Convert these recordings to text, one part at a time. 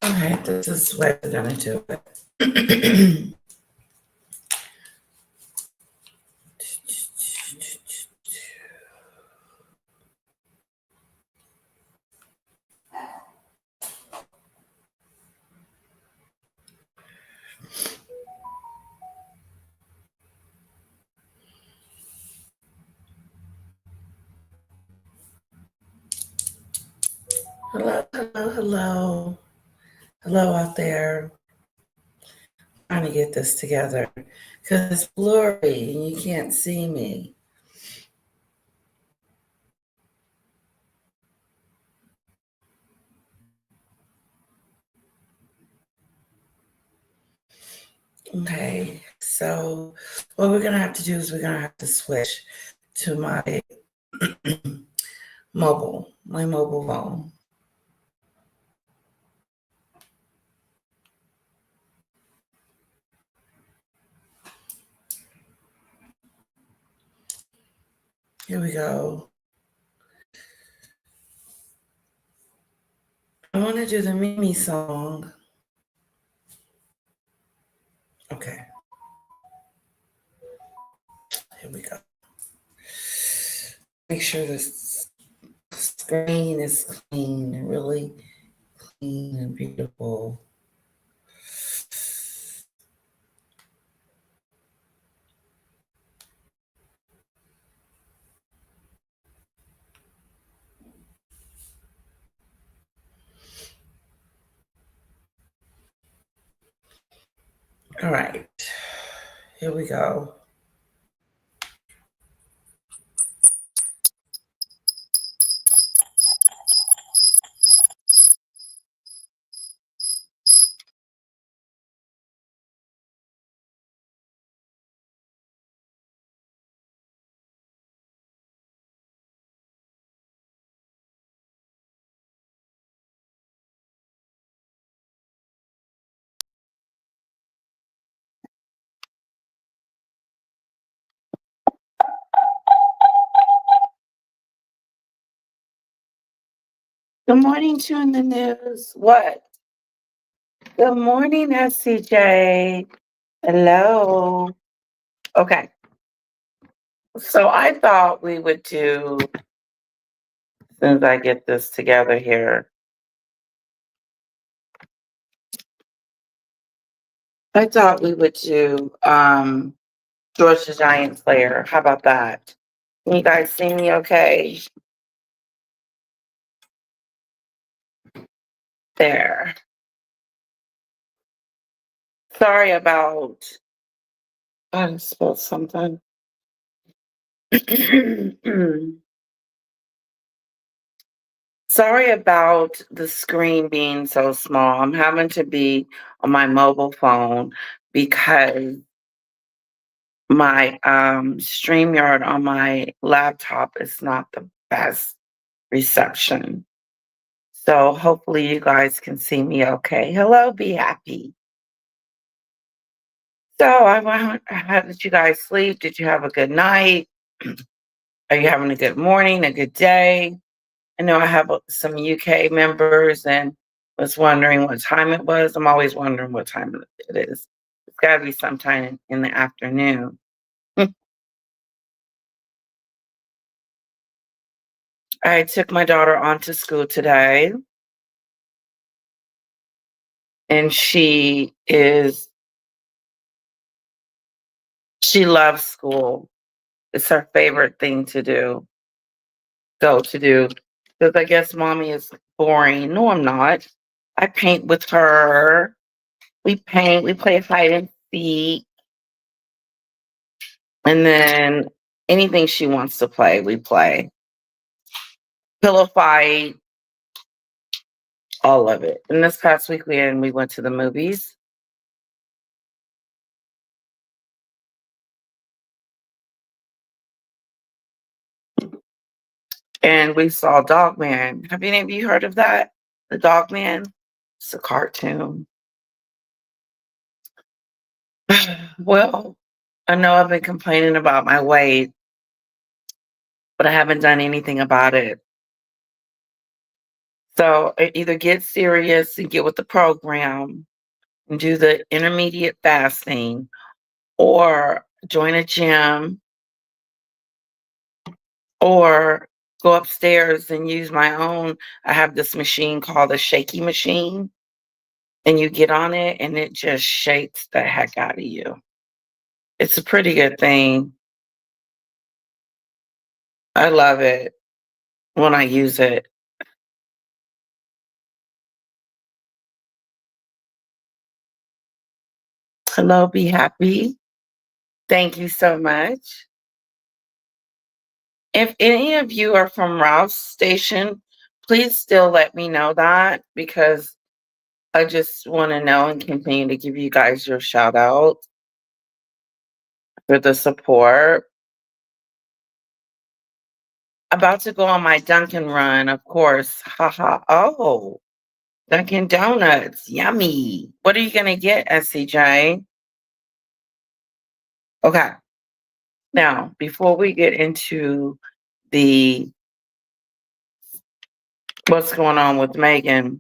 Alright, this is the way we're gonna do it. Hello, hello, hello. Hello out there. Trying to get this together because it's blurry and you can't see me. Okay, so what we're gonna have to do is we're gonna have to switch to my my mobile phone. Here we go. I want to do the Mimi song. Okay. Here we go. Make sure this screen is clean, really clean and beautiful. All right. Here we go. Good morning, Tune the News. What? Good morning, SCJ. Hello. Okay. So I thought we would do, as soon as I get this together here, I thought we would do George the Giant Slayer. How about that? Can you guys see me okay? There. Sorry about, I spilled something. Sorry about the screen being so small. I'm having to be on my mobile phone because my StreamYard on my laptop is not the best reception. So hopefully you guys can see me okay. Hello, be happy. So how did you guys sleep? Did you have a good night? Are you having a good morning, a good day? I know I have some UK members and was wondering what time it was. I'm always wondering what time it is. It's got to be sometime in the afternoon. I took my daughter on to school today, and she loves school. It's her favorite thing to do. Because I guess mommy is boring. No, I'm not. I paint with her. We paint, we play hide and seek, and then anything she wants to play, we play. Pillow fight, all of it. And this past weekend, we went to the movies. And we saw Dogman. Have any of you heard of that? The Dogman? It's a cartoon. Well, I know I've been complaining about my weight, but I haven't done anything about it. So either get serious and get with the program and do the intermediate fasting, or join a gym, or go upstairs and use my own. I have this machine called a shaky machine, and you get on it and it just shakes the heck out of you. It's a pretty good thing. I love it when I use it. Hello, be happy. Thank you so much. If any of you are from Ralph's station, please still let me know that, because I just want to know and continue to give you guys your shout out for the support. About to go on my Dunkin' run, of course. Haha. Oh, Dunkin' Donuts. Yummy. What are you going to get, SCJ? Okay. Now, before we get into the what's going on with Meghan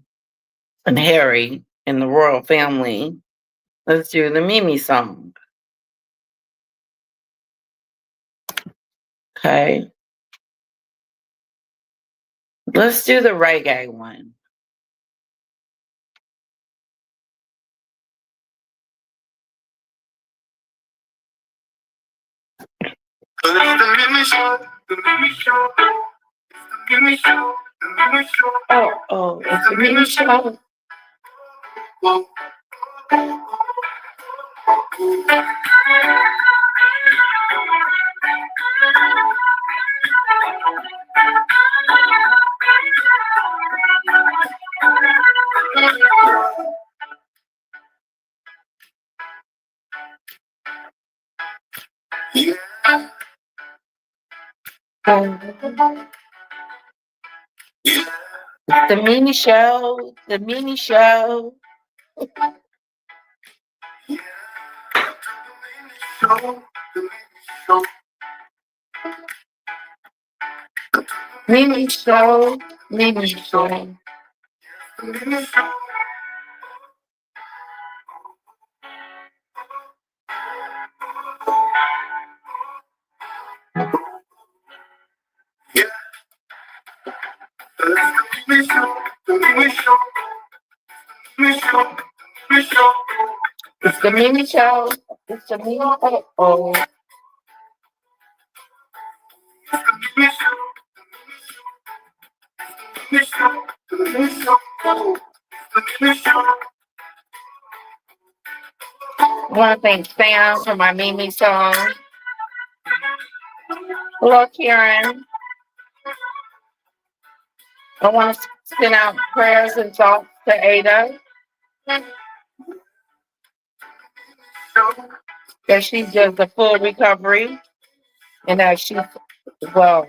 and Harry and the royal family, let's do the Mimi song. Okay. Let's do the reggae one. Oh, it's the Mimi show. The mini show, the mini show. Mini show, mini show. It's the mini show. It's the mini show. Oh. I want to thank Sam for my Mimi song. Hello, Karen. I want to send out prayers and thoughts to Ada, that she does a full recovery and that she's well.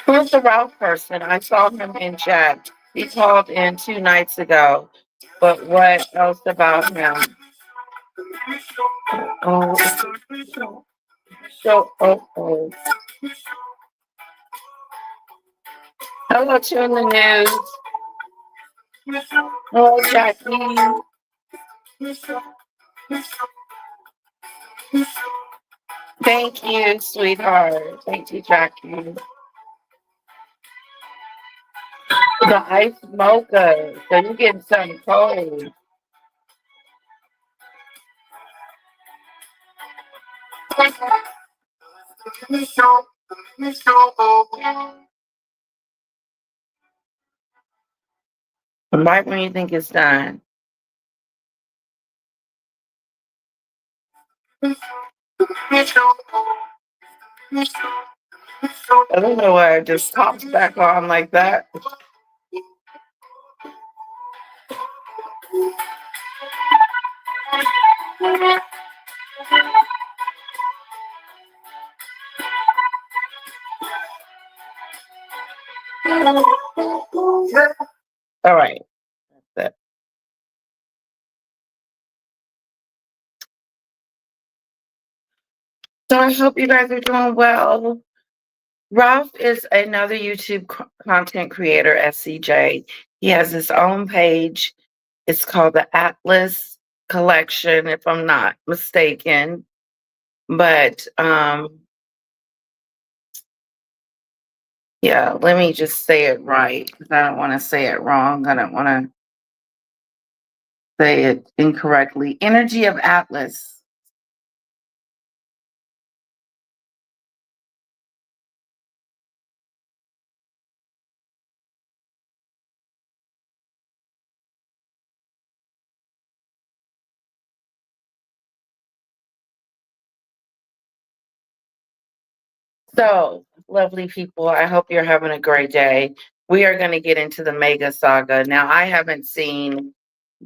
Who's the Ralph person? I saw him in chat. He called in 2 nights ago. But what else about him? Oh, oh. Hello, to in the news. Hello, Jackie. Thank you, sweetheart. Thank you, Jackie. The ice mocha. So you getting something cold. Right when you think it's done. I don't know why it just pops back on like that. All right. That's it. So I hope you guys are doing well. Ralph is another YouTube content creator, SCJ. He has his own page. It's called the Atlas Collection, if I'm not mistaken. But yeah, let me just say it right because I don't want to say it wrong. I don't want to say it incorrectly. Energy of Atlas. So, lovely people, I hope you're having a great day. We are going to get into the mega saga. Now, I haven't seen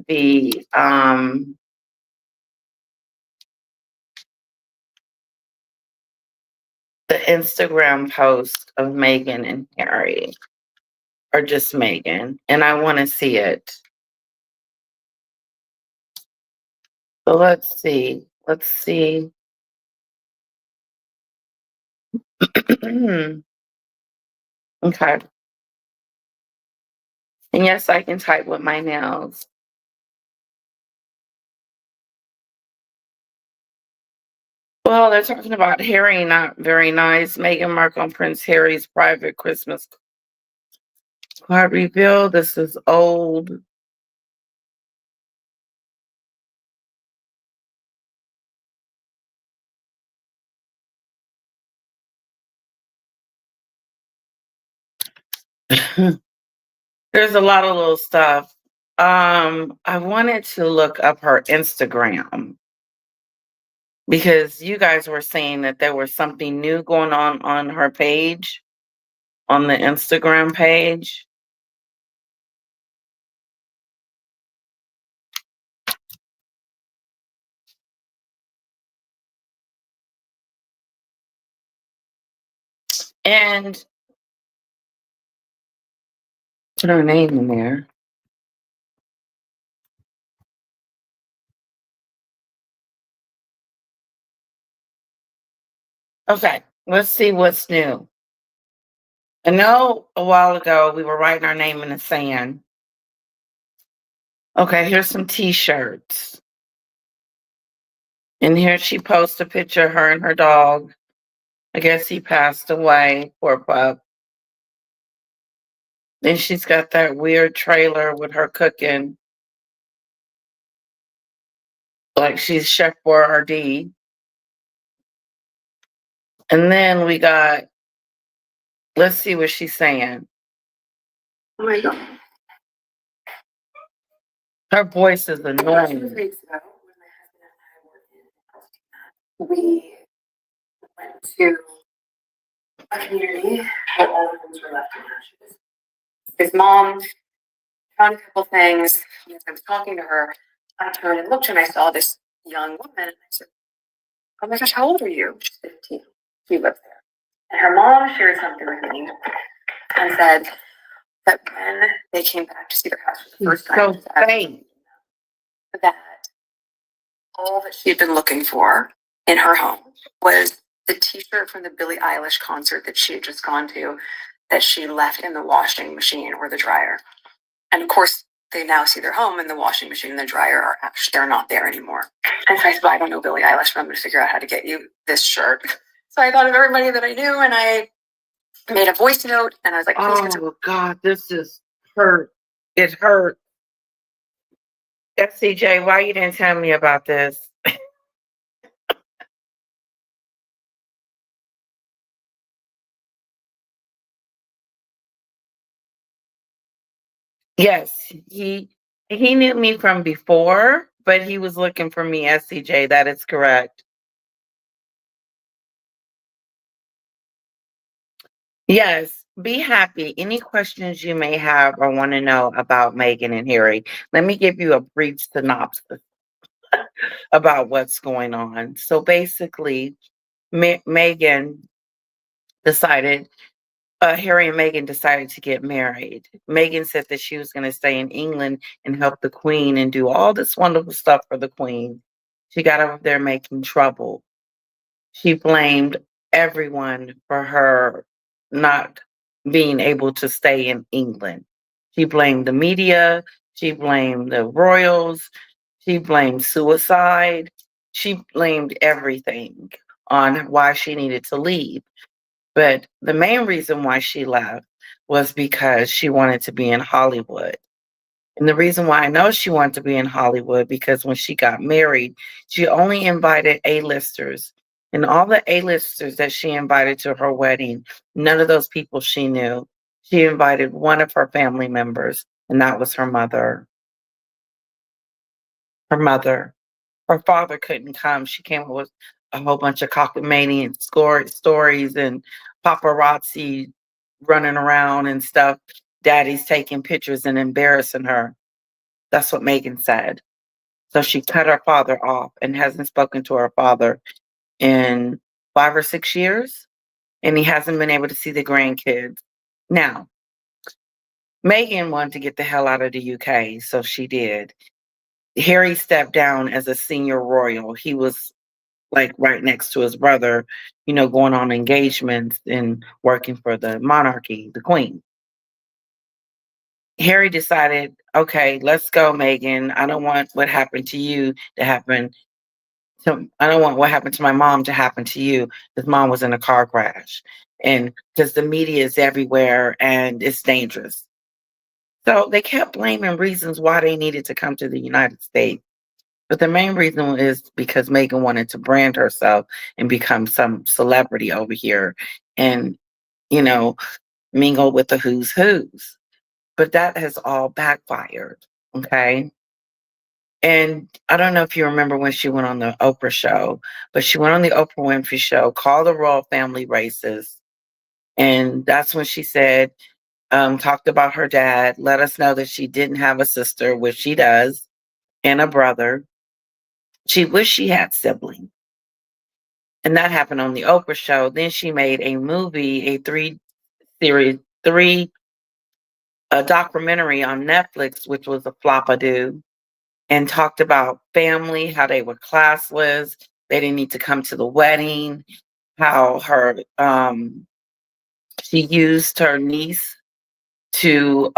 the Instagram post of Meghan and Harry, or just Meghan, and I want to see it. So let's see. Let's see. Okay. And yes, I can type with my nails. Well, they're talking about Harry not very nice. Meghan Markle and Prince Harry's private Christmas card reveal. This is old. There's a lot of little stuff. I wanted to look up her Instagram because you guys were saying that there was something new going on her page, on the Instagram page. And put her name in there. Okay, let's see what's new. I know a while ago we were writing our name in the sand. Okay, here's some t-shirts. And here she posts a picture of her and her dog. I guess he passed away, poor pup. Then she's got that weird trailer with her cooking, like she's Chef Boyardee. And then we got, let's see what she's saying. Oh my God. Her voice is annoying. 2 weeks ago, when my husband and I were we went to a community where all the things were left in ashes. His mom found a couple things. As I was talking to her, I turned and looked and I saw this young woman and I said, oh my gosh, how old are you? She's 15. She lives there. And her mom shared something with me and said that when they came back to see their house for the first time, that all that she had been looking for in her home was the t-shirt from the Billie Eilish concert that she had just gone to, that she left in the washing machine or the dryer. And of course, they now see their home and the washing machine and the dryer are actually, they're not there anymore. And so I said, well, I don't know Billie Eilish, but I'm going to figure out how to get you this shirt. So I thought of everybody that I knew and I made a voice note and I was like, oh God, this is hurt. It hurt. FCJ, why you didn't tell me about this? Yes, he knew me from before, but he was looking for me, SCJ. That is correct. Yes, be happy. Any questions you may have or want to know about Meghan and Harry, let me give you a brief synopsis about what's going on. So basically, Meghan decided, Harry and Meghan decided to get married. Meghan said that she was going to stay in England and help the Queen and do all this wonderful stuff for the Queen. She got over there making trouble. She blamed everyone for her not being able to stay in England. She blamed the media, she blamed the royals, she blamed suicide, she blamed everything on why she needed to leave. But the main reason why she left was because she wanted to be in Hollywood. And the reason why I know she wanted to be in Hollywood because when she got married, she only invited A-listers. And all the A-listers that she invited to her wedding, none of those people she knew. She invited one of her family members, and that was her mother. Her mother. Her father couldn't come. She came up with a whole bunch of cockamamie stories and paparazzi running around and stuff. Daddy's taking pictures and embarrassing her. That's what Meghan said. So she cut her father off and hasn't spoken to her father in 5 or 6 years, and he hasn't been able to see the grandkids. Now, Meghan wanted to get the hell out of the UK, so she did. Harry stepped down as a senior royal. He was like right next to his brother, going on engagements and working for the monarchy, the queen. Harry decided, okay, let's go, Meghan. I don't want what happened to you to happen. I don't want what happened to my mom to happen to you. His mom was in a car crash. And because the media is everywhere and it's dangerous. So they kept blaming reasons why they needed to come to the United States. But the main reason is because Meghan wanted to brand herself and become some celebrity over here and, you know, mingle with the who's who's. But that has all backfired. Okay. And I don't know if you remember when she went on the Oprah show, but she went on the Oprah Winfrey show, called the royal family racist. And that's when she said, talked about her dad, let us know that she didn't have a sister, which she does, and a brother. She wished she had siblings. And that happened on the Oprah show. Then she made a movie, series, a documentary on Netflix, which was a flop-a-doo, and talked about family, how they were classless, they didn't need to come to the wedding, how she used her niece to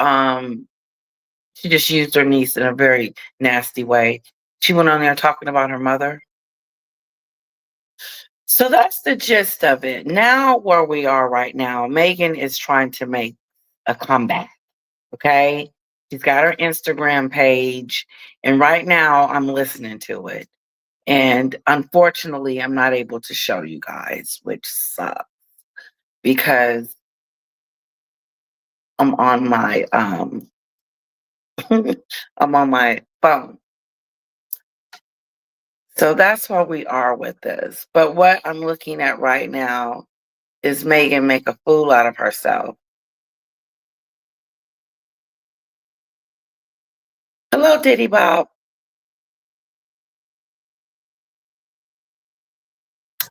she just used her niece in a very nasty way. She went on there talking about her mother. So that's the gist of it. Now, where we are right now, Meghan is trying to make a comeback. Okay. She's got her Instagram page, and right now I'm listening to it. And unfortunately, I'm not able to show you guys, which sucks because I'm on my I'm on my phone. So that's where we are with this. But what I'm looking at right now is Meghan make a fool out of herself. Hello, Diddy Bob.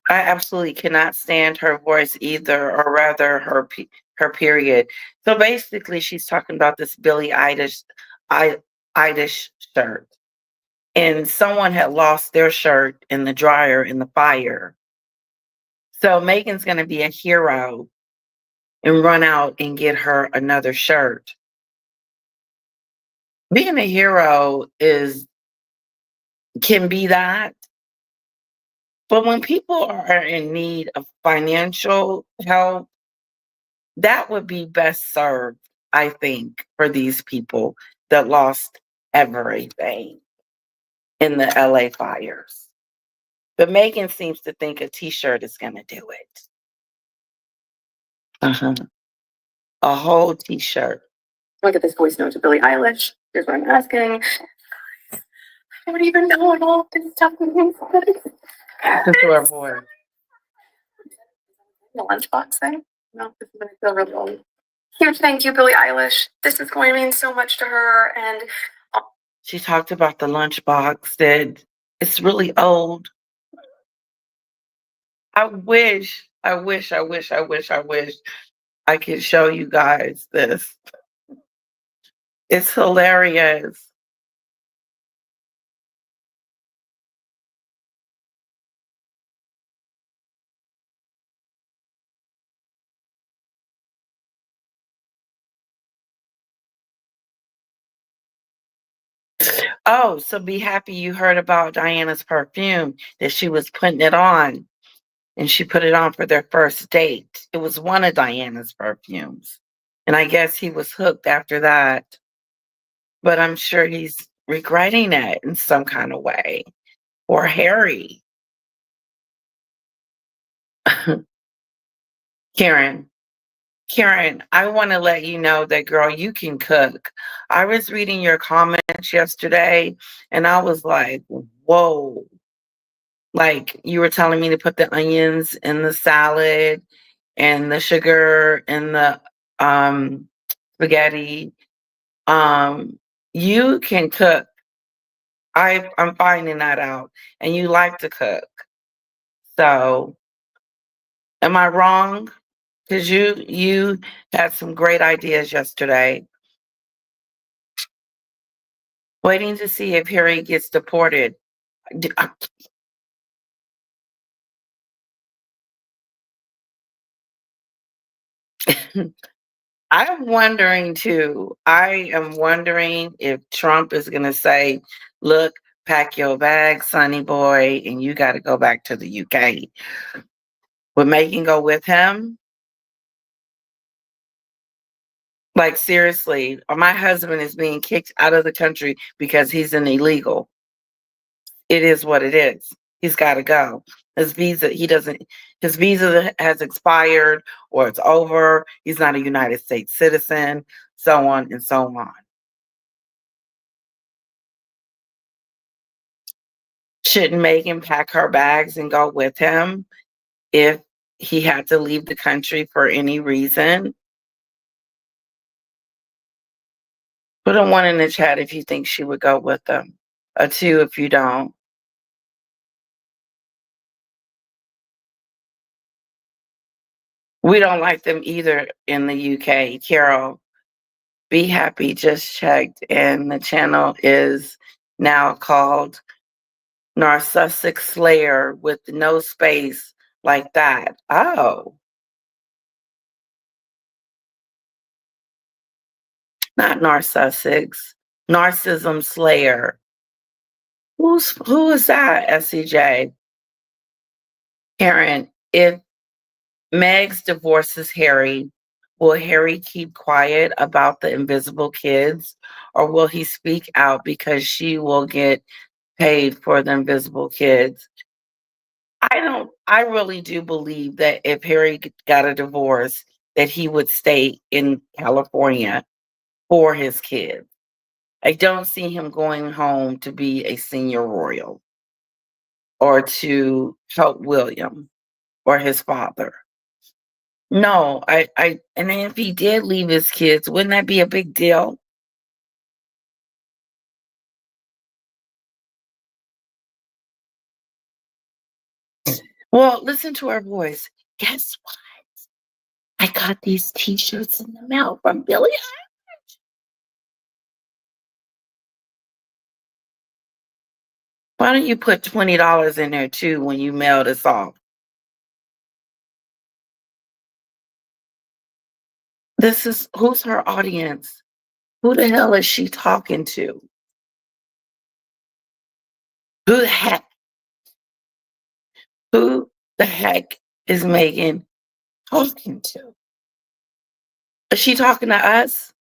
I absolutely cannot stand her voice either, or rather her period. So basically, she's talking about this Billie Eilish shirt, and someone had lost their shirt in the dryer in the fire. So Megan's going to be a hero and run out and get her another shirt. Being a hero is can be that, but when people are in need of financial help, that would be best served, I think, for these people that lost everything in the LA fires. But Megan seems to think a t-shirt is going to do it. Uh-huh. A whole t-shirt. Look at this voice note to Billie Eilish. Here's what I'm asking. I don't even know what all this stuff means. Listen to her voice. The lunchbox thing? No, this is going to feel really old. Huge thank you, Billie Eilish. This is going to mean so much to her. And she talked about the lunchbox, that it's really old. I wish I could show you guys this. It's hilarious. Oh, so be happy you heard about Diana's perfume, that she was putting it on, and she put it on for their first date. It was one of Diana's perfumes. And I guess he was hooked after that. But I'm sure he's regretting it in some kind of way. Or Harry. Karen, Karen, I want to let you know that, girl, you can cook. I was reading your comments yesterday and I was like, whoa. Like, you were telling me to put the onions in the salad and the sugar in the spaghetti. Um, you can cook. I'm finding that out. And you like to cook. So am I wrong? Because you had some great ideas yesterday. Waiting to see if Harry gets deported. D- uh, I'm wondering too. I am wondering if Trump is going to say, "Look, pack your bags, sonny boy, and you got to go back to the UK." Would Megan go with him? Like, seriously, or my husband is being kicked out of the country because he's an illegal. It is what it is. He's got to go. His visa has expired or it's over. He's not a United States citizen, so on and so on. Shouldn't Megan pack her bags and go with him if he had to leave the country for any reason? Put a one in the chat if you think she would go with them. A two if you don't. We don't like them either in the UK. Carol, be happy just checked, and the channel is now called Narcissus Slayer with no space like that. Oh, not Narcissus. Narcissism Slayer. Who is that, SCJ? Karen, if Megs divorces Harry, will Harry keep quiet about the invisible kids, or will he speak out because she will get paid for the invisible kids? I really do believe that if Harry got a divorce, that he would stay in California for his kids. I don't see him going home to be a senior royal or to help William or his father. No, and if he did leave his kids, wouldn't that be a big deal? Well, listen to her voice. Guess what? I got these t-shirts in the mail from Billy. Why don't you put $20 in there too when you mail this off? Who's her audience? Who the hell is she talking to? Who the heck? Who the heck is Megan talking to? Is she talking to us?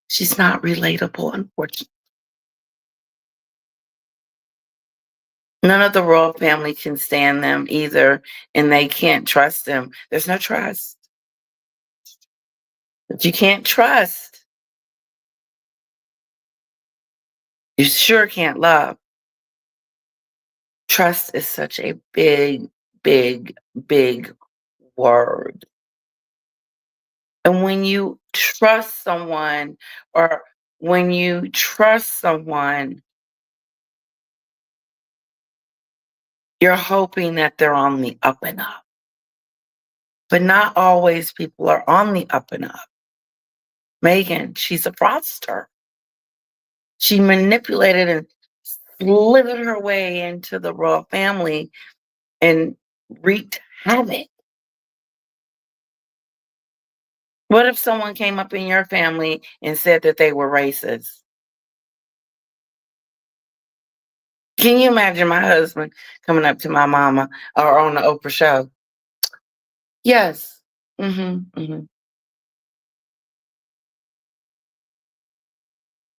She's not relatable, unfortunately. None of the royal family can stand them either, and they can't trust them. There's no trust. If you can't trust, you sure can't love. Trust is such a big, big, big word. And when you trust someone, or when you trust someone, you're hoping that they're on the up and up. But not always people are on the up and up. Meghan, she's a fraudster. She manipulated and slithered her way into the royal family and wreaked havoc. What if someone came up in your family and said that they were racist? Can you imagine my husband coming up to my mama or on the Oprah show? Yes. Mm-hmm.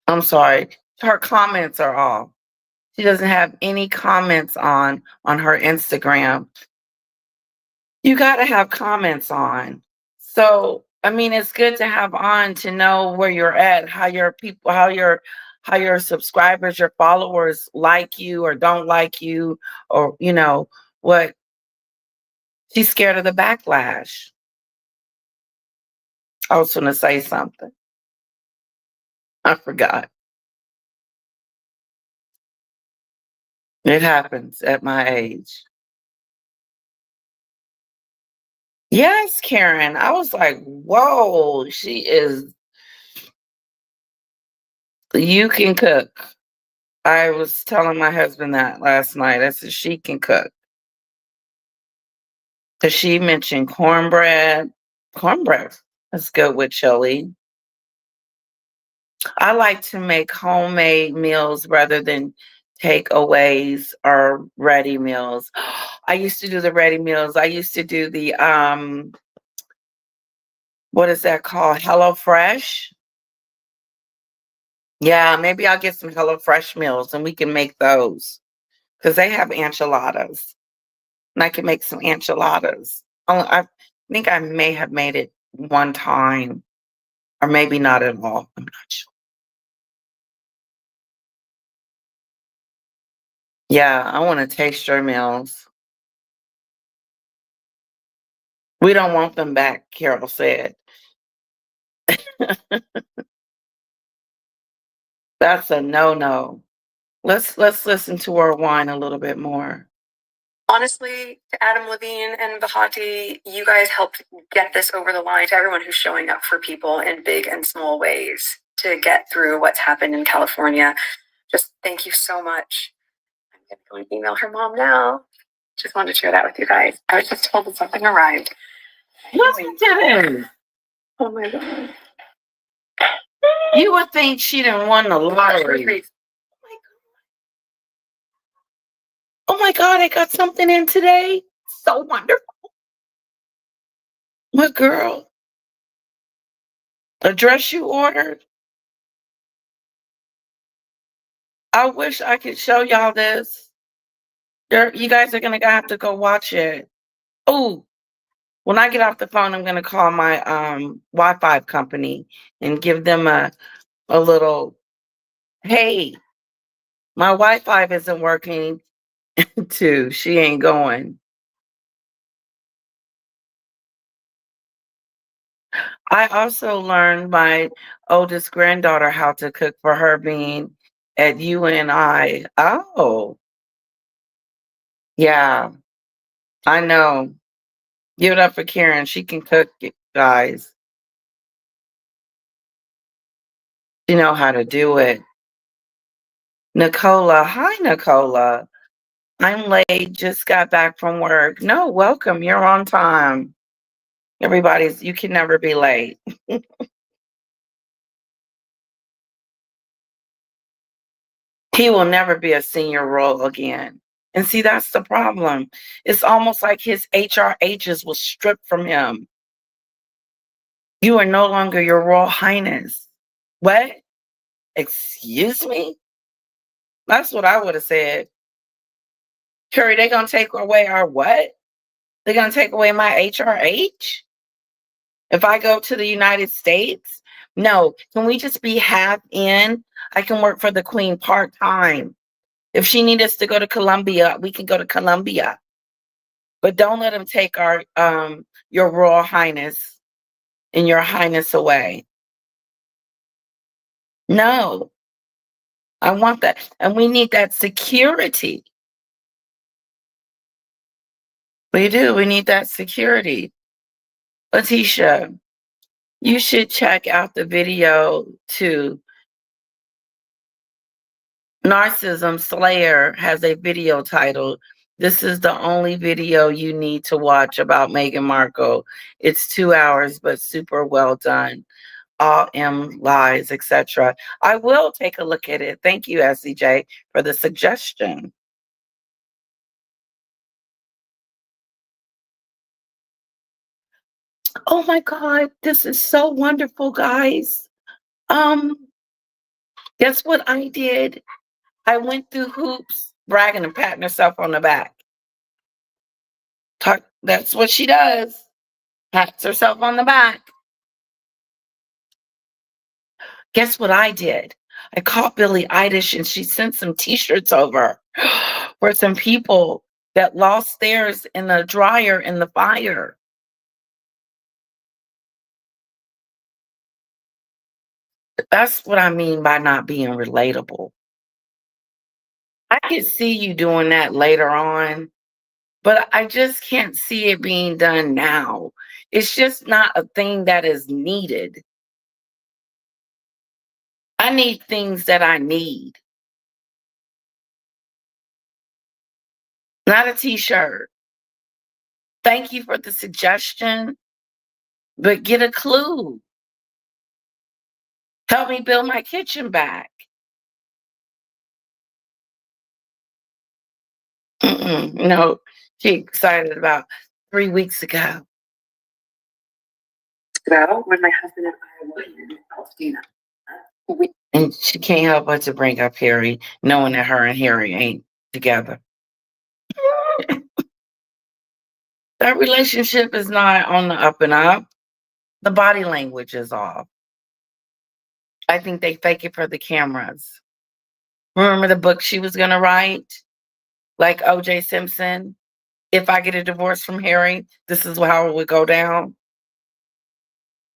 I'm sorry. Her comments are off. She doesn't have any comments on her Instagram. You got to have comments on. So, I mean, it's good to have on to know where you're at, how your people, how your subscribers, your followers like you or don't like you, or what. She's scared of the backlash. I was going to say something. I forgot. It happens at my age. Yes, Karen. I was like, whoa, you can cook. I was telling my husband that last night. I said, she can cook. Because she mentioned cornbread. Cornbread is good with chili. I like to make homemade meals rather than takeaways or ready meals. I used to do the ready meals. I used to do the what is that called? Hello Fresh. Yeah, maybe I'll get some Hello Fresh meals and we can make those because they have enchiladas. And I can make some enchiladas. I think I may have made it one time, or maybe not at all. I'm not sure. Yeah, I want to taste your meals. We don't want them back, Carol said. That's a no-no. Let's listen to her whine a little bit more. Honestly, to Adam Levine and Bahati, you guys helped get this over the line to everyone who's showing up for people in big and small ways to get through what's happened in California. Just thank you so much. I'm going to go and email her mom now. Just wanted to share that with you guys. I was just told that something arrived. Listen to them. Oh my God. You would think she didn't won the lottery. Oh my God, I got something in today. So wonderful. What girl? A dress you ordered? I wish I could show y'all this. You guys are gonna have to go watch it. Oh, when I get off the phone, I'm gonna call my Wi-Fi company and give them a little, hey, my Wi-Fi isn't working too. She ain't going. I also learned my oldest granddaughter how to cook for her being at UNI. Oh, yeah, I know. Give it up for Karen. She can cook, guys. She know how to do it. Nicola. Hi, Nicola. I'm late. Just got back from work. No, welcome. You're on time. You can never be late. He will never be a senior role again. And see, that's the problem. It's almost like his HRHs was stripped from him. You are no longer your Royal Highness. What? Excuse me? That's what I would have said. Curry, they gonna take away our what? They're gonna take away my HRH? If I go to the United States? No. Can we just be half in? I can work for the Queen part-time. If she needs us to go to Columbia, we can go to Columbia. But don't let them take our your Royal Highness and your Highness away. No. I want that. And we need that security. We do. We need that security. Letitia, you should check out the video too. Narcissism Slayer has a video titled, "This is the only video you need to watch about Meghan Markle." It's 2 hours, but super well done. all M lies, etc. I will take a look at it. Thank you, SCJ, for the suggestion. Oh my God, this is so wonderful, guys. Um, guess what I did? I went through hoops, bragging and patting herself on the back. That's what she does. Pats herself on the back. Guess what I did? I called Billie Eilish and she sent some t-shirts over for some people that lost theirs in the dryer in the fire. That's what I mean by not being relatable. I could see you doing that later on, but I just can't see it being done now. It's just not a thing that is needed. I need things that I need, not a t-shirt. Thank you for the suggestion, but get a clue. Help me build my kitchen back. No, she excited about 3 weeks ago. When my husband and I were in Palestina. And she can't help but to bring up Harry, knowing that her and Harry ain't together. That relationship is not on the up and up. The body language is off. I think they fake it for the cameras. Remember the book she was going to write? Like O.J. Simpson? If I get a divorce from Harry, this is how it would go down.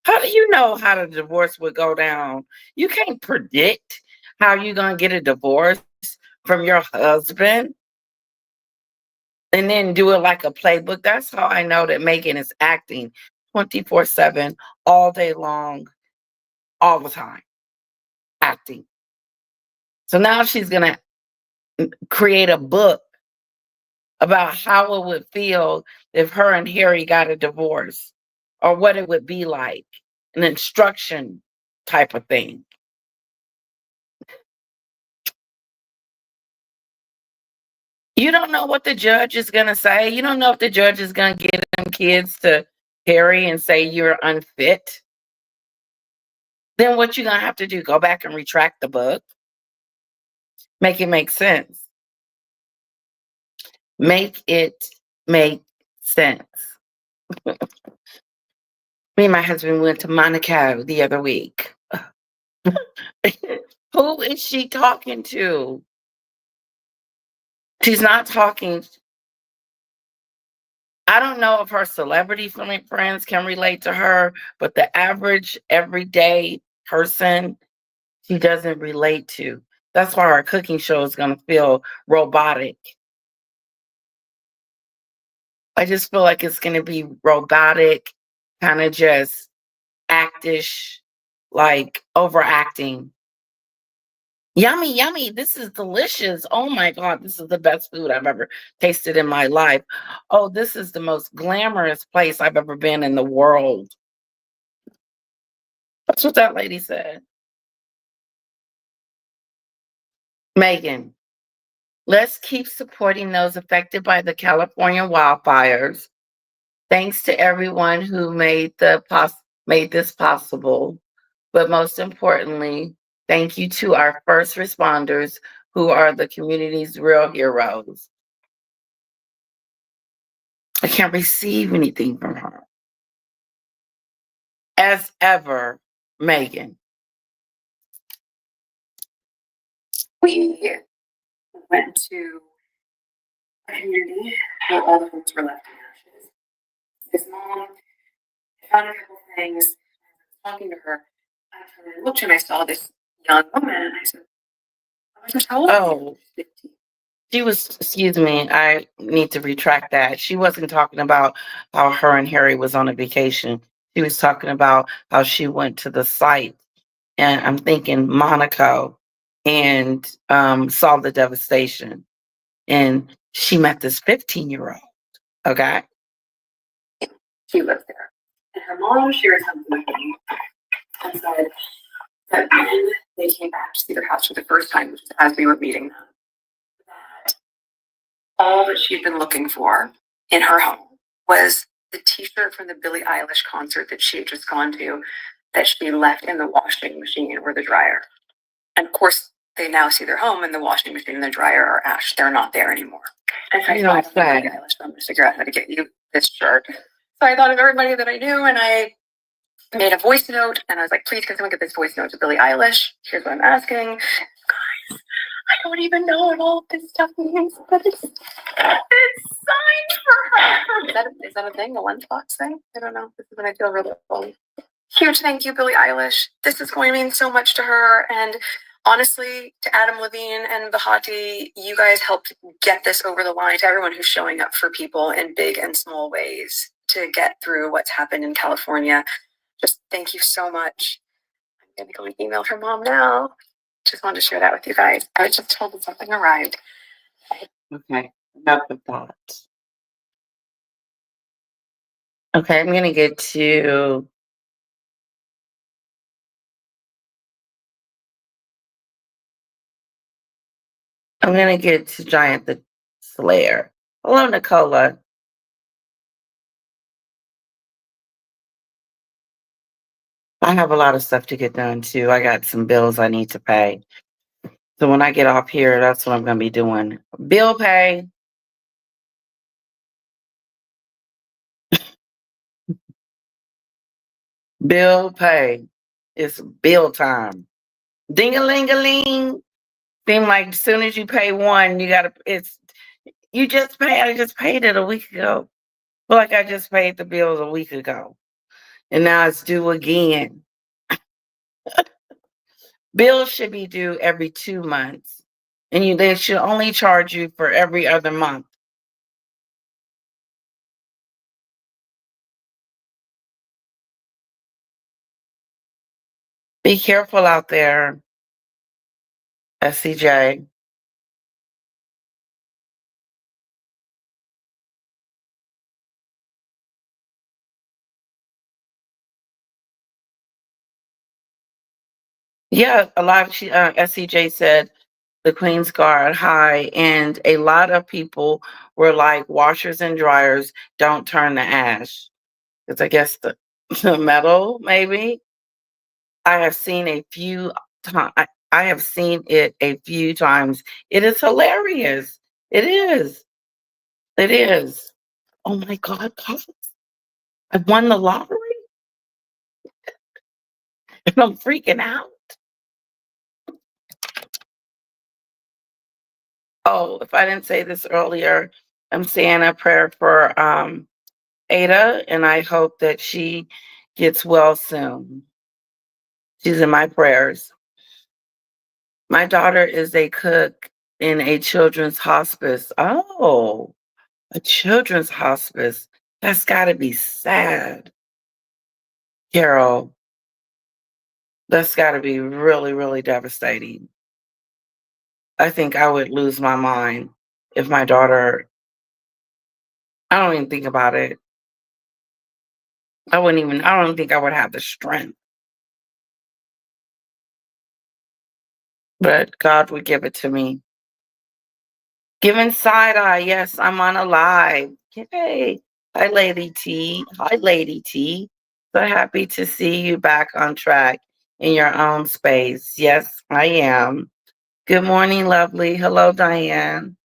How do you know how the divorce would go down? You can't predict how you're going to get a divorce from your husband and then do it like a playbook. That's how I know that Meghan is acting 24/7, all day long, all the time, acting. So now she's going to create a book about how it would feel if her and Harry got a divorce or what it would be like, an instruction type of thing. You don't know what the judge is going to say. You don't know if the judge is going to get them kids to Harry and say you're unfit. Then what you're going to have to do, go back and retract the book? Make it make sense. Make it make sense. Me and my husband went to Monaco the other week. Who is she talking to? She's not talking. I don't know if her celebrity friends can relate to her, but the average everyday person, she doesn't relate to. That's why our cooking show is going to feel robotic. I just feel like it's going to be robotic, kind of just actish, like overacting. Yummy, yummy. This is delicious. Oh my God, this is the best food I've ever tasted in my life. Oh, this is the most glamorous place I've ever been in the world. That's what that lady said. Meghan, let's keep supporting those affected by the California wildfires. Thanks to everyone who made this possible. But most importantly, thank you to our first responders who are the community's real heroes. I can't receive anything from her. As ever, Meghan. We went to a community where all the homes were left in ashes. His mom found a couple things. I was talking to her. I turned and looked and I saw this young woman. And I said, "Oh my gosh, how old are you?" Oh, she was, excuse me, I need to retract that. She wasn't talking about how her and Harry was on a vacation. She was talking about how she went to the site, and I'm thinking Monaco, and saw the devastation. And she met this 15-year-old. Okay. She lived there. And her mom shared something with me and said that when they came back to see their house for the first time, which is as we were meeting them, that all that she'd been looking for in her home was the t-shirt from the Billie Eilish concert that she had just gone to, that she left in the washing machine or the dryer. And of course, they now see their home and the washing machine and the dryer are ash. They're not there anymore. And so I thought of Billie Eilish, so I'm going to figure out how to get you this shirt. So I thought of everybody that I knew, and I made a voice note, and I was like, please, can someone get this voice note to Billie Eilish? Here's what I'm asking. Guys, I don't even know what all of this stuff means, but it's signed for her. Is that a thing? A lunchbox thing? I don't know. This is when I feel really old. Huge thank you, Billie Eilish. This is going to mean so much to her. And honestly, to Adam Levine and Bahati, you guys helped get this over the line, to everyone who's showing up for people in big and small ways to get through what's happened in California. Just thank you so much. I'm going to go and email her mom now. Just wanted to share that with you guys. I was just told that something arrived. Okay, enough of that. Okay, I'm going to get to Giant the Slayer. Hello, Nicola. I have a lot of stuff to get done too. I got some bills I need to pay. So when I get off here, that's what I'm going to be doing. Bill pay. Bill pay. It's bill time. Ding-a-ling-a-ling. Seem like as soon as you pay one, I just paid it a week ago. Feel like I just paid the bills a week ago. And now it's due again. Bills should be due every 2 months. And they should only charge you for every other month. Be careful out there, SCJ. Yeah, a lot of SCJ said the Queen's Guard high, and a lot of people were like, washers and dryers don't turn to ash. Because I guess the metal, maybe. I have seen a few times. I have seen it a few times. It is hilarious. It is. It is. Oh my God, guys. I won the lottery and I'm freaking out. Oh, if I didn't say this earlier, I'm saying a prayer for Ada, and I hope that she gets well soon. She's in my prayers. My daughter is a cook in a children's hospice. Oh, a children's hospice. That's got to be sad. Carol, that's got to be really, really devastating. I think I would lose my mind if my daughter, I don't even think about it. I don't think I would have the strength. But God would give it to me. Giving side eye. Yes, I'm on a live. Yay. Hi, Lady T. Hi, Lady T. So happy to see you back on track in your own space. Yes, I am. Good morning, lovely. Hello, Diane.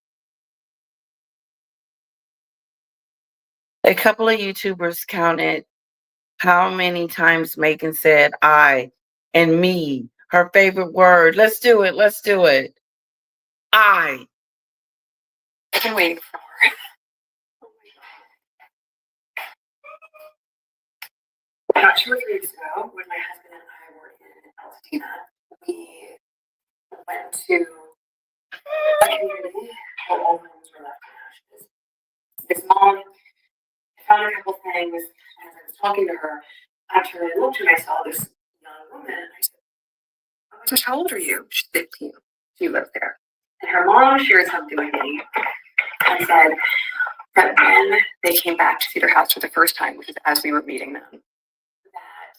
A couple of YouTubers counted how many times Meghan said I and me, her favorite word. Let's do it. Let's do it. I. I can wait for about 2 or 3 weeks ago, when my husband and I were in Pasadena, we went to a community where all homes were left in ashes. This mom found a couple things, as I was talking to her, I turned and looked and I saw this young woman, and I said, "Oh my gosh, how old are you?" She's 15. She lived there. And her mom shared something with me and said that when they came back to see their house for the first time, which is as we were meeting them, that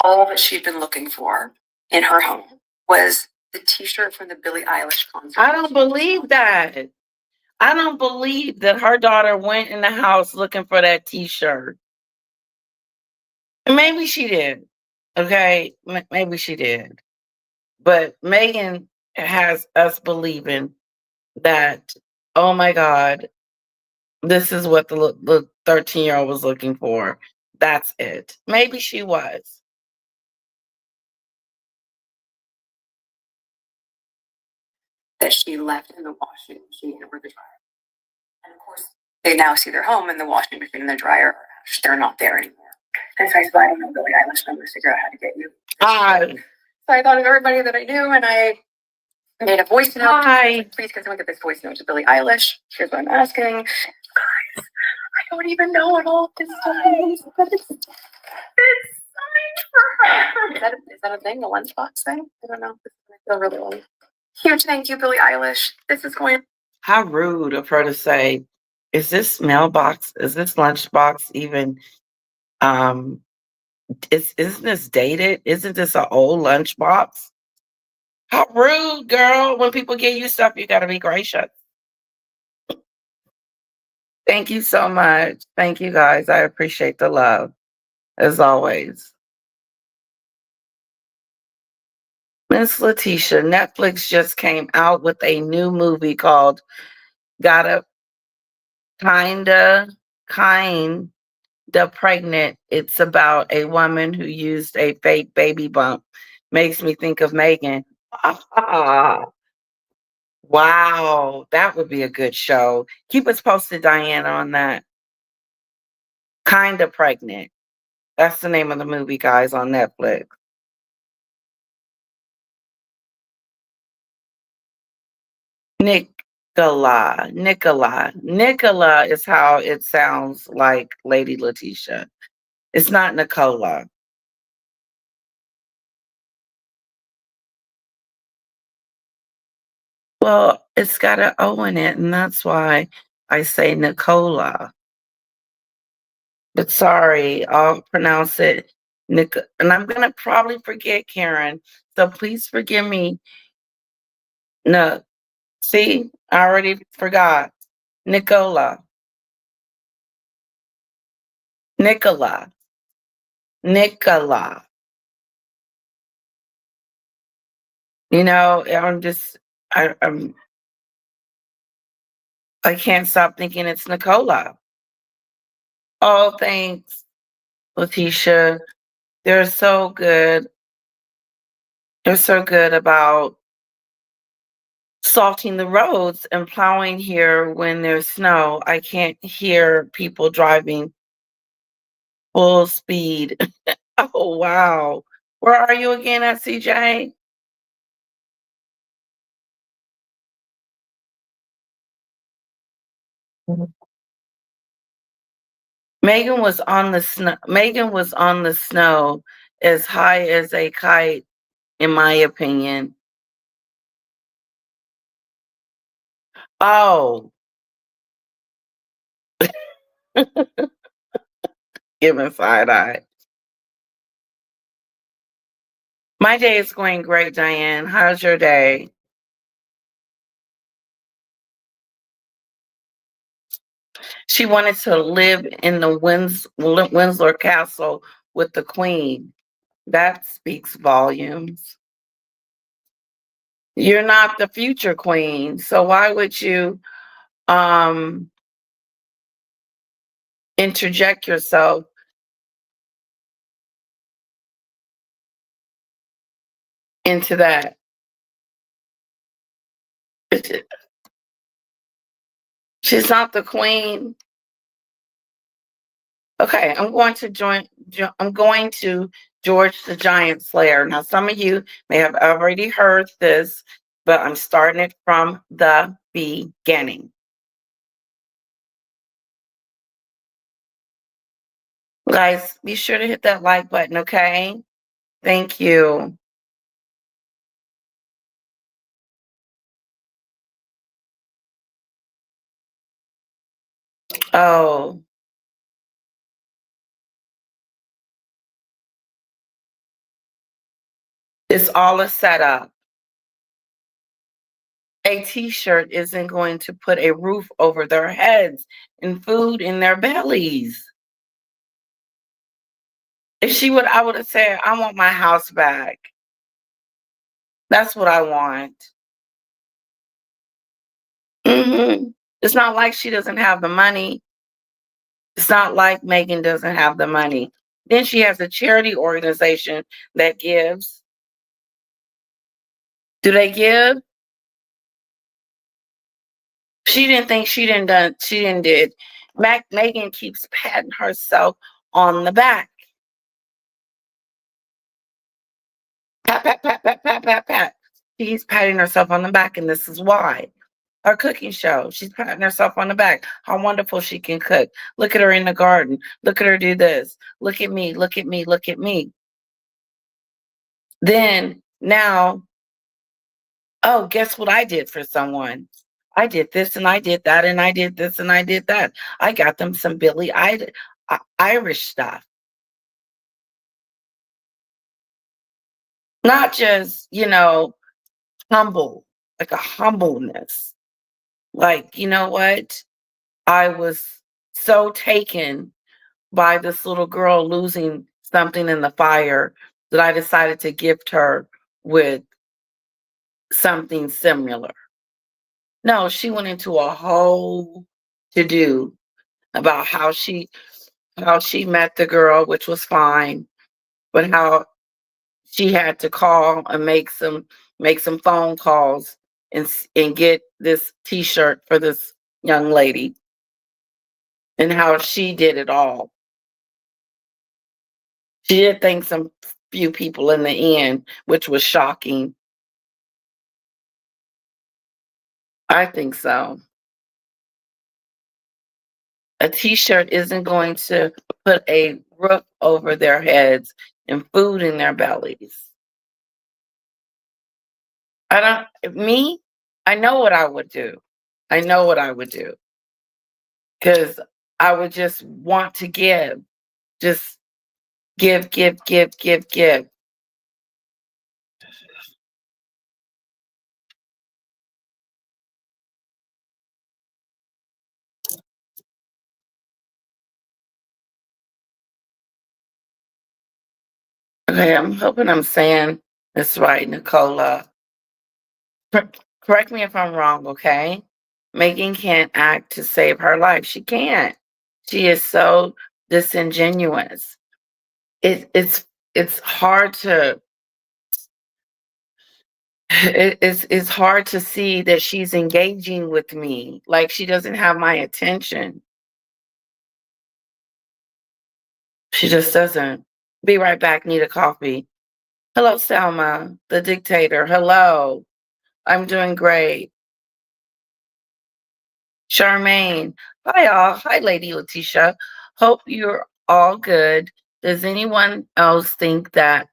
all that she'd been looking for in her home was the t-shirt from the Billie Eilish concert. I don't believe that. I don't believe that her daughter went in the house looking for that t-shirt. And maybe she did. Okay, maybe she did. But Meghan has us believing that, oh my God, this is what the 13-year-old was looking for. That's it. Maybe she was. That she left in the washing machine or the dryer. And of course, they now see their home and the washing machine and the dryer. They're not there anymore. And so I said, I don't know Billie Eilish numbers to figure out how to get you. Hi. So I thought of everybody that I knew and I made a voice note. Hi. Please, can someone get this voice note to Billie Eilish? Here's what I'm asking. Guys, I don't even know what all this stuff is, but it's signed for her. Is that a thing? A lunchbox thing? I don't know. I feel really old. Huge thank you, Billie Eilish. This is going. How rude of her to say, is this lunchbox even isn't this dated? Isn't this an old lunchbox? How rude, girl. When people give you stuff, you gotta be gracious. Thank you so much. Thank you guys. I appreciate the love, as always. Miss Letitia, Netflix just came out with a new movie called Gotta Kinda Pregnant. It's about a woman who used a fake baby bump. Makes me think of Meghan. Wow, that would be a good show. Keep us posted, Diana, on that. Kinda Pregnant. That's the name of the movie, guys, on Netflix. Nicola is how it sounds like Lady Letitia. It's not Nicola. Well, it's got an O in it, and that's why I say Nicola. But sorry, I'll pronounce it and I'm gonna probably forget, Karen. So please forgive me. No, see, I already forgot. Nicola. Nicola. Nicola. You know, I'm I can't stop thinking it's Nicola. Oh, thanks, Letitia. They're so good. They're so good about salting the roads and plowing here when there's snow. I can't hear people driving full speed. Oh, wow. Where are you again at, CJ? Megan was on the snow as high as a kite, in my opinion. Oh, giving side eye. My day is going great, Diane. How's your day? She wanted to live in the Windsor Castle with the Queen. That speaks volumes. You're not the future queen, so why would you um interject yourself into that? She's not the queen. Okay, I'm going to George the Giant Slayer. Now, some of you may have already heard this, but I'm starting it from the beginning. Guys, be sure to hit that like button, okay? Thank you. Oh, It's all a setup. A t-shirt isn't going to put a roof over their heads and food in their bellies. If she would, I would have said, I want my house back. That's what I want. It's not like she doesn't have the money. It's not like Meghan doesn't have the money. Then she has a charity organization that gives. Do they give? She didn't think she didn't done. She didn't did. Meghan keeps patting herself on the back. Pat, pat, pat, pat, pat, pat, pat. She's patting herself on the back, and this is why. Her cooking show. She's patting herself on the back. How wonderful she can cook. Look at her in the garden. Look at her do this. Look at me. Look at me. Look at me. Then now, oh, guess what I did for someone? I did this and I did that and I did this and I did that. I got them some Irish stuff. Not just, humble, like a humbleness. Like, you know what? I was so taken by this little girl losing something in the fire that I decided to gift her with something similar. No, she went into a whole to do about how she met the girl, which was fine, but how she had to call and make some phone calls and get this T-shirt for this young lady, and how she did it all. She did thank some few people in the end, which was shocking. I think so. A T-shirt isn't going to put a roof over their heads and food in their bellies. Me, I know what I would do. I know what I would do because I would just want to give. Just give, give, give, give, give. Okay, I'm hoping I'm saying this right, Nicola. Cor- Correct me if I'm wrong, okay? Megan can't act to save her life. She can't. She is so disingenuous. It's hard to it's hard to see that she's engaging with me. Like she doesn't have my attention. She just doesn't. Be right back. Need a coffee. Hello, Selma, the dictator. Hello. I'm doing great. Charmaine. Hi, all. Hi, Lady Letitia. Hope you're all good. Does anyone else think that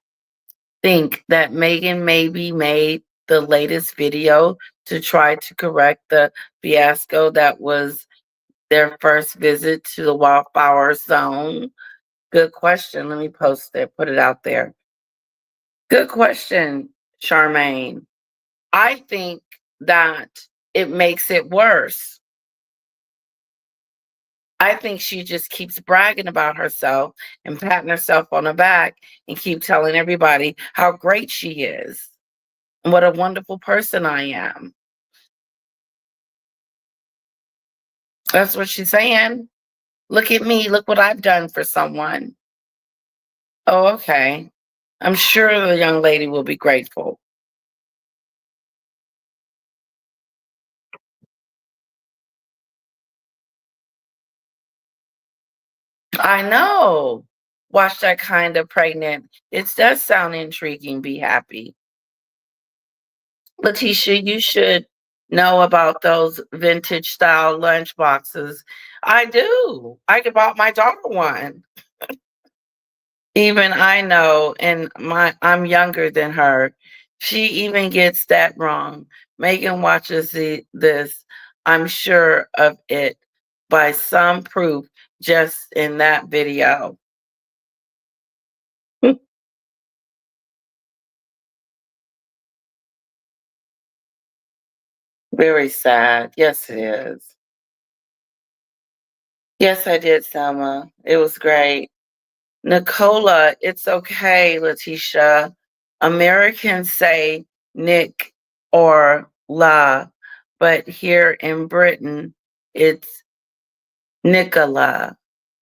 Megan maybe made the latest video to try to correct the fiasco that was their first visit to the wildfire zone? Good question. Let me post it, put it out there. Good question, Charmaine. I think that it makes it worse. I think she just keeps bragging about herself and patting herself on the back and keep telling everybody how great she is and what a wonderful person I am. That's what she's saying. Look at me. Look what I've done for someone. Oh, okay. I'm sure the young lady will be grateful. I know. Watch that kind of pregnant. It does sound intriguing. Be happy. Letitia, you should know about those vintage style lunch boxes. I do. I could bought my daughter one. Even I know, and I'm younger than her. She even gets that wrong. Megan watches this, I'm sure of it, by some proof just in that video. Very sad. Yes, it is. Yes, I did, Selma. It was great. Nicola, it's okay, Letitia. Americans say Nick or La, but here in Britain, it's Nicola.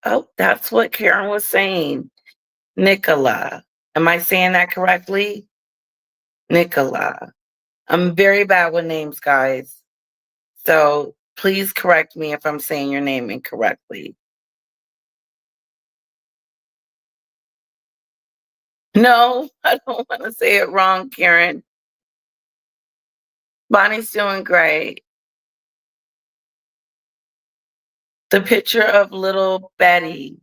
Oh, that's what Karen was saying. Nicola. Am I saying that correctly? Nicola. I'm very bad with names, guys. So please correct me if I'm saying your name incorrectly. No, I don't want to say it wrong, Karen. Bonnie's doing great. The picture of little Betty.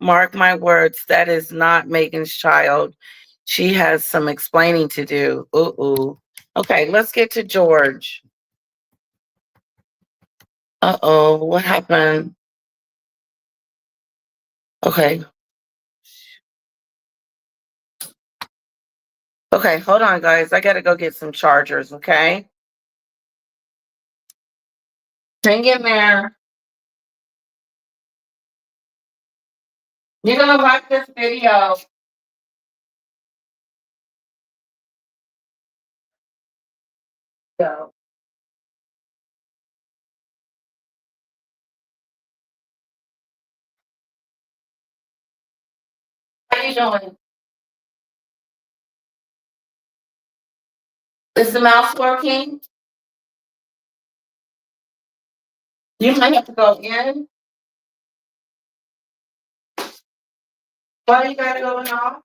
Mark my words, that is not Megan's child. She has some explaining to do. Ooh. Okay, let's get to George. Uh-oh, what happened? Okay. Okay, hold on, guys. I gotta go get some chargers, okay? Hang in there. You're gonna like this video. So, how you doing? Is the mouse working? You might have to go in. Why you gotta go in the office?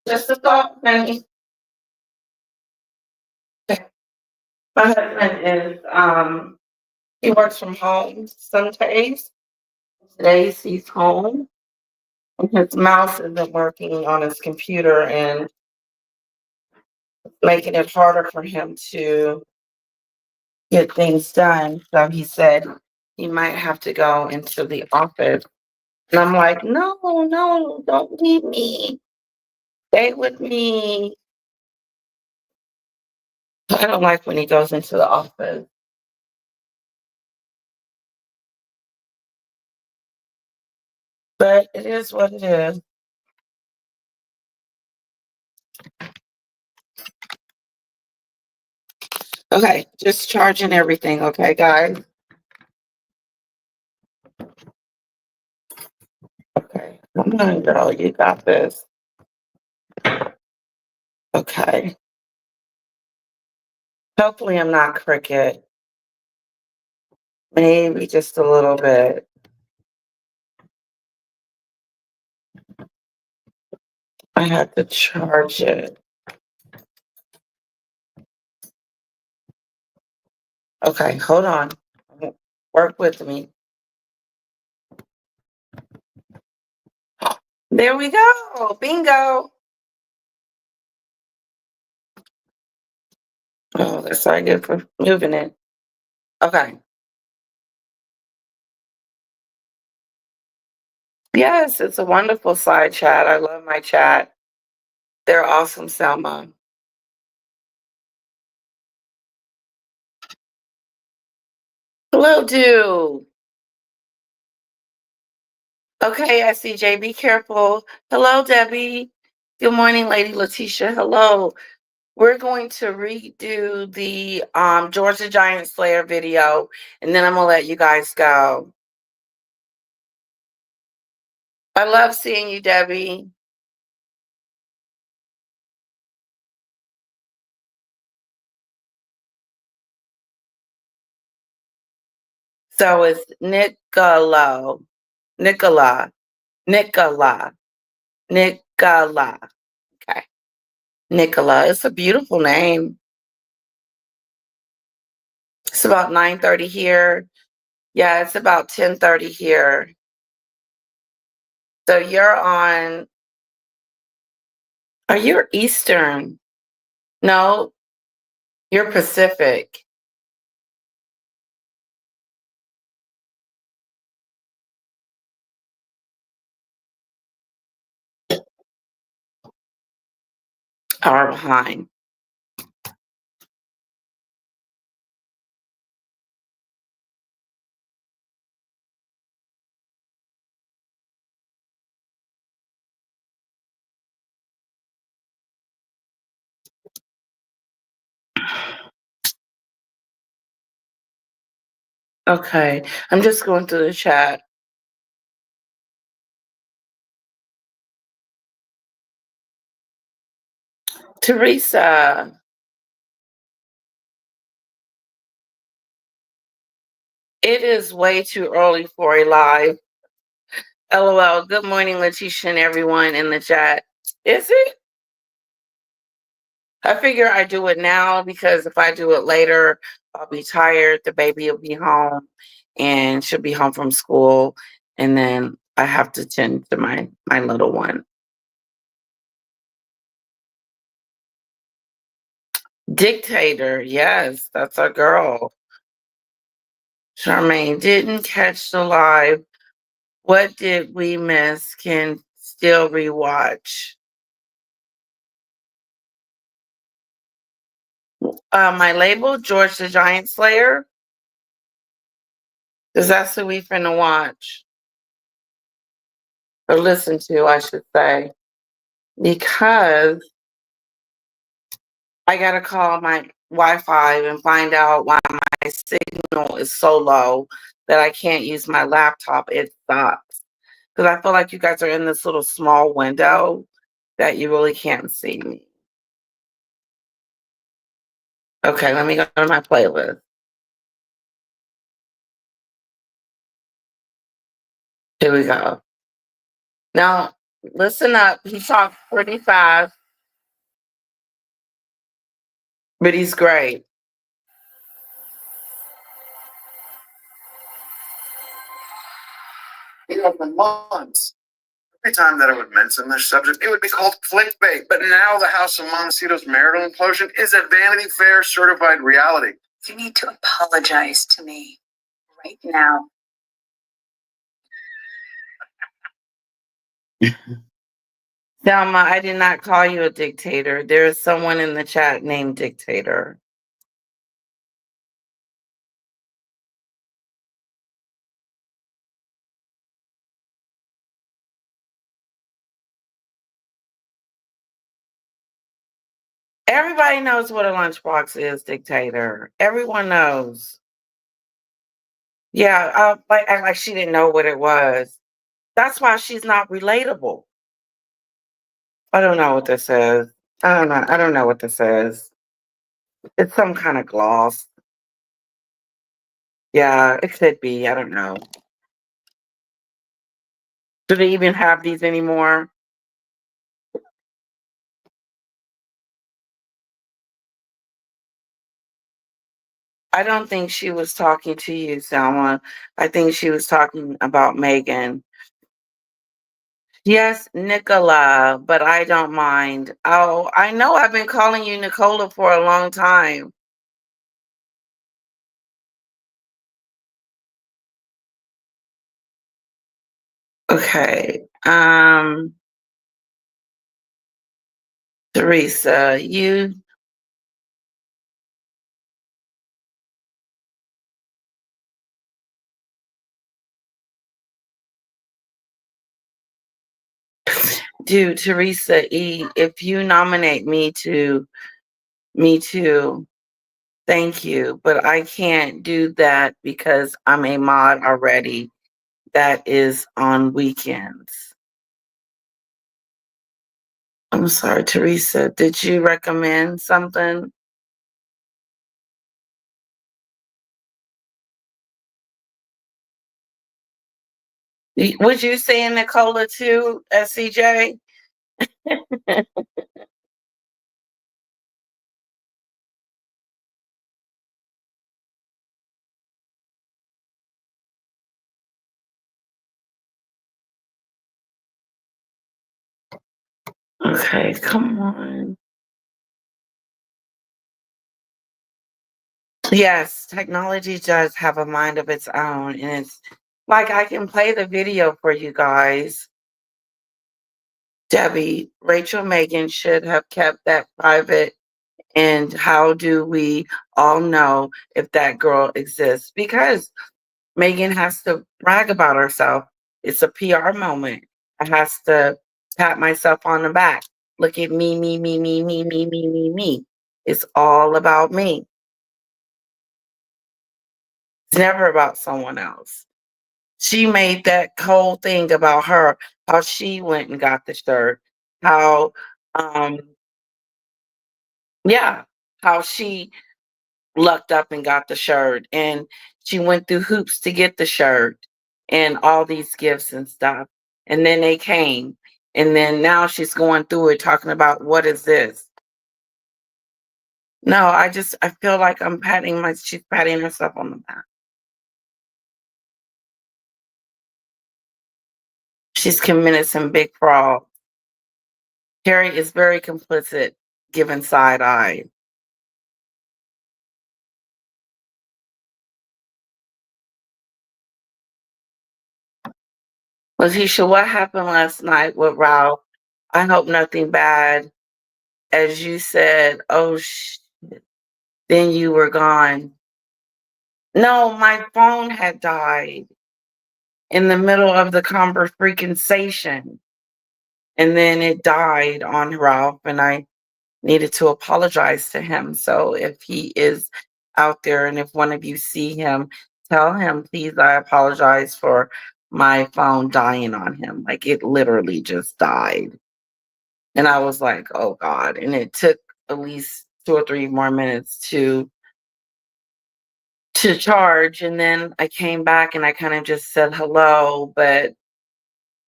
Just a thought, Penny. My husband is he works from home some days. Today he's home and his mouse isn't working on his computer and making it harder for him to get things done. So he said he might have to go into the office. And I'm like, no, don't leave me. Stay with me. I don't like when he goes into the office. But it is what it is. Okay, just charging everything, okay, guys? Okay, come on, girl, you got this. Okay. Hopefully, I'm not crooked. Maybe just a little bit. I have to charge it. Okay, hold on. Work with me. There we go. Bingo. Oh, that's not good for moving it. Okay. Yes, it's a wonderful side chat. I love my chat. They're awesome, Selma. Hello, do. Okay, I see Jay. Be careful. Hello, Debbie. Good morning, Lady Letitia. Hello. We're going to redo the Georgia Giant Slayer video, and then I'm gonna let you guys go. I love seeing you, Debbie. So it's Nicola, Nicola, Nicola. Okay, Nicola. It's a beautiful name. It's about 9:30 here. Yeah, it's about 10:30 here. So you're on, are you Eastern? No, you're Pacific. Hour behind. Okay, I'm just going through the chat. Teresa, it is way too early for a live. LOL. Good morning, Letitia and everyone in the chat. Is it? I figure I do it now because if I do it later, I'll be tired. The baby will be home and she'll be home from school. And then I have to tend to my little one. Dictator. Yes, that's our girl. Charmaine didn't catch the live. What did we miss? Can still rewatch. My label, George the Giant Slayer. Because that's who we finna watch. Or listen to, I should say. Because I gotta call my Wi-Fi and find out why my signal is so low that I can't use my laptop. It sucks. Because I feel like you guys are in this little small window that you really can't see me. Okay, let me go to my playlist. Here we go. Now, listen up. He talks pretty fast, but he's great. For months. Every time that I would mention this subject, it would be called clickbait. But now the House of Montecito's marital implosion is a Vanity Fair certified reality. You need to apologize to me right now. Selma, I did not call you a dictator. There is someone in the chat named Dictator. Everybody knows what a lunchbox is, Dictator. Everyone knows. Yeah, like she didn't know what it was. That's why she's not relatable. I don't know what this is. I don't know what this is. It's some kind of gloss. Yeah, it could be. I don't know. Do they even have these anymore? I don't think she was talking to you, Selma. I think she was talking about Meghan. Yes, Nicola, but I don't mind. Oh, I know I've been calling you Nicola for a long time. Okay. Teresa, you do Teresa E. If you nominate me too, thank you. But I can't do that because I'm a mod already. That is on weekends. I'm sorry, Teresa. Did you recommend something? Was you saying Nicola too, SCJ? Okay, come on. Yes, technology does have a mind of its own, and it's like I can play the video for you guys. Debbie, Rachel Megan should have kept that private. And how do we all know if that girl exists? Because Megan has to brag about herself. It's a PR moment. I has to pat myself on the back. Look at me, me, me, me, me, me, me, me, me. It's all about me. It's never about someone else. She made that whole thing about her, how she went and got the shirt, how um yeah, how she lucked up and got the shirt, and she went through hoops to get the shirt and all these gifts and stuff. And then they came, and then now she's going through it talking about what is this? No, I feel like she's patting herself on the back. She's committed some big fraud. Carrie is very complicit, given side eye. Lakeisha, what happened last night with Ralph? I hope nothing bad. As you said, oh, then you were gone. No, my phone had died in the middle of the conversation. And then it died on Ralph, and I needed to apologize to him. So if he is out there and if one of you see him, tell him, please, I apologize for my phone dying on him. Like it literally just died. And I was like, oh God. And it took at least 2 or 3 more minutes to charge, and then I came back and I kind of just said hello, but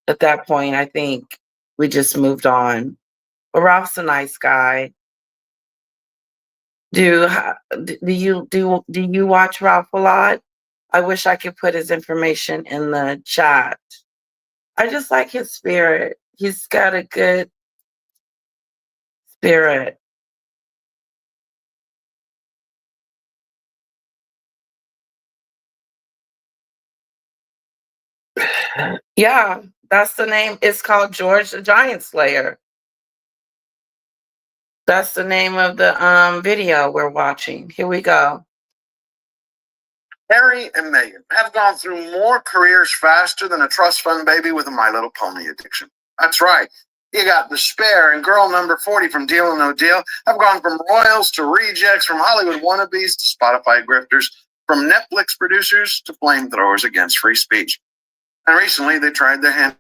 at that point I think we just moved on. But Ralph's a nice guy. Do you watch Ralph a lot? I wish I could put his information in the chat. I just like his spirit. He's got a good spirit. Yeah, that's the name. It's called George the Giant Slayer. That's the name of the video we're watching. Here we go. Harry and Meghan have gone through more careers faster than a trust fund baby with a My Little Pony addiction. That's right. You got Despair and Girl Number 40 from Deal or No Deal have gone from royals to rejects, from Hollywood wannabes to Spotify grifters, from Netflix producers to flamethrowers against free speech. And recently they tried their hand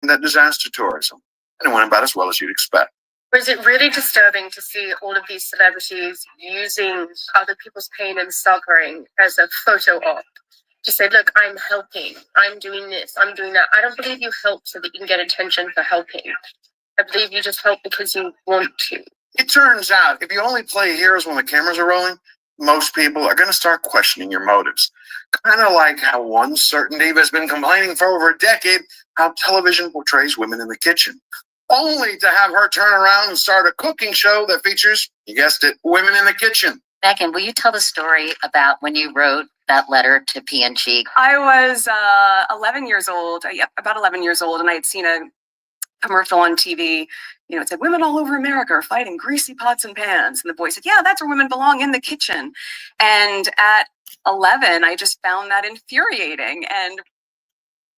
at disaster tourism, and it went about as well as you'd expect. Was it really disturbing to see all of these celebrities using other people's pain and suffering as a photo op? To say, look, I'm helping, I'm doing this, I'm doing that. I don't believe you help so that you can get attention for helping. I believe you just help because you want to. It turns out if you only play heroes when the cameras are rolling, most people are going to start questioning your motives. Kind of like how one certain diva has been complaining for over a decade how television portrays women in the kitchen, only to have her turn around and start a cooking show that features, you guessed it, women in the kitchen. Meghan, will you tell the story about when you wrote that letter to P&G? I was 11 years old, about 11 years old, and I had seen a commercial on TV. You know, it said, women all over America are fighting greasy pots and pans. And the boy said, yeah, that's where women belong, in the kitchen. And at 11, I just found that infuriating. And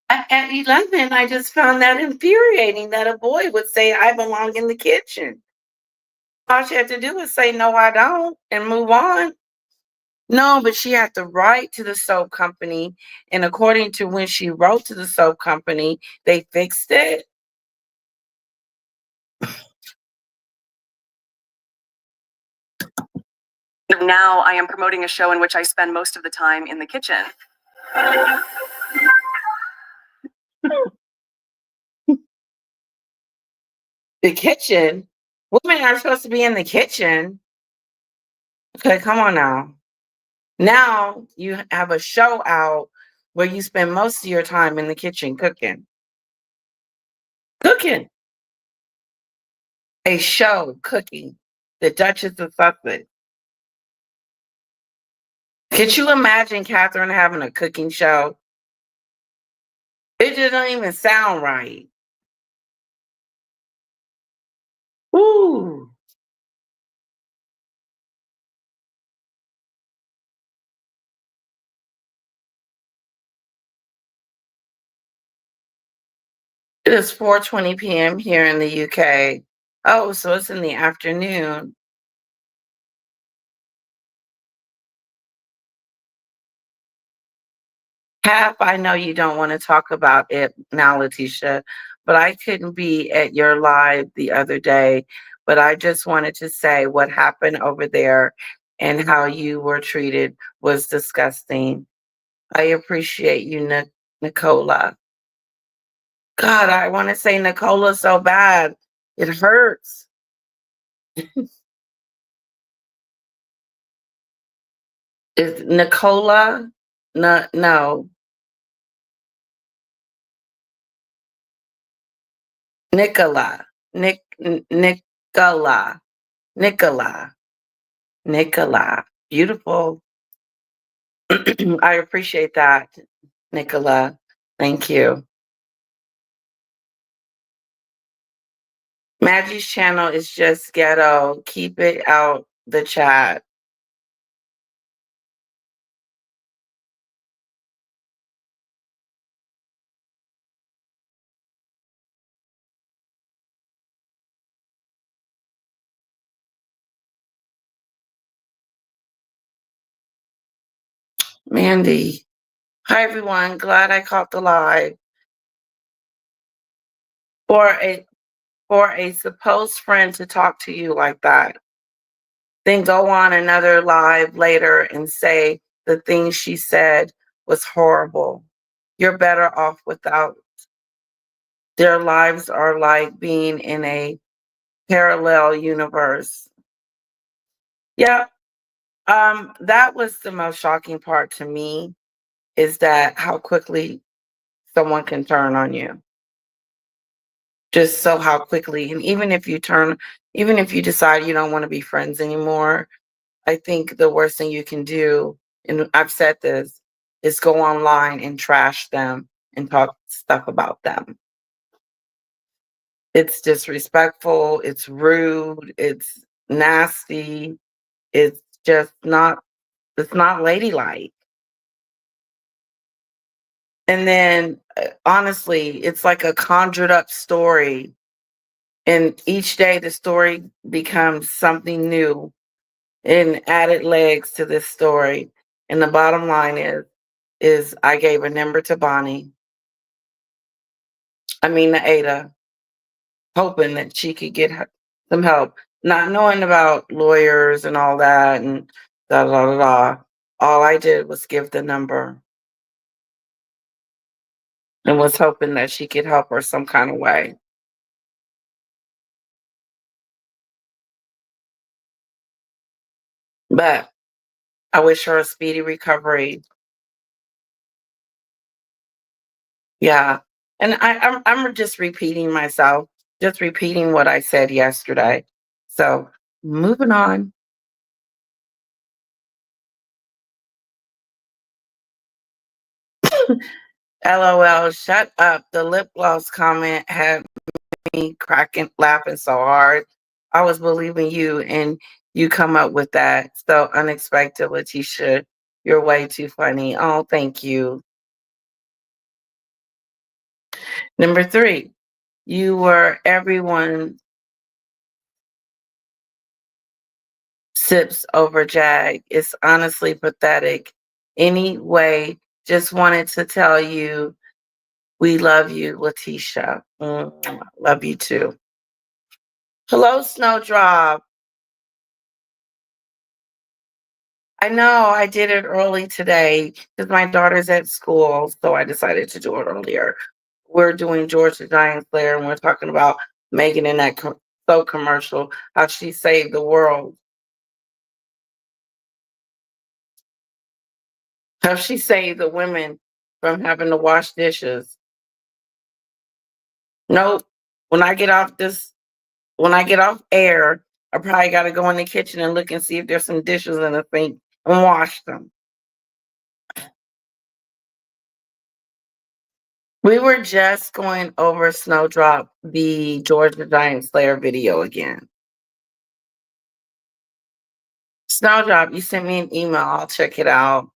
At 11, I just found that infuriating that a boy would say, I belong in the kitchen. All she had to do was say, no, I don't, and move on. No, but she had to write to the soap company. And according to when she wrote to the soap company, they fixed it. now I am promoting a show in which I spend most of the time in the kitchen. The kitchen? Women are supposed to be in the kitchen. Okay, come on now. Now you have a show out where you spend most of your time in the kitchen cooking. Cooking. a show cooking, the Duchess of Sussex. Could you imagine Catherine having a cooking show? It just don't even sound right. Woo. It is 4:20 p.m. here in the UK. Oh, so it's in the afternoon. Half, I know you don't want to talk about it now, Letitia, but I couldn't be at your live the other day. But I just wanted to say what happened over there and how you were treated was disgusting. I appreciate you, Nicola. God, I want to say Nicola so bad. It hurts. Is Nicola? No, no. Nicola. Nicola. Nicola. Nicola. Beautiful. I appreciate that, Nicola. Thank you. Maggie's channel is just ghetto. Keep it out the chat. Mandy. Hi everyone. Glad I caught the live. For a supposed friend to talk to you like that, then go on another live later and say the things she said was horrible. You're better off without. Their lives are like being in a parallel universe. Yeah. That was the most shocking part to me, is that how quickly someone can turn on you. Just so how quickly. And even if you decide you don't want to be friends anymore, I think the worst thing you can do, and I've said this, is go online and trash them and talk stuff about them. It's disrespectful, it's rude, it's nasty, it's just not, it's not ladylike. And then honestly, it's like a conjured up story. And each day the story becomes something new and added legs to this story. And the bottom line is I gave a number to Bonnie. To Ada, hoping that she could get some help, not knowing about lawyers and all that and da da da da. All I did was give the number and was hoping that she could help her some kind of way. But I wish her a speedy recovery. Yeah. And I'm just repeating myself, just repeating what I said yesterday. So moving on. LOL, shut up. The lip gloss comment had me cracking, laughing so hard. I was believing you and you come up with that. So unexpected, Letitia. You're way too funny. Oh, thank you. Number 3, you were everyone sips over Jag. It's honestly pathetic. Anyway, just wanted to tell you we love you, Letitia. Love you too. Hello, Snowdrop. I know I did it early today because my daughter's at school, so I decided to do it earlier. We're doing George the Giant Slayer, and we're talking about Meghan in that soap commercial, how she saved the world, how she saved the women from having to wash dishes. Nope. When I get off this when I get off air, I probably got to go in the kitchen and look and see if there's some dishes in the sink and wash them. We were just going over Snowdrop, the George the Giant Slayer video again. Snowdrop, you sent me an email. I'll check it out.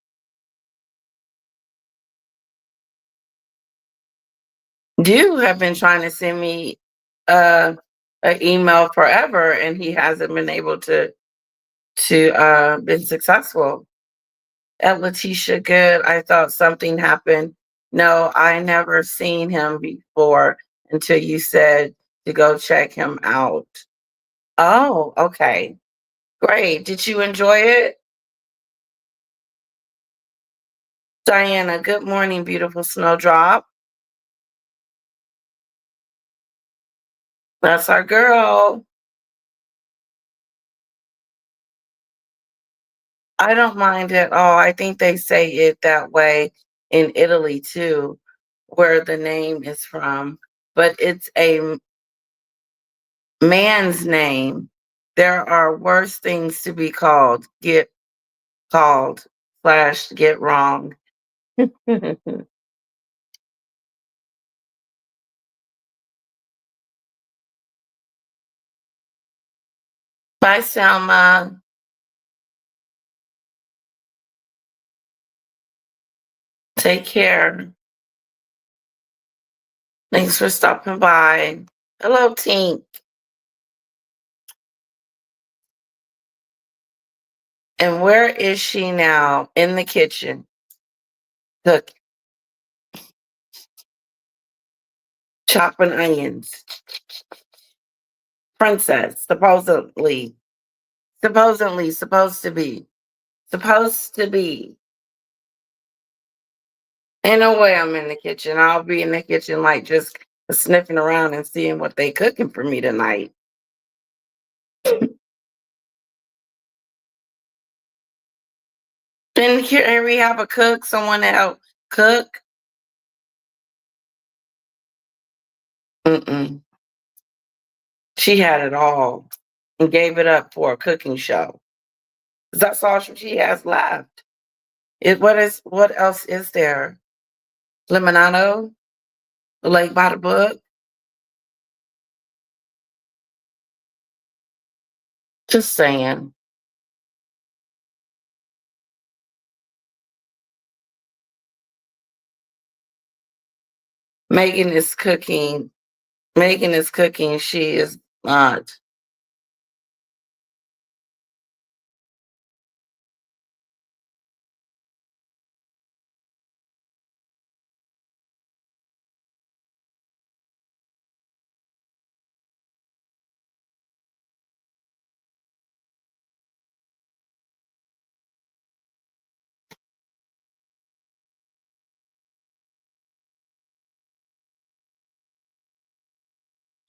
You have been trying to send me an email forever, and he hasn't been able to been successful. At Letitia Good, I thought something happened. No, I never seen him before until you said to go check him out. Oh, okay. Great. Did you enjoy it? Diana, good morning, beautiful Snowdrop. That's our girl. I don't mind at all. I think they say it that way in Italy too, where the name is from, but it's a man's name. There are worse things to be called, get called / get wrong. Bye, Selma. Take care. Thanks for stopping by. Hello, Tink. And where is she now? In the kitchen. Cook, chopping onions. Princess, supposedly. Supposed to be. Supposed to be. Ain't no way I'm in the kitchen. I'll be in the kitchen like just sniffing around and seeing what they cooking for me tonight. Didn't here we have a cook, someone to help cook? Mm-mm. She had it all and gave it up for a cooking show. 'Cause that's all she has left. What else is there? Lemonado? The Lake by the Book? Just saying. Megan is cooking. Megan is cooking. She is not.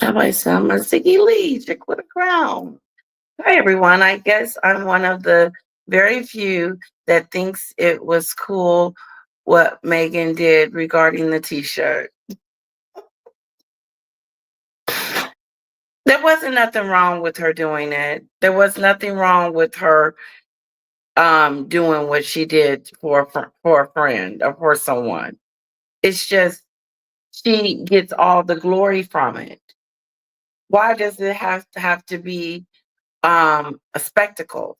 Somebody said I'm a Ziggy Lee, chick with a crown. Hi everyone. I guess I'm one of the very few that thinks it was cool what Megan did regarding the t-shirt. There wasn't nothing wrong with her doing it. There was nothing wrong with her doing what she did for a friend or for someone. It's just she gets all the glory from it. Why does it have to be a spectacle?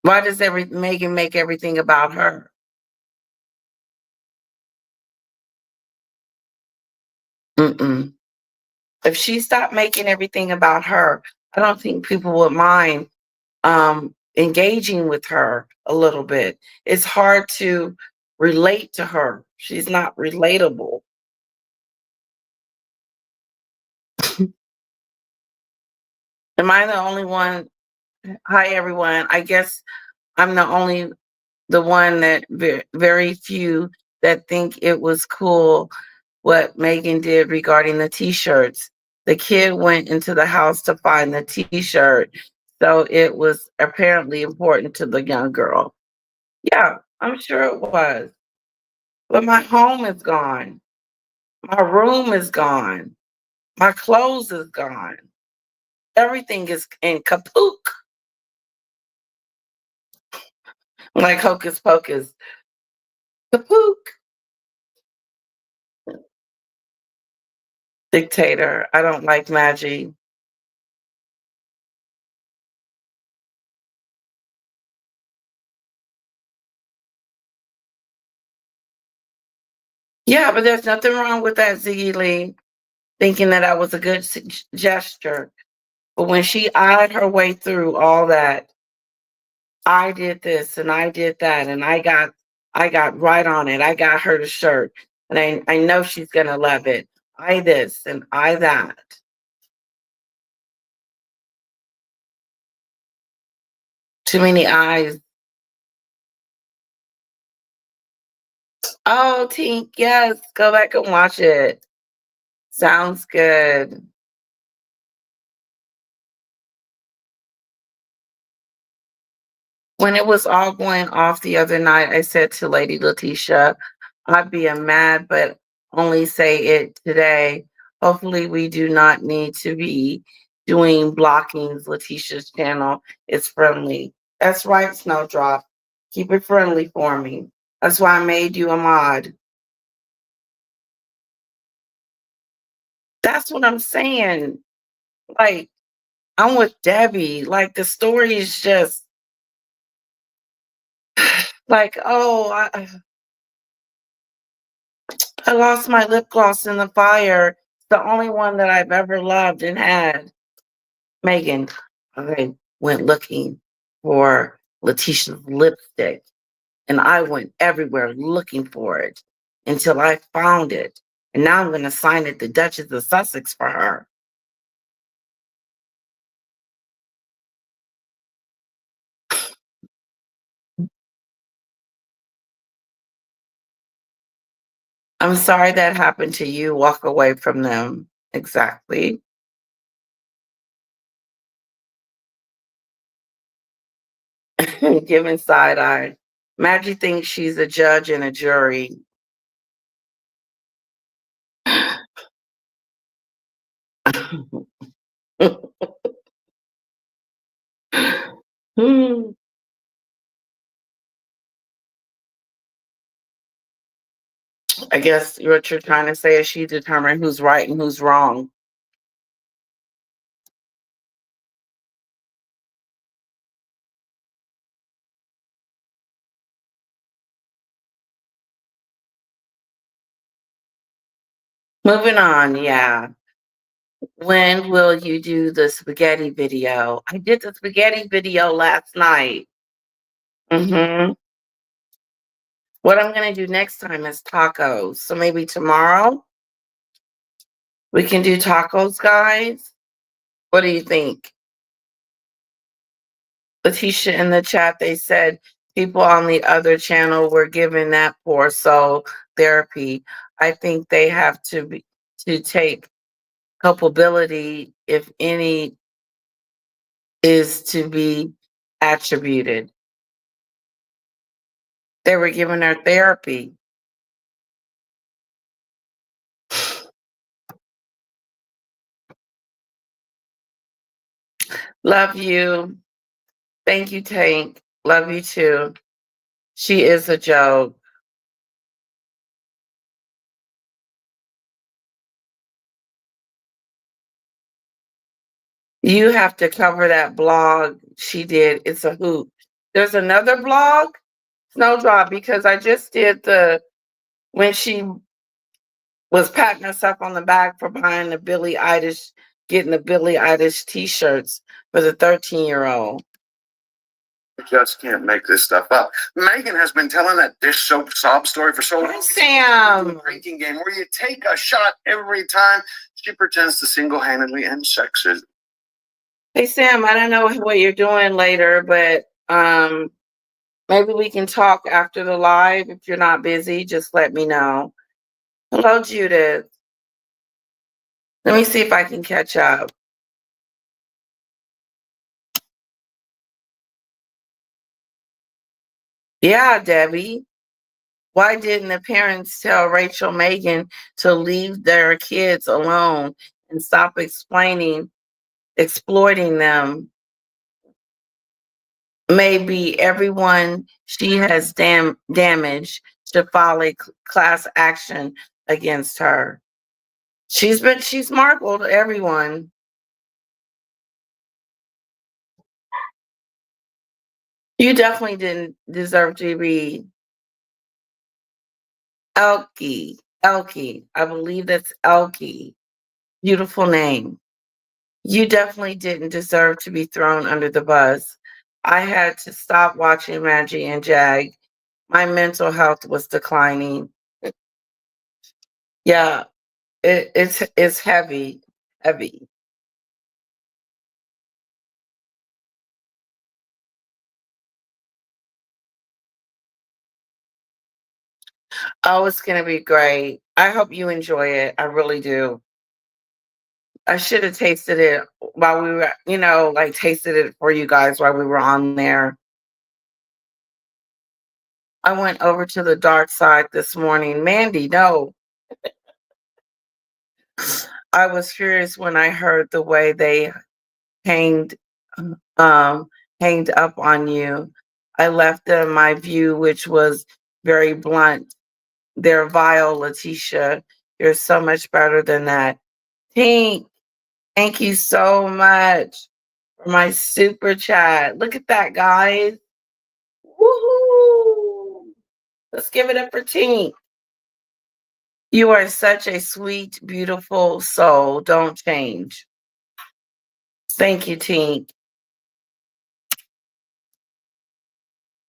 Why does Megan make everything about her? Mm-mm. If she stopped making everything about her, I don't think people would mind engaging with her a little bit. It's hard to relate to her. She's not relatable. Am I the only one? Hi, everyone. I guess I'm the one that very few that think it was cool what Megan did regarding the t-shirts. The kid went into the house to find the t-shirt, so it was apparently important to the young girl. Yeah, I'm sure it was. But my home is gone. My room is gone. My clothes is gone. Everything is in kapook. Like hocus pocus. Kapook. Dictator. I don't like magic. Yeah, but there's nothing wrong with that, Ziggy Lee, thinking that that was a good gesture. But when she eyed her way through all that, I did this and I did that, and I got right on it. I got her the shirt, and I know she's gonna love it. I this and I that. Too many eyes. Oh, Tink, yes, go back and watch it. Sounds good. When it was all going off the other night, I said to Lady Letitia, I'd be a mad, but only say it today. Hopefully, we do not need to be doing blockings. Letitia's channel is friendly. That's right, Snowdrop. Keep it friendly for me. That's why I made you a mod. That's what I'm saying. Like, I'm with Debbie. Like, the story is just like, oh, I lost my lip gloss in the fire. The only one that I've ever loved and had. Meghan, I went looking for Letitia's lipstick, and I went everywhere looking for it until I found it. And now I'm going to sign it the Duchess of Sussex for her. I'm sorry that happened to you. Walk away from them. Exactly. Giving side eye. Maggie thinks she's a judge and a jury. Hmm. I guess what you're trying to say is she determined who's right and who's wrong. Moving on, yeah. When will you do the spaghetti video? I did the spaghetti video last night. Mm-hmm. What I'm gonna do next time is tacos. So maybe tomorrow we can do tacos, guys. What do you think? Letitia in the chat, they said people on the other channel were given that for soul therapy. I think they have to take culpability, if any, is to be attributed. They were giving her therapy. Love you. Thank you, Tank. Love you too. She is a joke. You have to cover that blog she did. It's a hoot. There's another blog, Snowdrop, because I just did when she was patting herself on the back for buying the Billie Eilish, getting the Billie Eilish t-shirts for the 13-year-old. I just can't make this stuff up. Meghan has been telling that dish soap sob story for so long. Hi, Sam. Drinking game where you take a shot every time. She pretends to single-handedly end sexism. Hey, Sam, I don't know what you're doing later, but maybe we can talk after the live. If you're not busy, just let me know. Hello, Judith. Let me see if I can catch up. Yeah, Debbie. Why didn't the parents tell Rachel Meghan to leave their kids alone and stop exploiting them. Maybe everyone she has damaged should file a class action against her. She's markled everyone. You definitely didn't deserve to be Elkie. Elkie. I believe that's Elkie. Beautiful name. You definitely didn't deserve to be thrown under the bus. I had to stop watching Maggie and Jag. My mental health was declining. Yeah, it's heavy, heavy. Oh, it's gonna be great. I hope you enjoy it. I really do. I should have tasted it while we were, like tasted it for you guys while we were on there. I went over to the dark side this morning. Mandy, no. I was furious when I heard the way they hanged um hanged up on you. I left them my view, which was very blunt. They're vile, Letitia. You're so much better than that. Tink, thank you so much for my super chat. Look at that, guys. Woohoo! Let's give it up for Tink. You are such a sweet, beautiful soul. Don't change. Thank you, Tink.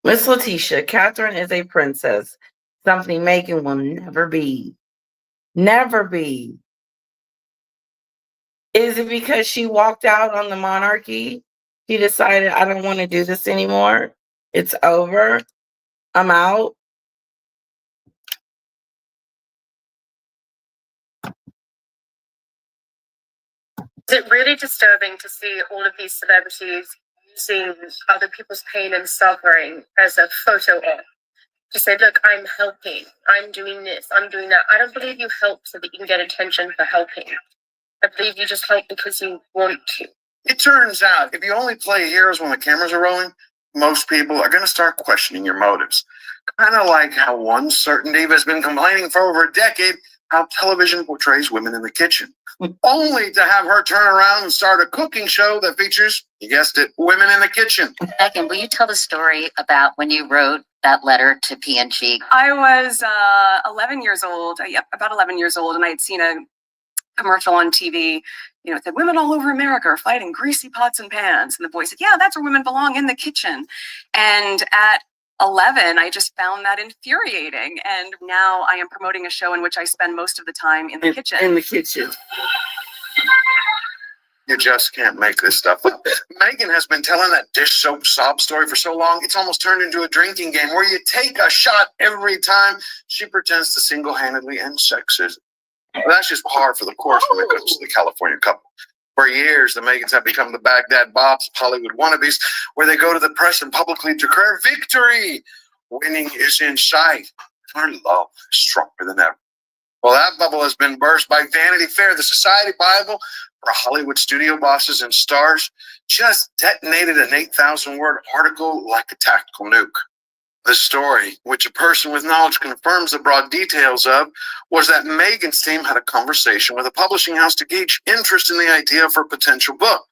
Miss Letitia, Catherine is a princess. Something Meghan will never be. Never be. Is it because she walked out on the monarchy? She decided, I don't want to do this anymore. It's over. I'm out. Is it really disturbing to see all of these celebrities using other people's pain and suffering as a photo op? To say, look, I'm helping, I'm doing this, I'm doing that. I don't believe you help so that you can get attention for helping. I believe you just help because you want to. It turns out if you only play heroes when the cameras are rolling, most people are going to start questioning your motives. Kind of like how one certain diva has been complaining for over a decade how television portrays women in the kitchen. Only to have her turn around and start a cooking show that features, you guessed it, women in the kitchen. Meghan, will you tell the story about when you wrote that letter to P&G? I was 11 years old, about 11 years old, and I had seen a commercial on TV, it said women all over America are fighting greasy pots and pans. And the boy said, yeah, that's where women belong, in the kitchen. And at 11, I just found that infuriating. And now I am promoting a show in which I spend most of the time in the kitchen. In the kitchen. You just can't make this stuff up. Meghan has been telling that dish soap sob story for so long, it's almost turned into a drinking game where you take a shot every time she pretends to single-handedly end sexism. That's just par for the course when it comes to the California couple. For years, the Meghans have become the Baghdad Bobs of Hollywood wannabes, where they go to the press and publicly declare victory. Winning is in sight. Our love is stronger than ever. Well, that bubble has been burst by Vanity Fair, the society Bible for Hollywood studio bosses and stars. Just detonated an 8,000-word article like a tactical nuke. The story, which a person with knowledge confirms the broad details of, was that Meghan's team had a conversation with a publishing house to gauge interest in the idea for a potential book.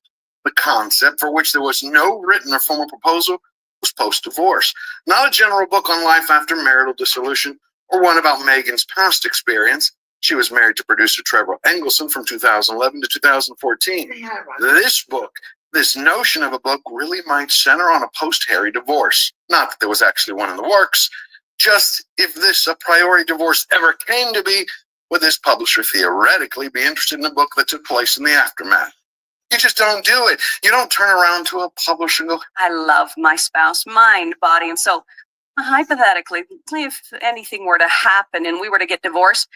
The concept, for which there was no written or formal proposal, was post-divorce, not a general book on life after marital dissolution or one about Meghan's past experience. She was married to producer Trevor Engelson from 2011 to 2014. This book, this notion of a book, really might center on a post-Harry divorce. Not that there was actually one in the works, just if this a priori divorce ever came to be, would this publisher theoretically be interested in a book that took place in the aftermath? You just don't do it. You don't turn around to a publisher and go, I love my spouse, mind, body, and soul. Hypothetically, if anything were to happen and we were to get divorced,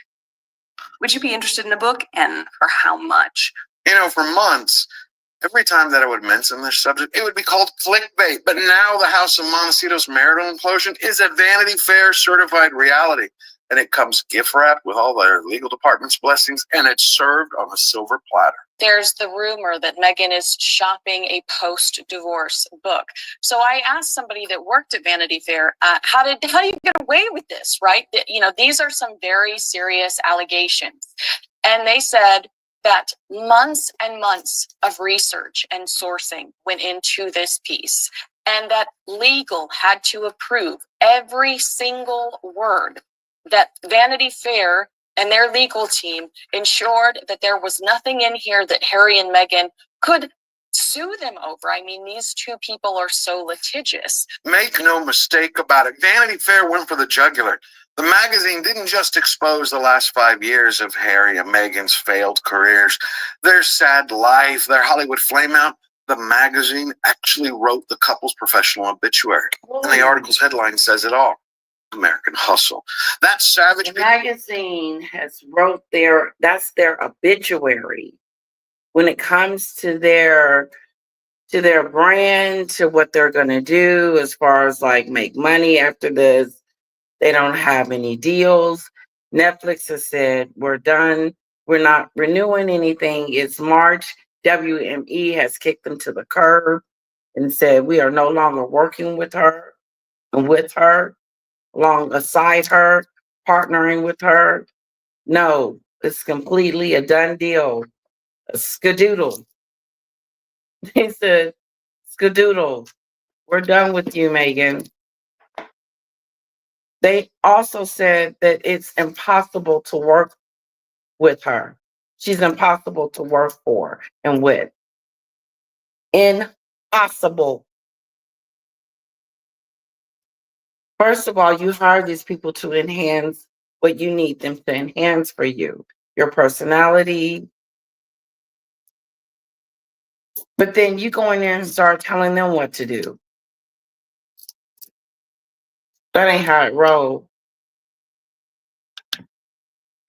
would you be interested in a book, and for how much? For months, every time that I would mention this subject, it would be called clickbait. But now the House of Montecito's marital implosion is a Vanity Fair certified reality. and it comes gift wrapped with all their legal department's blessings, and it's served on a silver platter. There's the rumor that Meghan is shopping a post-divorce book. So I asked somebody that worked at Vanity Fair, how do you get away with this, right? These are some very serious allegations. And they said that months and months of research and sourcing went into this piece, and that legal had to approve every single word, that Vanity Fair and their legal team ensured that there was nothing in here that Harry and Meghan could sue them over. I mean, these two people are so litigious. Make no mistake about it, Vanity Fair went for the jugular. The magazine didn't just expose the last 5 years of Harry and Meghan's failed careers, their sad life, their Hollywood flameout. The magazine actually wrote the couple's professional obituary. And the article's headline says it all. American Hustle. That savage the magazine has wrote that's their obituary. When it comes to their brand, to what they're gonna do as far as like make money after this, they don't have any deals. Netflix has said, we're done. We're not renewing anything. It's March. WME has kicked them to the curb and said, we are no longer working with her, alongside her, partnering with her. No, it's completely a done deal. A skadoodle. They said, skadoodle. We're done with you, Meghan. They also said that it's impossible to work with her. She's impossible to work for and with. Impossible. First of all, you hire these people to enhance what you need them to enhance for you, your personality. But then you go in there and start telling them what to do. That ain't how it rolls.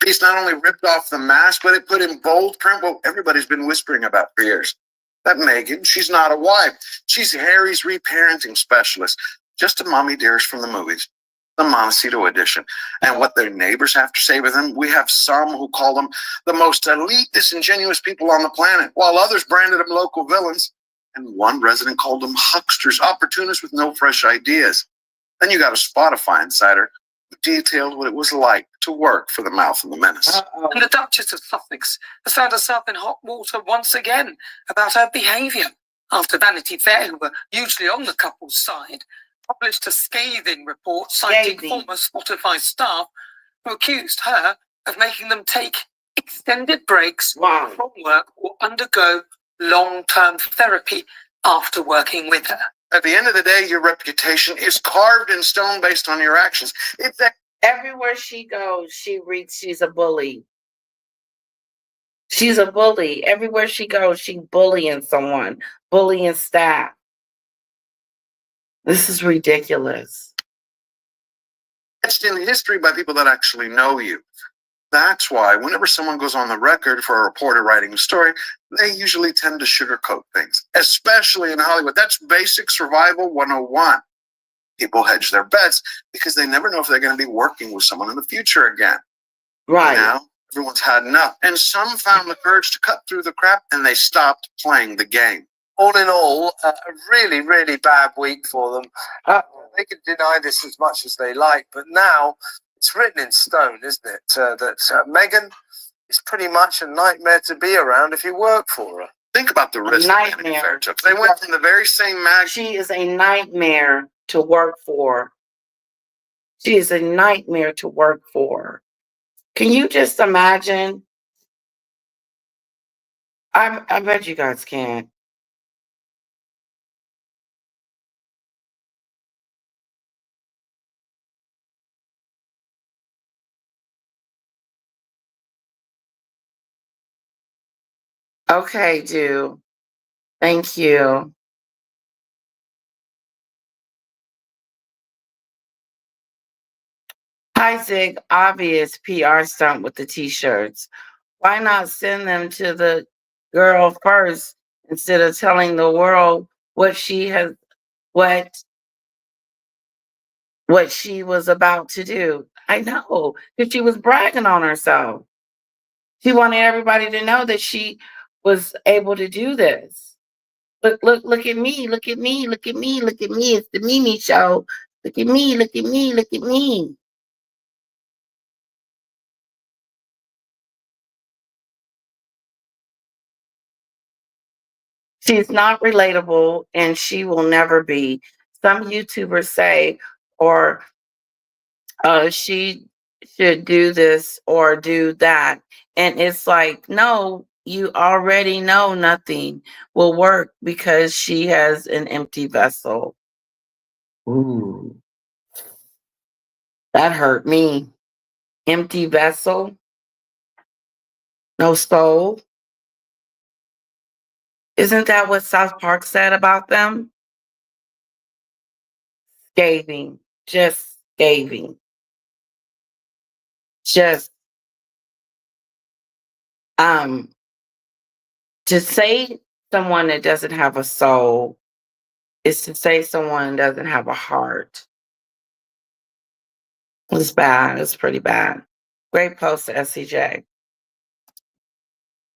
piece not only ripped off the mask, but it put in bold print what everybody's been whispering about for years. That Meghan, she's not a wife. She's Harry's reparenting specialist. Just a mommy dearest from the movies. The Montecito edition. And what their neighbors have to say with them, we have some who call them the most elite, disingenuous people on the planet, while others branded them local villains. And one resident called them hucksters, opportunists with no fresh ideas. Then you got a Spotify insider who detailed what it was like to work for the Mouth and the Menace. And the Duchess of Sussex has found herself in hot water once again about her behaviour after Vanity Fair, who were usually on the couple's side, published a scathing report citing former Spotify staff who accused her of making them take extended breaks from work or undergo long-term therapy after working with her. At the end of the day, your reputation is carved in stone based on your actions. It's that everywhere she goes, she's a bully. She's a bully. Everywhere she goes, she's bullying someone, bullying staff. This is ridiculous. It's in history by people that actually know you. That's why whenever someone goes on the record for a reporter writing a story, they usually tend to sugarcoat things, especially in Hollywood. That's basic survival 101. People hedge their bets because they never know if they're going to be working with someone in the future again. Right. Now, everyone's had enough. And some found the courage to cut through the crap and they stopped playing the game. All in all, a really, really bad week for them. They can deny this as much as they like, but now it's written in stone, isn't it? That Meghan is pretty much a nightmare to be around if you work for her. Think about the risk that Vanity Fair took. They went from the very same mag. She is a nightmare to work for. She is a nightmare to work for. Can you just imagine? I bet you guys can't. Okay, do. Thank you. Hi, Zig. Obvious PR stunt with the t-shirts. Why not send them to the girl first instead of telling the world what she was about to do? I know, because she was bragging on herself. She wanted everybody to know that she was able to do this. Look at me, look at me, look at me, look at me. It's the Mimi show. Look at me, look at me, look at me. She's not relatable and she will never be. Some YouTubers say, or she should do this or do that. And it's like, no, you already know nothing will work because she has an empty vessel. Ooh, that hurt me. Empty vessel, no soul. Isn't that what South Park said about them? Scathing, just scathing. Just um to say someone that doesn't have a soul is to say someone doesn't have a heart. It's bad. It's pretty bad. Great post to SCJ.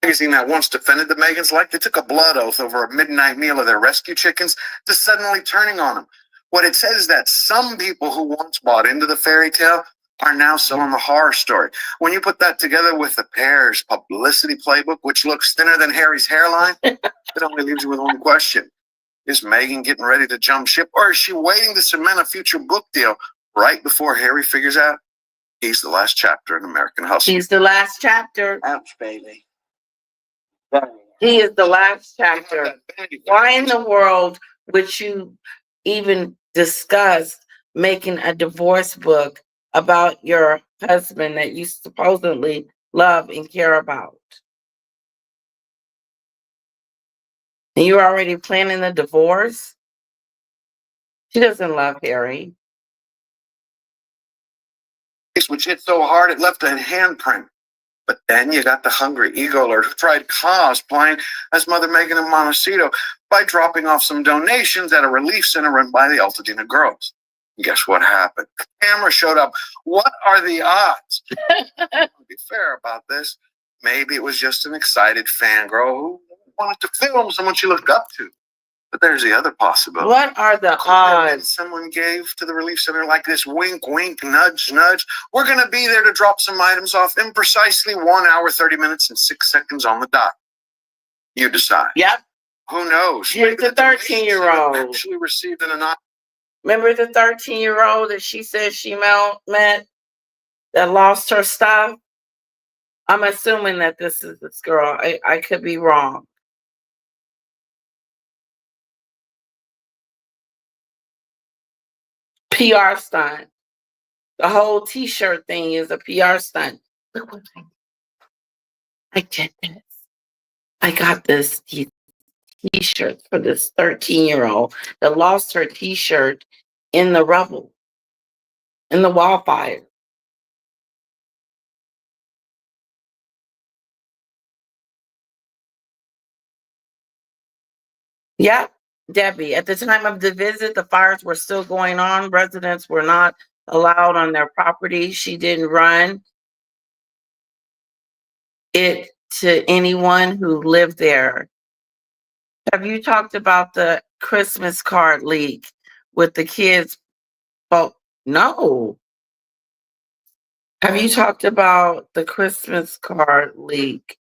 Magazine that once defended the Meghans like they took a blood oath over a midnight meal of their rescue chickens to suddenly turning on them. What it says is that some people who once bought into the fairy tale are now selling the horror story. When you put that together with the pair's publicity playbook, which looks thinner than Harry's hairline, it only leaves you with one question. Is Meghan getting ready to jump ship, or is she waiting to cement a future book deal right before Harry figures out he's the last chapter in American Hustle? He's the last chapter. Ouch, baby. He is the last chapter. Why in the world would you even discuss making a divorce book about your husband that you supposedly love and care about? And you're already planning the divorce? She doesn't love Harry. Which hit so hard it left a handprint. But then you got the hungry ego lord who tried cosplaying as Mother Meghan in Montecito by dropping off some donations at a relief center run by the Altadena girls. And guess what happened? The camera showed up. What are the odds? To be fair about this, maybe it was just an excited fangirl who wanted to film someone she looked up to. But there's the other possibility. What are the odds? Someone gave to the relief center like this wink, wink, nudge, nudge. We're going to be there to drop some items off in precisely 1 hour, 30 minutes, and 6 seconds on the dot. You decide. Yep. Who knows? Here's the 13-year-old. Actually received an anonymous. Remember the 13-year-old that she said she met that lost her stuff? I'm assuming that this is this girl. I could be wrong. PR stunt. The whole t-shirt thing is a PR stunt. Look what I did this. I got this t-shirt for this 13-year-old that lost her t-shirt in the rubble, in the wildfire. Yep, Debbie. At the time of the visit, the fires were still going on. Residents were not allowed on their property. She didn't run it to anyone who lived there. Have you talked about the Christmas card leak with the kids? Oh, no. Have you talked about the Christmas card leak?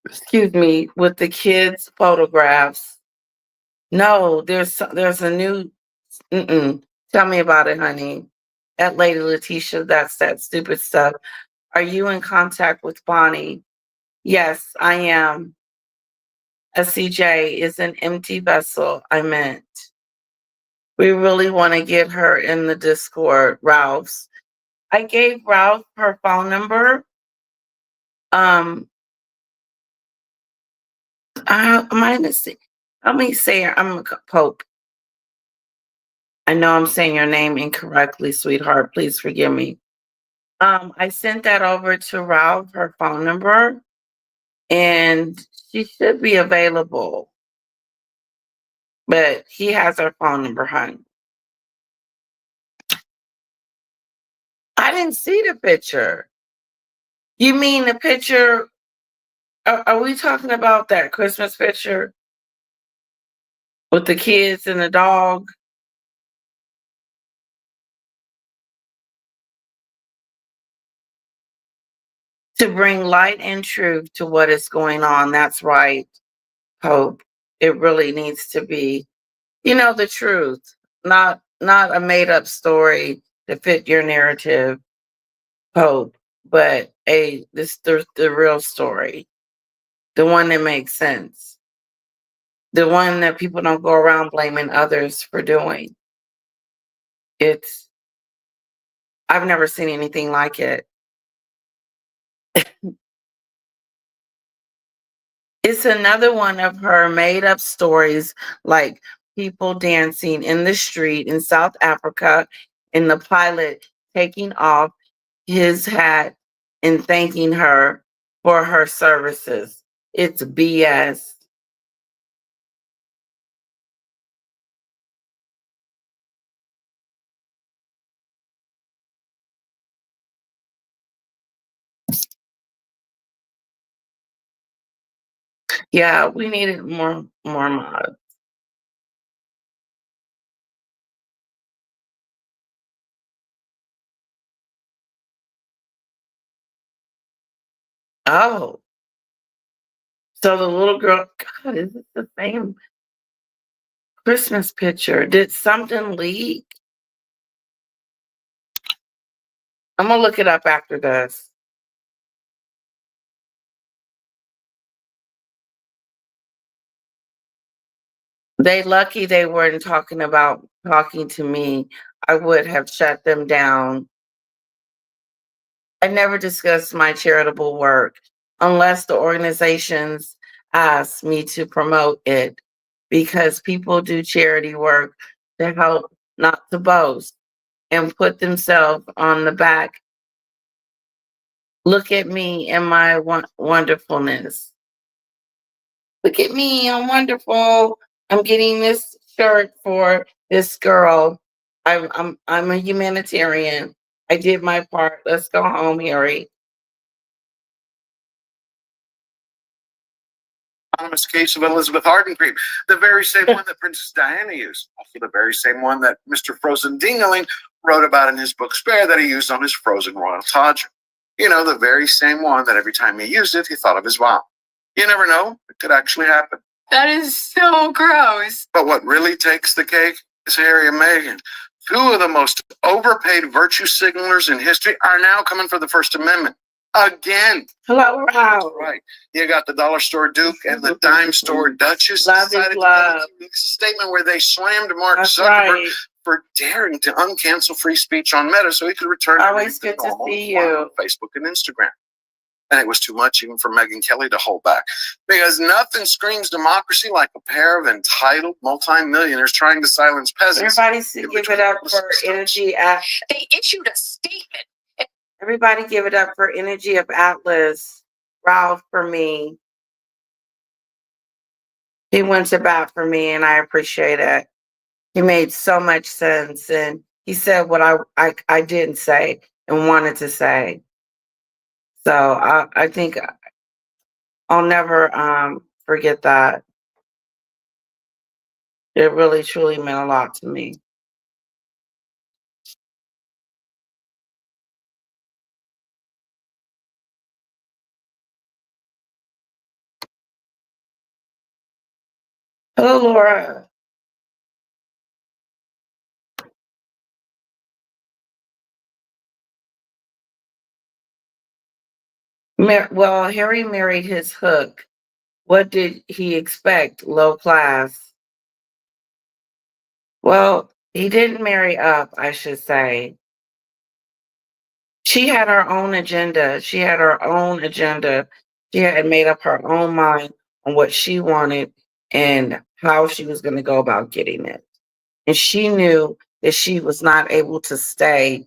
Excuse me, with the kids' photographs? No, there's a new. Tell me about it, honey. That lady Letitia, that's that stupid stuff. Are you in contact with Bonnie? Yes, I am. A CJ is an empty vessel, I meant. We really want to get her in the Discord, Ralph's. I gave Ralph her phone number. Let me say her. I'm a Pope. I know I'm saying your name incorrectly, sweetheart. Please forgive me. I sent that over to Ralph, her phone number, and she should be available. But he has her phone number, hon. I didn't see the picture. You mean the picture? Are we talking about that Christmas picture with the kids and the dog? To bring light and truth to what is going on. That's right, Hope. It really needs to be, the truth, not a made up story to fit your narrative, Hope, but the real story, the one that makes sense, the one that people don't go around blaming others for doing. I've never seen anything like it. It's another one of her made up stories, like people dancing in the street in South Africa, and the pilot taking off his hat and thanking her for her services. It's BS. Yeah, we needed more mods. Oh, so the little girl, God, is it the same Christmas picture? Did something leak? I'm gonna look it up after this. They lucky they weren't talking to me. I would have shut them down. I never discussed my charitable work unless the organizations ask me to promote it, because people do charity work to help, not to boast and put themselves on the back. Look at me and my wonderfulness. Look at me, I'm wonderful. I'm getting this shirt for this girl. I'm a humanitarian. I did my part. Let's go home, Harry. Anonymous case of Elizabeth Arden cream, the very same one that Princess Diana used, also the very same one that Mr. Frozen Dingaling wrote about in his book Spare that he used on his frozen royal todger. The very same one that every time he used it, he thought of his mom. You never know, it could actually happen. That is so gross. But what really takes the cake is Harry and Meghan. Two of the most overpaid virtue signalers in history are now coming for the First Amendment. Again. Hello, wow. Right. You got the dollar store Duke and the dime store Duchess. Love is love. A statement where they slammed Mark That's Zuckerberg right. for daring to uncancel free speech on Meta so he could return Always everything good to normal see on you. Facebook and Instagram. And it was too much even for Meghan Kelly to hold back. Because nothing screams democracy like a pair of entitled multimillionaires trying to silence peasants. Everybody give it up for Energy Atlas. They issued a statement. Everybody give it up for Energy of Atlas. Ralph for me. He went to bat for me and I appreciate it. He made so much sense and he said what I didn't say and wanted to say. So I think I'll never forget that. It really truly meant a lot to me. Hello, Laura. Well, Harry married his hook. What did he expect? Low class. Well, he didn't marry up, I should say. She had her own agenda. She had her own agenda. She had made up her own mind on what she wanted and how she was going to go about getting it. And she knew that she was not able to stay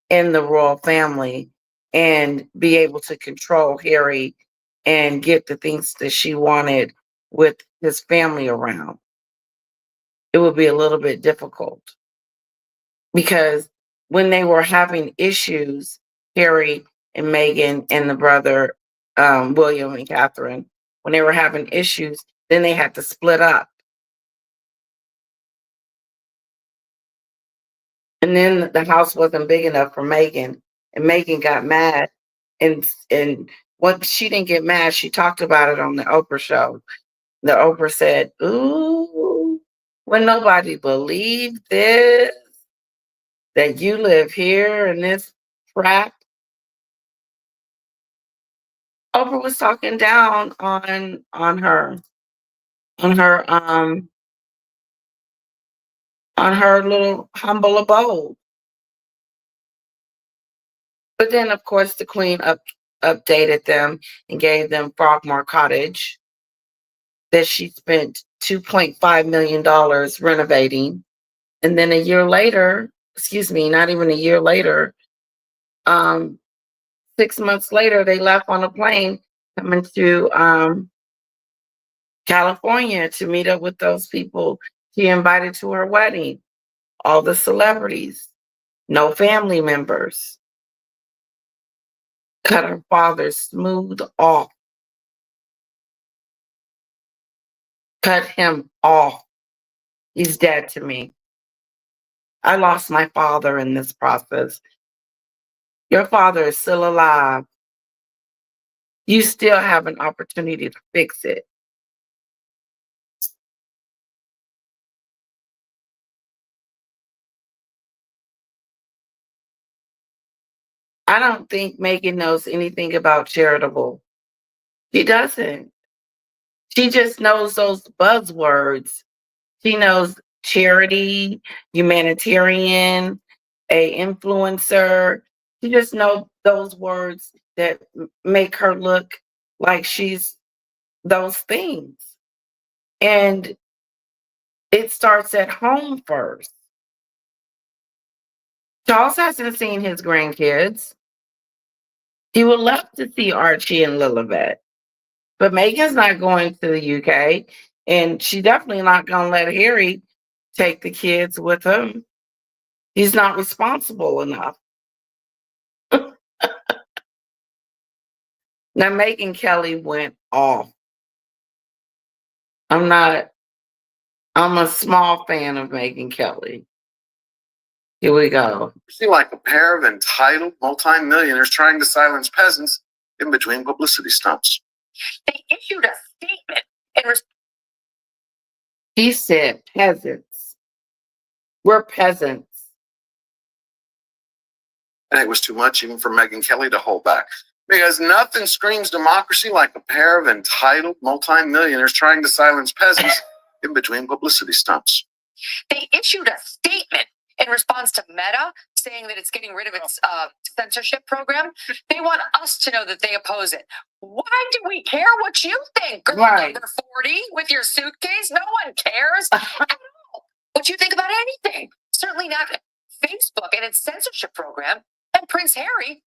in the royal family and be able to control Harry and get the things that she wanted with his family around. It would be a little bit difficult because when they were having issues, Harry and Meghan and the brother, William and Catherine, when they were having issues, then they had to split up. And then the house wasn't big enough for Meghan, and Meghan got mad, and what she didn't get mad, she talked about it on the Oprah show. The Oprah said, "Ooh, when nobody believed this, that you live here in this crap." Oprah was talking down on her little humble abode. But then, of course, the Queen updated them and gave them Frogmore Cottage that she spent $2.5 million renovating. And then a year later, excuse me, not even a year later, 6 months later, they left on a plane coming to California to meet up with those people she invited to her wedding. All the celebrities, no family members. Cut her father smooth off. Cut him off. He's dead to me. I lost my father in this process. Your father is still alive. You still have an opportunity to fix it. I don't think Meghan knows anything about charitable. She doesn't. She just knows those buzzwords. She knows charity, humanitarian, a influencer. She just knows those words that make her look like she's those things. And it starts at home first. Charles hasn't seen his grandkids. He would love to see Archie and Lilibet. But Meghan's not going to the UK, and she definitely not going to let Harry take the kids with him. He's not responsible enough. Now, Megyn Kelly went off. I'm a small fan of Megyn Kelly. Here we go. Seem like a pair of entitled multimillionaires trying to silence peasants in between publicity stunts. They issued a statement in response. He said peasants. We're peasants. And it was too much even for Megyn Kelly to hold back. Because nothing screams democracy like a pair of entitled multimillionaires trying to silence peasants in between publicity stunts. They issued a statement in response to Meta saying that it's getting rid of its censorship program. They want us to know that they oppose it. Why do we care what you think, girl Right. number 40 with your suitcase? No one cares at all what you think about anything. Certainly not Facebook and its censorship program. And Prince Harry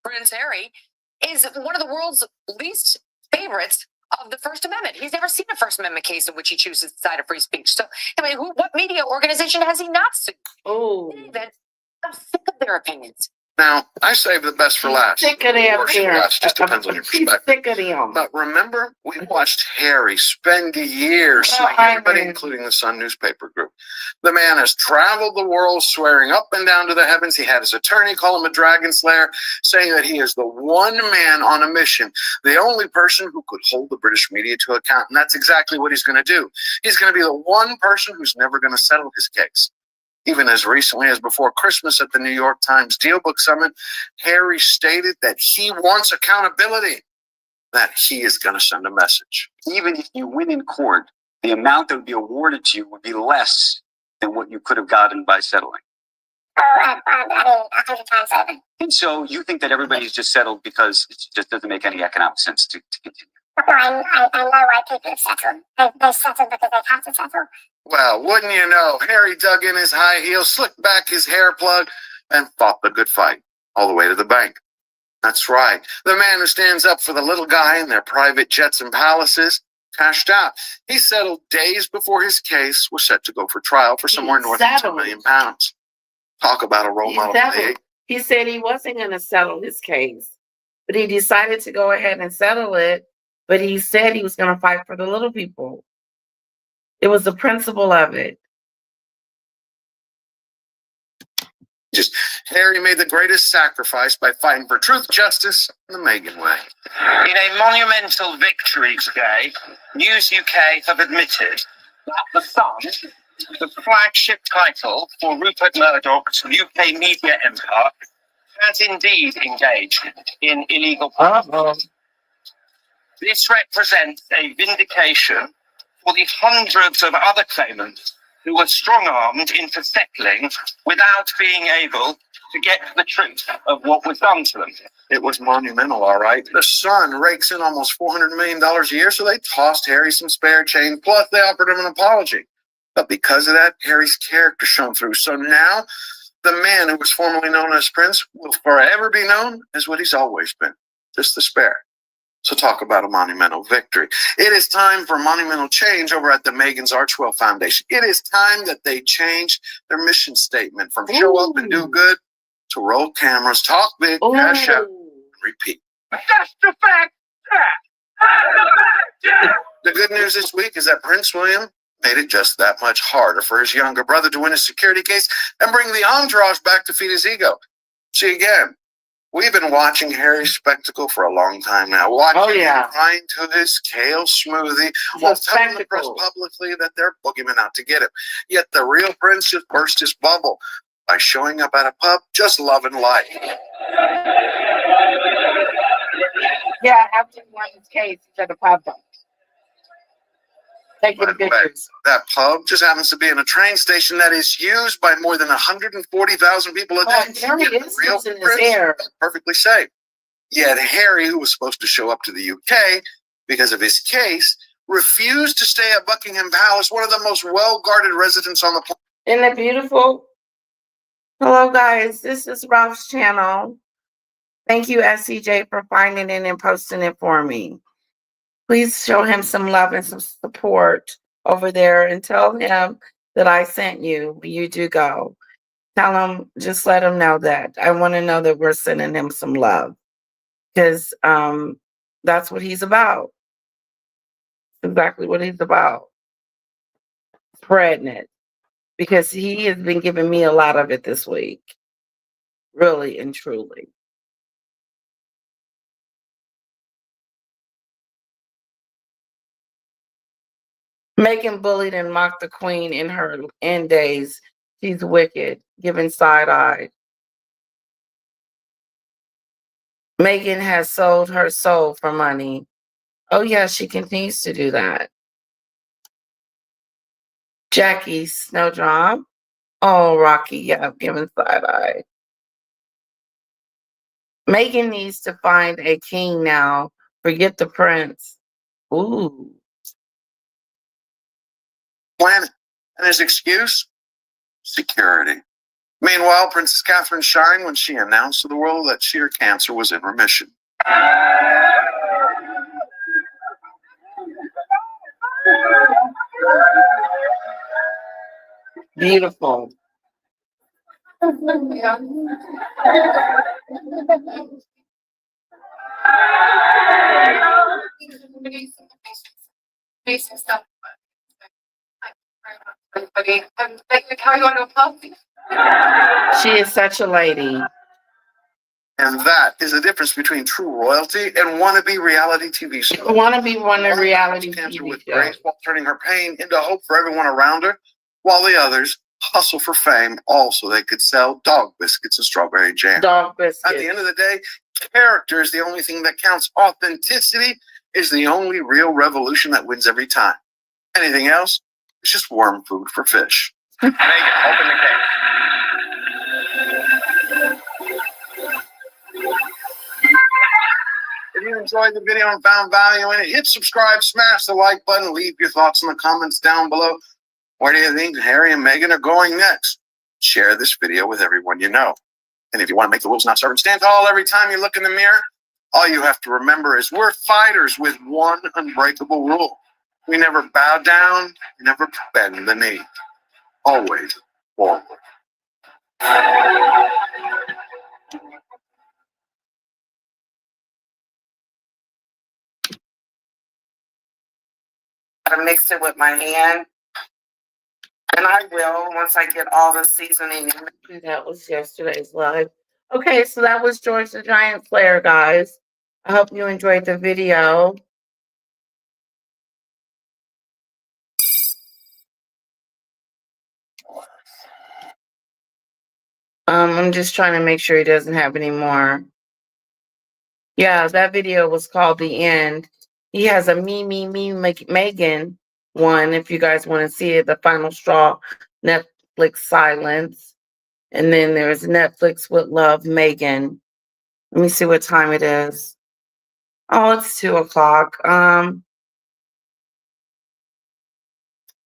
is one of the world's least favorites of the First Amendment. He's never seen a First Amendment case in which he chooses the side of free speech. So, I mean, what media organization has he not sued? Oh, I'm sick of their opinions. Now, I saved the best for last. sick of them Worst for last, just depends on your She's perspective. sick of them. But remember, we watched Harry spend years suing everybody, including the Sun newspaper group. The man has traveled the world swearing up and down to the heavens. He had his attorney call him a dragon slayer, saying that he is the one man on a mission, the only person who could hold the British media to account. And that's exactly what he's going to do. He's going to be the one person who's never going to settle his case. Even as recently as before Christmas at the New York Times Deal Book Summit, Harry stated that he wants accountability, that he is going to send a message. Even if you win in court, the amount that would be awarded to you would be less than what you could have gotten by settling. I mean, 100 times over. And so you think that everybody's just settled because it just doesn't make any economic sense to continue. No, I know why people have settled. They settled because they have to settle. Well, wouldn't you know, Harry dug in his high heels, slicked back his hair plug, and fought the good fight all the way to the bank. That's right. The man who stands up for the little guy in their private jets and palaces cashed out. He settled days before his case was set to go for trial for somewhere north of £2 million. Talk about a role model for the He said he wasn't going to settle his case, but he decided to go ahead and settle it. But he said he was going to fight for the little people. It was the principle of it. Harry made the greatest sacrifice by fighting for truth, justice, and the Meghan way. In a monumental victory today, News UK have admitted that The Sun, the flagship title for Rupert Murdoch's UK media empire, has indeed engaged in illegal practice. This represents a vindication for the hundreds of other claimants who were strong-armed into settling without being able to get to the truth of what was done to them. It was monumental, all right. The Sun rakes in almost $400 million a year, so they tossed Harry some spare change, plus they offered him an apology. But because of that, Harry's character shone through. So now, the man who was formerly known as Prince will forever be known as what he's always been, just the spare. So talk about a monumental victory. It is time for monumental change over at the Meghan's Archwell Foundation. It is time that they change their mission statement from show up and do good to roll cameras, talk big, cash out, and repeat. That's the fact! The good news this week is that Prince William made it just that much harder for his younger brother to win his security case and bring the entourage back to feed his ego. See, again, we've been watching Harry's spectacle for a long time now, watching him grind to his kale smoothie while telling the press publicly that they're boogeymen out to get him. Yet the real Prince just burst his bubble by showing up at a pub just loving life. Yeah, after he won his case, he's at a pub. Taking pictures. That pub just happens to be in a train station that is used by more than 140,000 people a day. Harry is losing his hair. Perfectly safe. Yet Harry, who was supposed to show up to the UK because of his case, refused to stay at Buckingham Palace, one of the most well-guarded residents on the planet. Isn't it beautiful? Hello, guys. This is Ralph's channel. Thank you, SCJ, for finding it and posting it for me. Please show him some love and some support over there and tell him that I sent you when you do go. Tell him, just let him know that. I want to know that we're sending him some love because that's what he's about. Exactly what he's about. Spreading it because he has been giving me a lot of it this week. Really and truly. Meghan bullied and mocked the queen in her end days. She's wicked, giving side eye. Meghan has sold her soul for money. Oh, yeah, she continues to do that. Jackie Snowdrop. Oh, Rocky, yeah, giving side eye. Meghan needs to find a king now. Forget the prince. Ooh. Planet. And his excuse? Security. Meanwhile, Princess Catherine shined when she announced to the world that her cancer was in remission. Beautiful. Basic stuff. Carry on a pub. She is such a lady. And that is the difference between true royalty and wannabe reality TV stars. Wannabe one of reality Cancer TV with shows. grace while turning her pain into hope for everyone around her, while the others hustle for fame, all so they could sell dog biscuits and strawberry jam. Dog biscuits. At the end of the day, character is the only thing that counts. Authenticity is the only real revolution that wins every time. Anything else is just worm food for fish. Meghan, open the case. If you enjoyed the video and found value in it, hit subscribe, smash the like button, leave your thoughts in the comments down below. Where do you think Harry and Meghan are going next? Share this video with everyone you know. And if you want to make the rules not serve, stand tall every time you look in the mirror. All you have to remember is we're fighters with one unbreakable rule. We never bow down, we never bend the knee. Always forward. to mix it with my hand. And I will once I get all the seasoning in. That was yesterday's live. Okay, so that was George the Giant Slayer, guys. I hope you enjoyed the video. I'm just trying to make sure he doesn't have any more. Yeah, that video was called The End. He has a Meghan one, if you guys want to see it, The Final Straw, Netflix Silence. And then there's Netflix with Love, Meghan. Let me see what time it is. Oh, it's 2:00.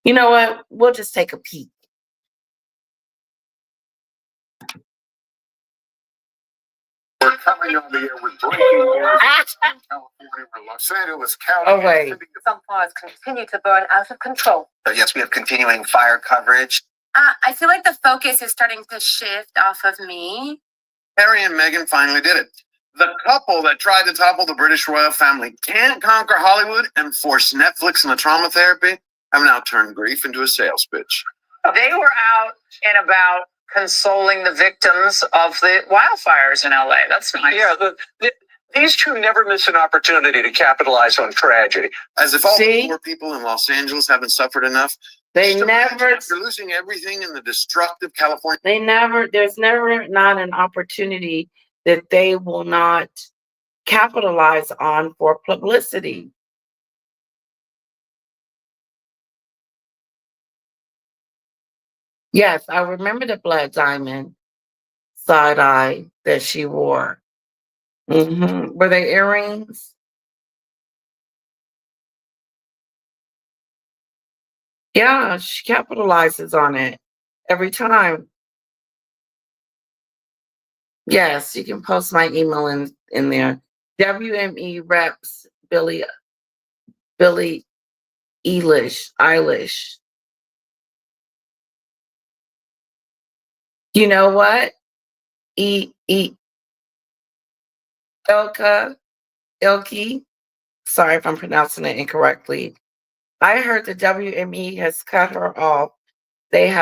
You know what? We'll just take a peek. We're coming on the air with breaking news in California, where Los Angeles County. Oh, wait. Some fires continue to burn out of control. Yes, we have continuing fire coverage. I feel like the focus is starting to shift off of me. Harry and Meghan finally did it. The couple that tried to topple the British royal family can't conquer Hollywood and force Netflix into trauma therapy have now turned grief into a sales pitch. They were out and about consoling the victims of the wildfires in LA. That's nice. Yeah, these two never miss an opportunity to capitalize on tragedy. As if all See? the poor people in Los Angeles haven't suffered enough. They never, After losing everything in the destructive California. there's never not an opportunity that they will not capitalize on for publicity. Yes, I remember the blood diamond side eye that she wore. Were they earrings? Yeah, she capitalizes on it every time. Yes, you can post my email in there. WME reps Billie Eilish. You know what? Ilke. Sorry if I'm pronouncing it incorrectly. I heard the WME has cut her off. They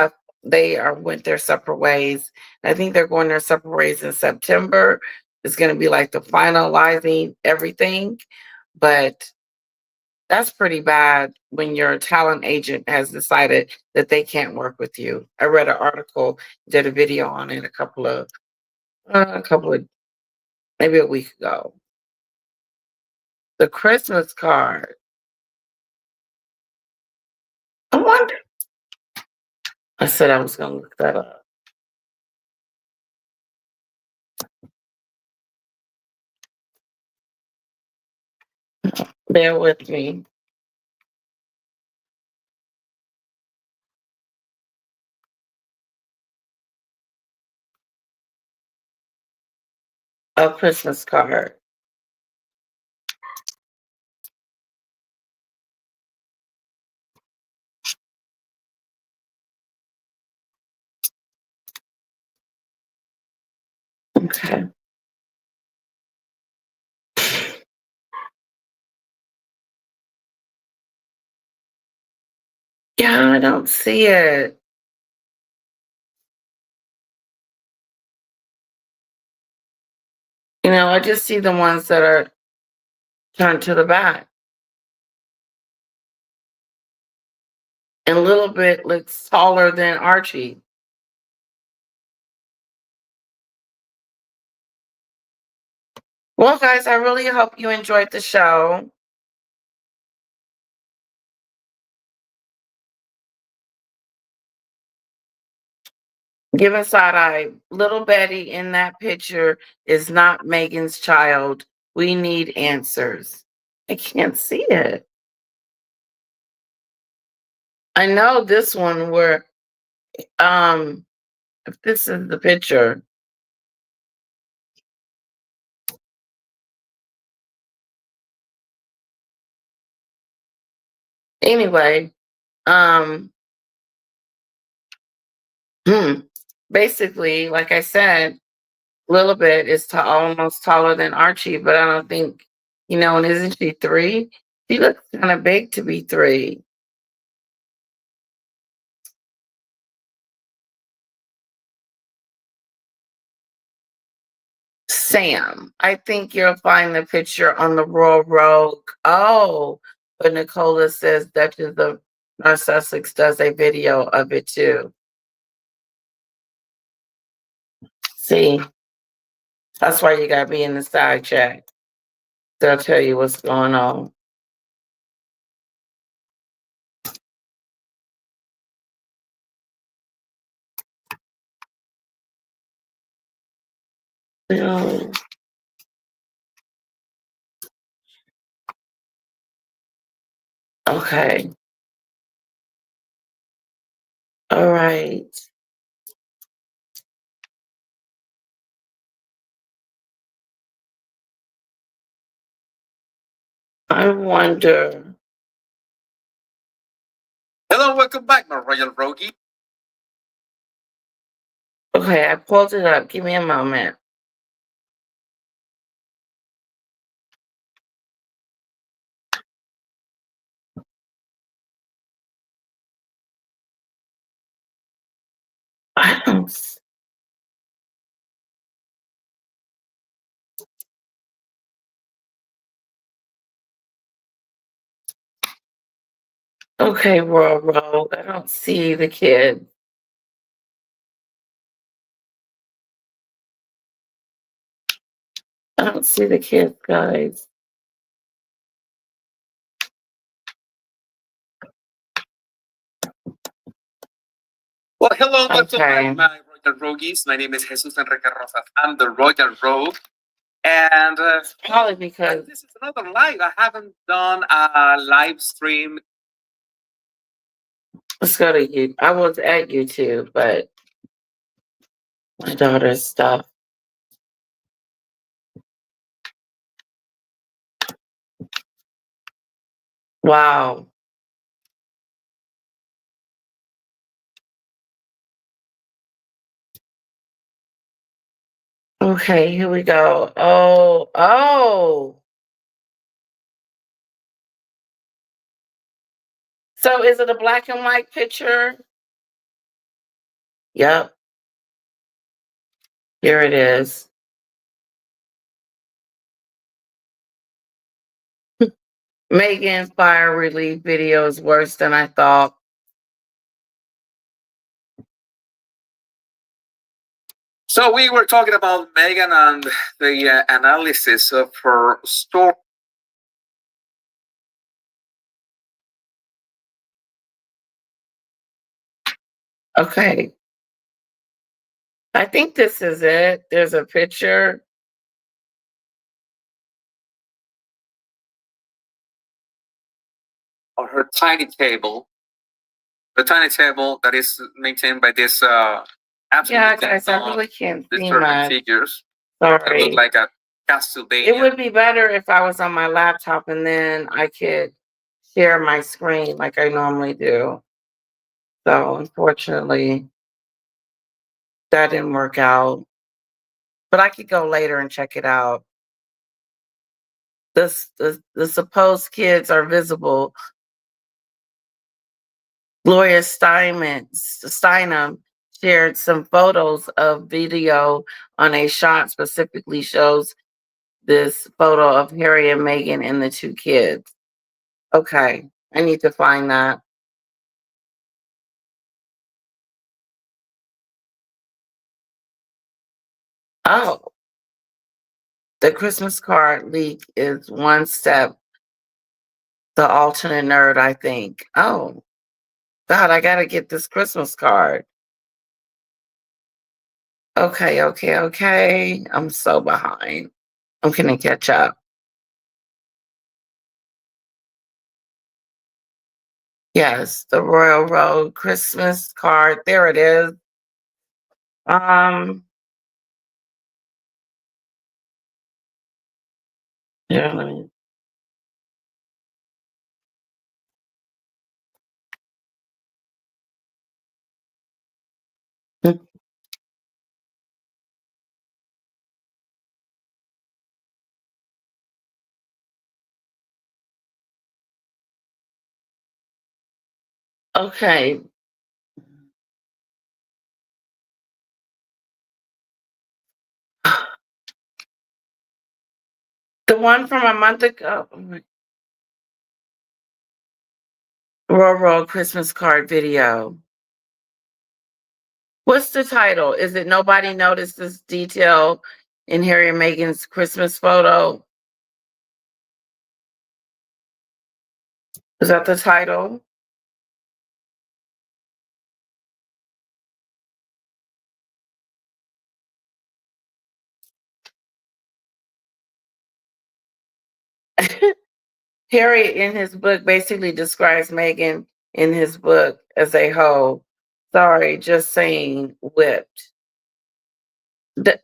went their separate ways. I think they're going their separate ways in September. It's going to be like the finalizing everything, but that's pretty bad when your talent agent has decided that they can't work with you. I read an article, did a video on it a couple of maybe a week ago. The Christmas card. I wonder. I said I was going to look that up. Bear with me. A Christmas card. Okay. Yeah, I don't see it. You know, I just see the ones that are turned to the back. And a little bit looks taller than Archie. Well, guys, I really hope you enjoyed the show. Give a side eye. Little Betty in that picture is not Megan's child. We need answers. I can't see it. I know this one where, if this is the picture. Anyway, basically, like I said, little bit is almost taller than Archie, but I don't think, and isn't she 3? She looks kind of big to be 3. Sam, I think you'll find the picture on the Royal Rogue. Oh, but Nicola says Duchess of North Sussex does a video of it too. See, that's why you gotta be in the side chat. They'll tell you what's going on. No. Okay. All right. I wonder. Hello, welcome back, my royal rogie. Okay, I pulled it up. Give me a moment. I don't. Okay, Royal Rogue. I don't see the kid. I don't see the kids, guys. Well, hello, welcome Okay. back, my royal rogues. My name is Jesus Enrique Rosas. I'm the royal rogue. And Probably because this is another live. I haven't done a live stream. let's go to you. I was at YouTube, but my daughter's stuff. Wow. Okay, here we go. Oh. So is it a black and white picture? Yep. Here it is. Meghan's fire relief video is worse than I thought. So we were talking about Meghan and the analysis of her story. Okay. I think this is it. There's a picture. On her tiny table. The tiny table that is maintained by this Yeah, absolutely guys, I really can't see disturbing much. figures that Sorry. look like a Castlevania. It would be better if I was on my laptop and then I could share my screen like I normally do. So unfortunately, that didn't work out. But I could go later and check it out. The supposed kids are visible. Gloria Steinem shared some photos of video on a shot specifically shows this photo of Harry and Meghan and the two kids. Okay, I need to find that. Oh, the Christmas card leak is one step the alternate nerd, I think. Oh, God, I gotta get this Christmas card. Okay. I'm so behind. I'm gonna catch up. Yes, the Royal Road Christmas card. There it is. Um, yeah, let me. Okay. The one from a month ago. Roll Christmas card video. What's the title? Is it Nobody Noticed This Detail in Harry and Meghan's Christmas photo? Is that the title? Harry in his book basically describes Meghan in his book as a hoe. Sorry, just saying whipped.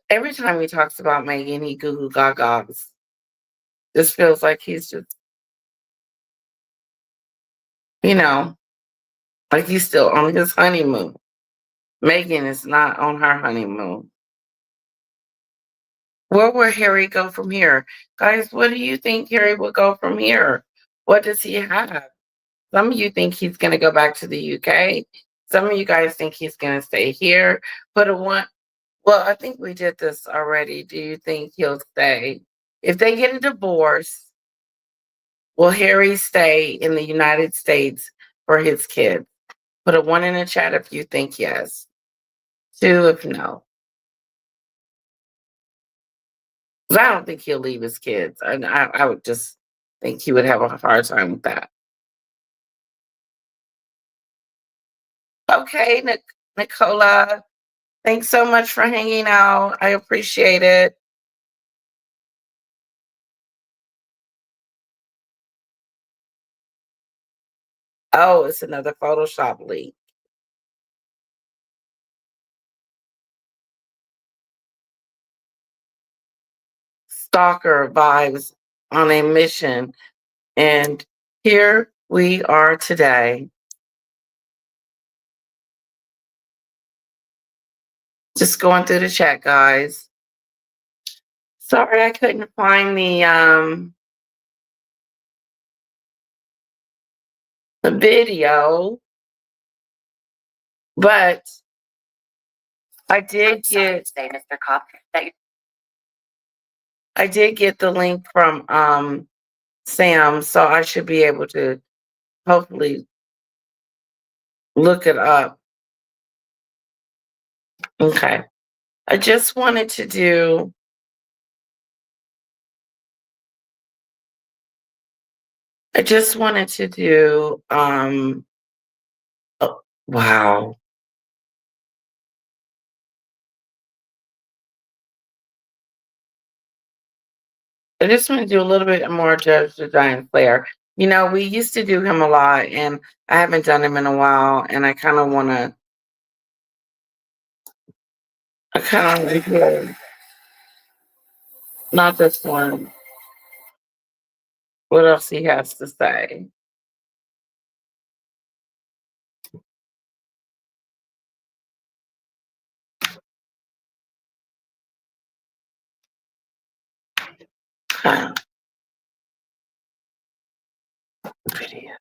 Every time he talks about Meghan, he goo goo gagas. This feels like he's just, like he's still on his honeymoon. Meghan is not on her honeymoon. Where will Harry go from here? Guys, what do you think Harry will go from here? What does he have? Some of you think he's going to go back to the UK. Some of you guys think he's going to stay here. Well, I think we did this already. Do you think he'll stay? If they get a divorce, will Harry stay in the United States for his kids? Put a 1 in the chat if you think yes. 2 if no. 'Cause I don't think he'll leave his kids. I would just think he would have a hard time with that. Okay, Nicola, thanks so much for hanging out. I appreciate it. Oh, it's another Photoshop leak. Stalker vibes on a mission. And here we are today. Just going through the chat, guys. Sorry, I couldn't find the video, but I did get Mr. Cop, that I did get the link from Sam, so I should be able to hopefully look it up. Okay. I just wanted to do oh, wow. I just want to do a little bit more Judge the Giant Slayer. We used to do him a lot, and I haven't done him in a while, and I kind of want to hear, not this one, what else he has to say. Huh. Video.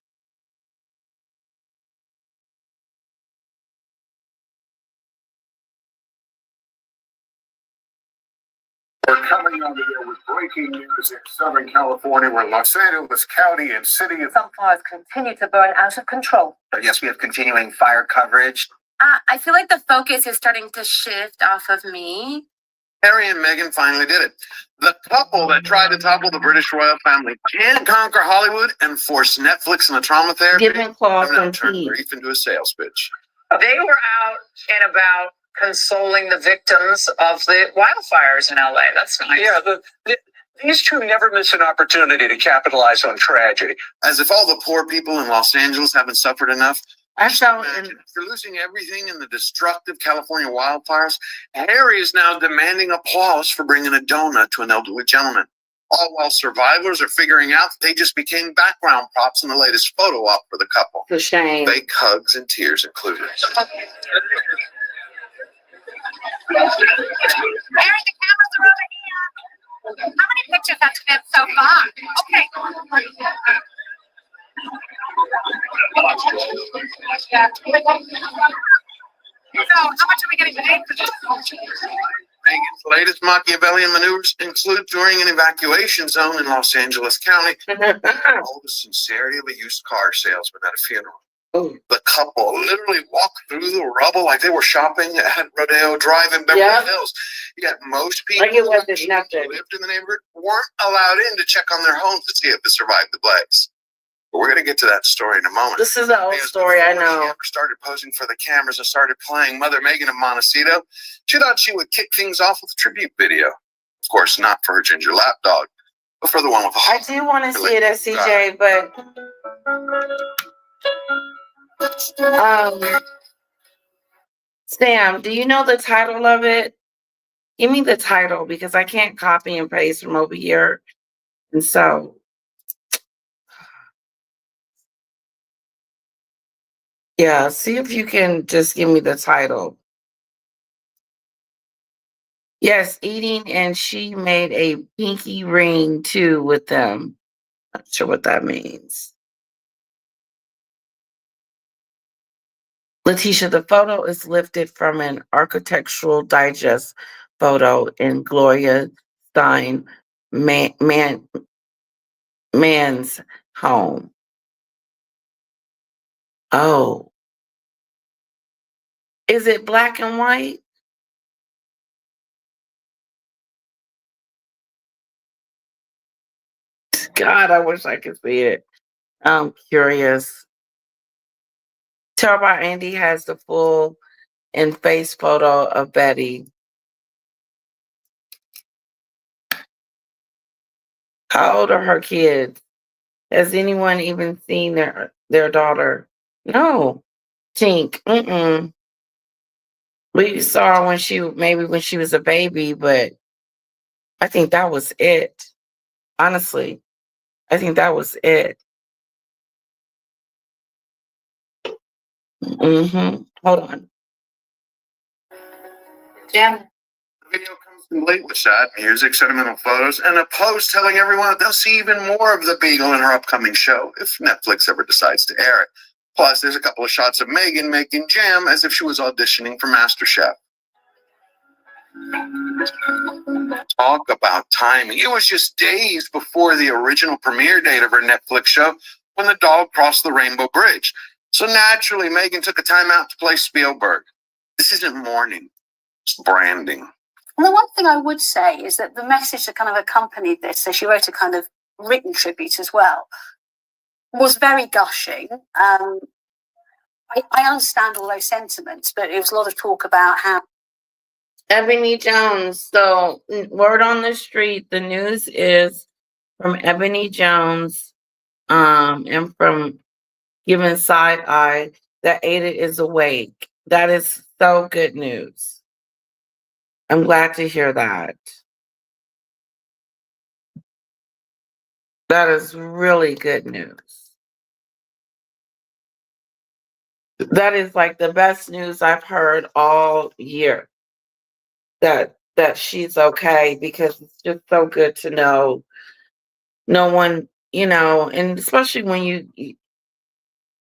We're coming on the air with breaking news in Southern California, where Los Angeles County and City of Some fires continue to burn out of control. Yes, we have continuing fire coverage. I feel like the focus is starting to shift off of me. Harry and Meghan finally did it. The couple that tried to topple the British royal family can't conquer Hollywood and force Netflix and the trauma therapy. Giving claws Have now and turned teeth. grief into a sales pitch. They were out and about consoling the victims of the wildfires in LA. That's nice. Yeah, these two never miss an opportunity to capitalize on tragedy. As if all the poor people in Los Angeles haven't suffered enough. I felt Imagine, after losing everything in the destructive California wildfires, Harry is now demanding applause for bringing a donut to an elderly gentleman. All while survivors are figuring out that they just became background props in the latest photo op for the couple. it's a shame. Fake hugs and tears included. Harry, the cameras are over here. How many pictures have you been so far? Okay. So, how much are we getting paid for this? Meghan The latest Machiavellian maneuvers include during an evacuation zone in Los Angeles County, all the sincerity of a used car salesman at a funeral. The couple literally walked through the rubble like they were shopping at Rodeo Drive in Beverly Hills. Yet most people who lived in the neighborhood weren't allowed in to check on their homes to see if it survived the blaze. But we're going to get to that story in a moment. This is an old story, I know. She ever started posing for the cameras and started playing Mother Meghan of Montecito, she thought she would kick things off with a tribute video. Of course, not for her ginger lap dog, but for the one with the I do want to see it at CJ, but Sam, do you know the title of it? Give me the title because I can't copy and paste from over here. And so, yeah, see if you can just give me the title. Yes, eating, and she made a pinky ring too with them. Not sure what that means. Letitia, the photo is lifted from an Architectural Digest photo in Gloria Stein man's home. Oh. Is it black and white? God, I wish I could see it. I'm curious. Tell by Andy has the full and face photo of Betty. How old are her kids? Has anyone even seen their daughter? No. Tink. Mm-mm. We saw her when she was a baby, but I think that was it. Honestly, I think that was it. Mm-hmm. Hold on. Jim. The video comes complete with shot, music, sentimental photos, and a post telling everyone that they'll see even more of the Beagle in her upcoming show if Netflix ever decides to air it. Plus, there's a couple of shots of Meghan making jam as if she was auditioning for MasterChef. Talk about timing. It was just days before the original premiere date of her Netflix show when the dog crossed the Rainbow Bridge. So naturally, Meghan took a time out to play Spielberg. This isn't mourning, it's branding. And the one thing I would say is that the message that kind of accompanied this, so she wrote a kind of written tribute as well, was very gushing. I understand all those sentiments, but it was a lot of talk about how Ebony Jones. So, word on the street, the news is from Ebony Jones, and from Giving Side Eye that Ada is awake. That is so good news. I'm glad to hear that. That is really good news. That is like the best news I've heard all year. That she's okay, because it's just so good to know no one, and especially when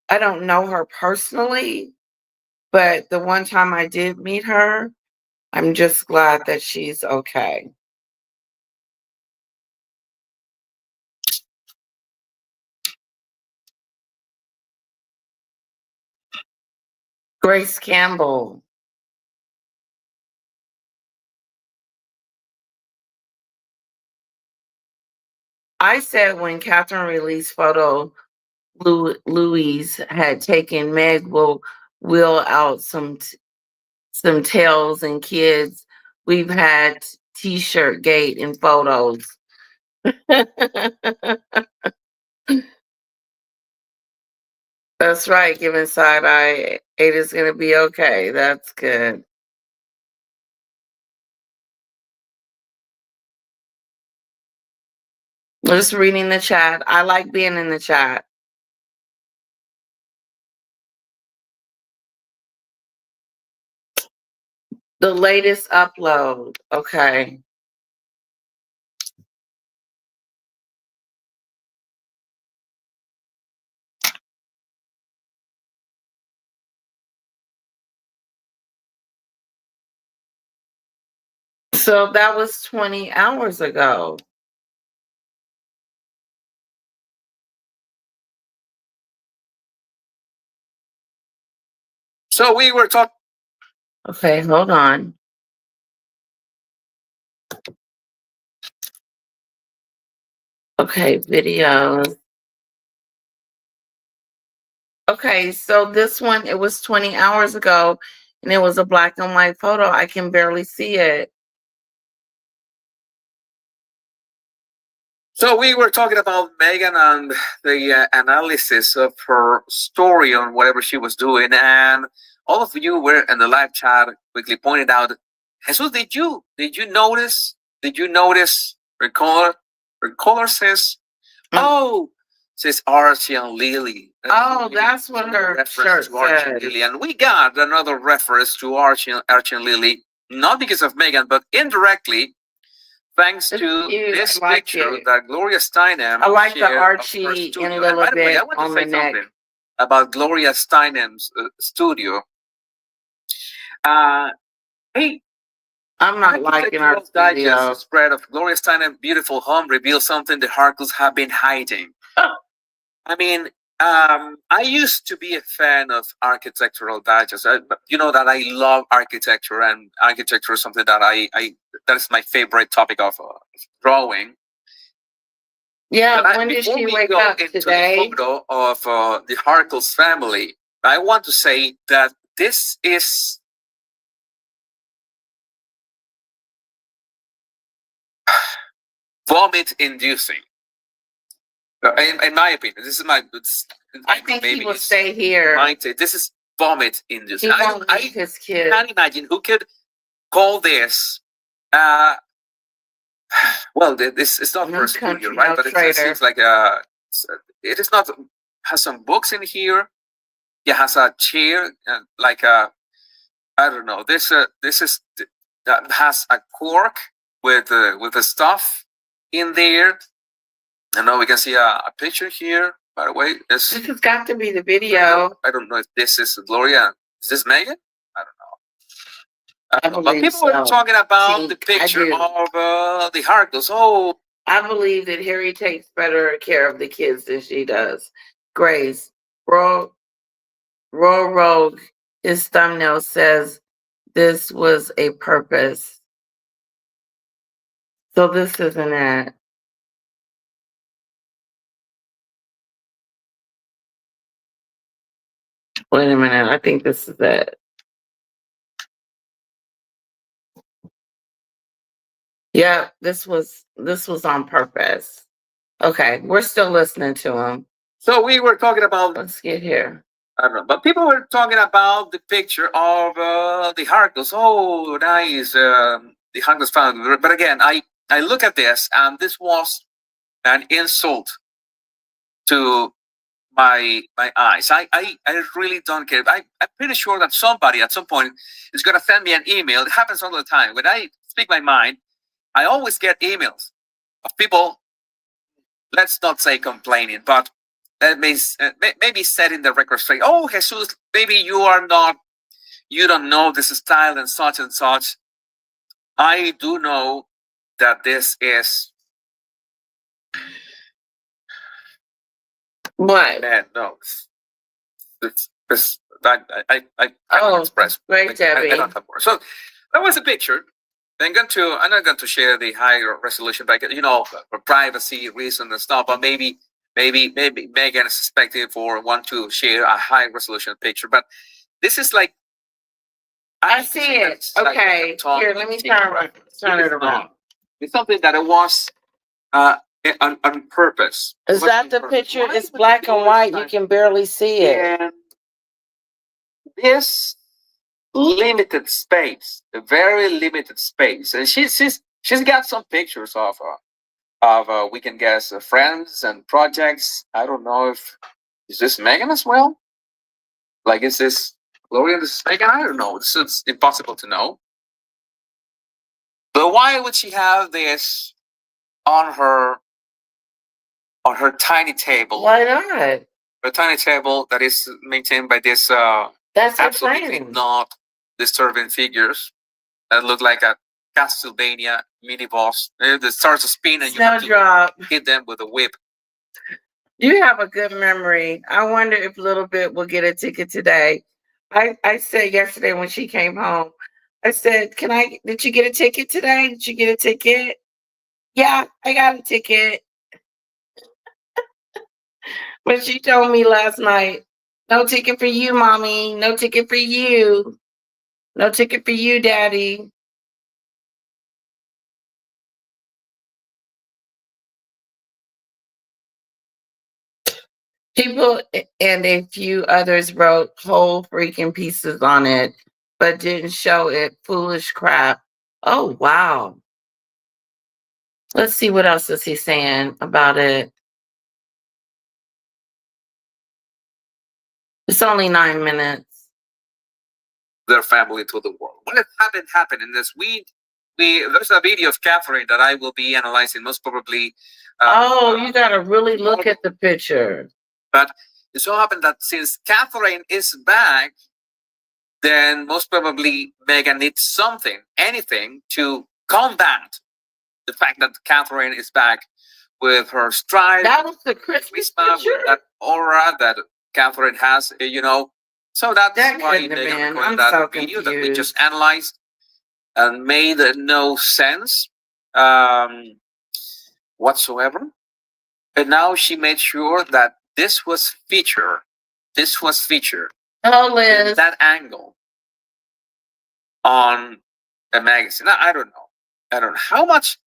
I don't know her personally, but the one time I did meet her, I'm just glad that she's okay. Grace Campbell. I said when Catherine released photo Louise had taken, Meg will wheel out some tails and kids. We've had T-shirt gate and photos. That's right. Giving side eye. Ada's gonna be okay. That's good. Just reading the chat. I like being in the chat. The latest upload. Okay. So that was 20 hours ago. So we were talking. Okay, hold on. Okay, videos. Okay, so this one, it was 20 hours ago, and it was a black and white photo. I can barely see it. So we were talking about Meghan and the analysis of her story on whatever she was doing, and all of you were in the live chat quickly pointed out, Jesus, did you notice? Did you notice her color? Her color says, oh, says Archie and Lily. Oh, that's what her shirt to Archie and said. Lily, and we got another reference to Archie and Lily, not because of Meghan, but indirectly. Thanks to this picture that Gloria Steinem I like the shared of her Archie studio. in a And little by the way, bit I want to on the say neck. something about Gloria Steinem's studio. Hey, I'm not liking our Digest studio. spread of Gloria Steinem's beautiful home reveals something the Harkles have been hiding. I mean, I used to be a fan of Architectural Digest. You know that I love architecture, and architecture is something that that is my favorite topic of drawing. Yeah, But when did before she we wake go up into today? the photo of the Harkles family, I want to say that this is vomit-inducing. In my opinion, this is my. I think he will stay here. This is vomit-inducing. He won't leave his kid. Can't imagine who could call this. Well, this is not her studio, right? But it seems like it is not. Has some books in here. Yeah, has a chair, like a. I don't know. This is that has a cork with the stuff in there. And now we can see a picture here. By the way, this has got to be the video. I don't know if this is Gloria. Is this Meghan? I don't know. But people were talking about the picture of the Harkles. Oh, I believe that Harry takes better care of the kids than she does. Grace, Rogue, his thumbnail says this was a purpose. So this isn't it. Wait a minute, I think this is it. Yeah, this was on purpose. Okay, we're still listening to him. So we were talking about. Let's get here. I don't know, but people were talking about the picture of the Harkles. Oh, nice, the Harkles family. But again, I look at this, and this was an insult to my eyes. I really don't care. I'm pretty sure that somebody at some point is going to send me an email. It happens all the time. When I speak my mind, I always get emails of people, let's not say complaining, but maybe setting the record straight. Oh, Jesus, maybe you don't know this style and such and such. I do know that this is. What? Man, no. I oh, express. Great, Debbie. I don't have more. So that was a picture. I'm not going to share the higher resolution, but for privacy reasons and stuff. But maybe Meghan is expecting want to share a high resolution picture. But this is like. I see it. Okay, here, let me turn it around. It's something that it was on purpose. Is that the picture? It's black and white. You can barely see it. And this limited space, a very limited space, and she's got some pictures of we can guess friends and projects. I don't know if is this Meghan as well. Like, is this Gloria? This is Meghan? I don't know. It's impossible to know. But why would she have this on her tiny table? Why not? A tiny table that is maintained by this that's absolutely not disturbing figures that look like a Castlevania minibus that starts to spin and you have to Snowdrop, hit them with a whip. you have a good memory. I wonder if Little Bit will get a ticket today. I said yesterday when she came home, I said, did you get a ticket today? Did you get a ticket? Yeah, I got a ticket. But she told me last night, no ticket for you, mommy. No ticket for you. No ticket for you, daddy. People and a few others wrote whole freaking pieces on it, but didn't show it. Foolish crap. Oh, wow. Let's see what else is he saying about it. It's only 9 minutes. Their family to the world. What happened in this week? There's a video of Catherine that I will be analyzing most probably. You gotta really look at the picture. But it so happened that since Catherine is back, then most probably Meghan needs something, anything to combat the fact that Catherine is back with her stride. That was the Christmas picture. With that aura that Catherine has, So that's why Meghan recorded that video that we just analyzed and made no sense whatsoever. And now she made sure that this was featured. Hello, Liz. In that angle on a magazine. I don't know. How much?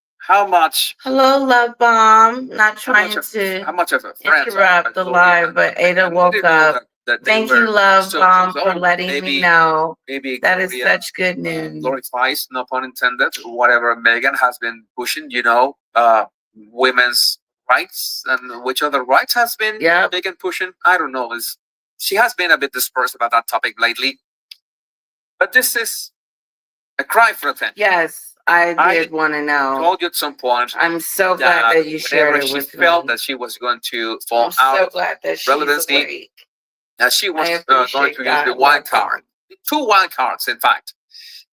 Hello, Love Bomb. Not trying to how much of a friend interrupt the live, but Ada woke up. Thank you, Love Bomb, for letting me know. That is such good news. Glorifies, no pun intended, whatever Meghan has been pushing, women's rights, and which other rights has been Meghan pushing? I don't know. She has been a bit dispersed about that topic lately. But this is a cry for attention. Yes, I did want to know. I told you at some point. I'm so glad that you shared it with me. She felt that she was going to fall out of relevancy. That she was going to use the wild card. 2 wild cards, in fact.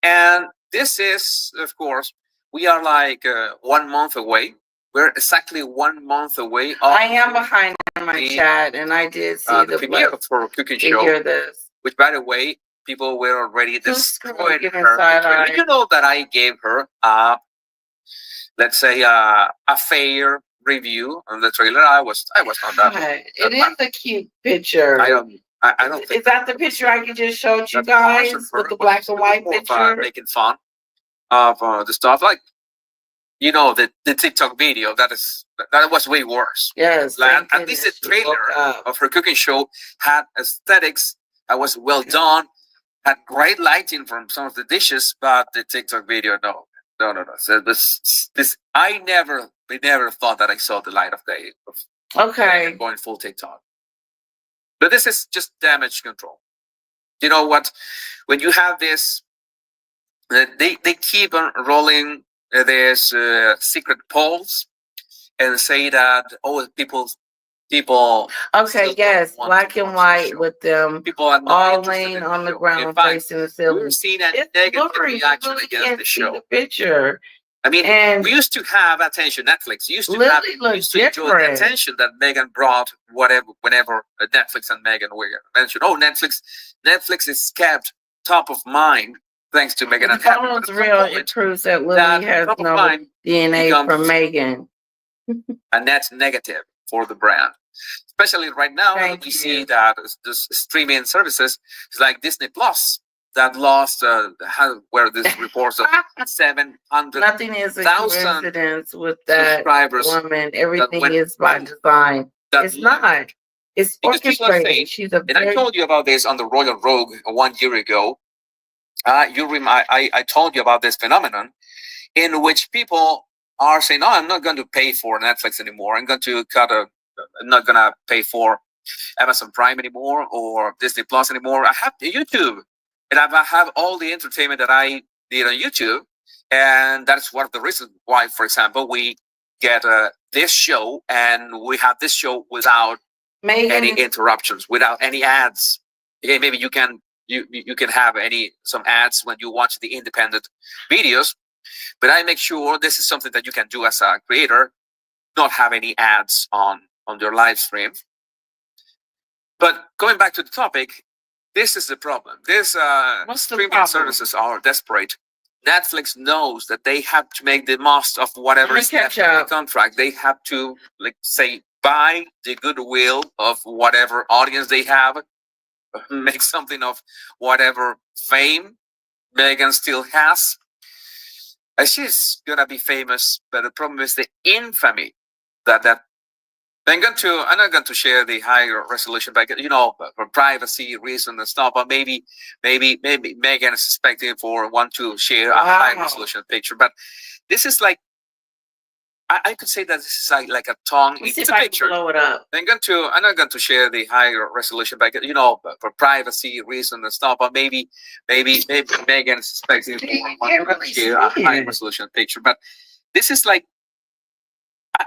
And this is, of course, we are like 1 month away. We're exactly 1 month away. I am behind in my chat, and I did see the premiere for Cooking Show. Hear this. Which, by the way, people were already destroyed her. You know that I gave her, let's say, a fair review on the trailer. I was not that. It is a cute picture. I don't think. Is that the picture I just showed you guys with the black and white picture? Making fun of the stuff like, the TikTok video that was way worse. Yes. At least the trailer of her cooking show had aesthetics that was well done, had great lighting from some of the dishes, but the TikTok video, no. So this I never thought that I saw the light of day. Going full TikTok. But this is just damage control. You know what? When you have this, they keep on rolling these secret polls and say that people. Okay, yes, black and white with them all laying on the ground facing the ceiling. We've seen a negative reaction against the show. The picture. I mean, we used to have attention. Netflix used to enjoy the attention that Meghan brought. Whenever Netflix and Meghan were mentioned, Netflix is kept top of mind thanks to Meghan. If the real, it proves that Lily has no DNA from Meghan, and that's negative for the brand, especially right now. We see that the streaming services like Disney Plus that lost where this reports of 700,000 nothing is a coincidence with that woman. Everything is by design. It's not. It's orchestrated. She's a and I told you about this on the Royal Rogue 1 year ago. I told you about this phenomenon in which people are saying, "No, I'm not going to pay for Netflix anymore. I'm going to I'm not going to pay for Amazon Prime anymore or Disney Plus anymore. I have YouTube, and I have all the entertainment that I did on YouTube, and that's one of the reasons why, for example, we get this show, and we have this show without any interruptions, without any ads. Okay, maybe you can have some ads when you watch the independent videos." But I make sure this is something that you can do as a creator, not have any ads on your live stream. But going back to the topic, this is the problem. This streaming services are desperate. Netflix knows that they have to make the most of whatever is left of the contract. They have to, like, say, buy the goodwill of whatever audience they have, make something of whatever fame Meghan still has. She's gonna be famous, but the problem is the infamy that I'm not going to share the higher resolution, but for privacy reasons and stuff. But maybe Meghan is expecting want to share a high resolution picture. But this is like, I could say that this is like a tongue. It's a picture. Blow it up. I'm not going to share the higher resolution, but for privacy reasons and stuff. But maybe Meghan is expecting want to share a high resolution picture. But this is like,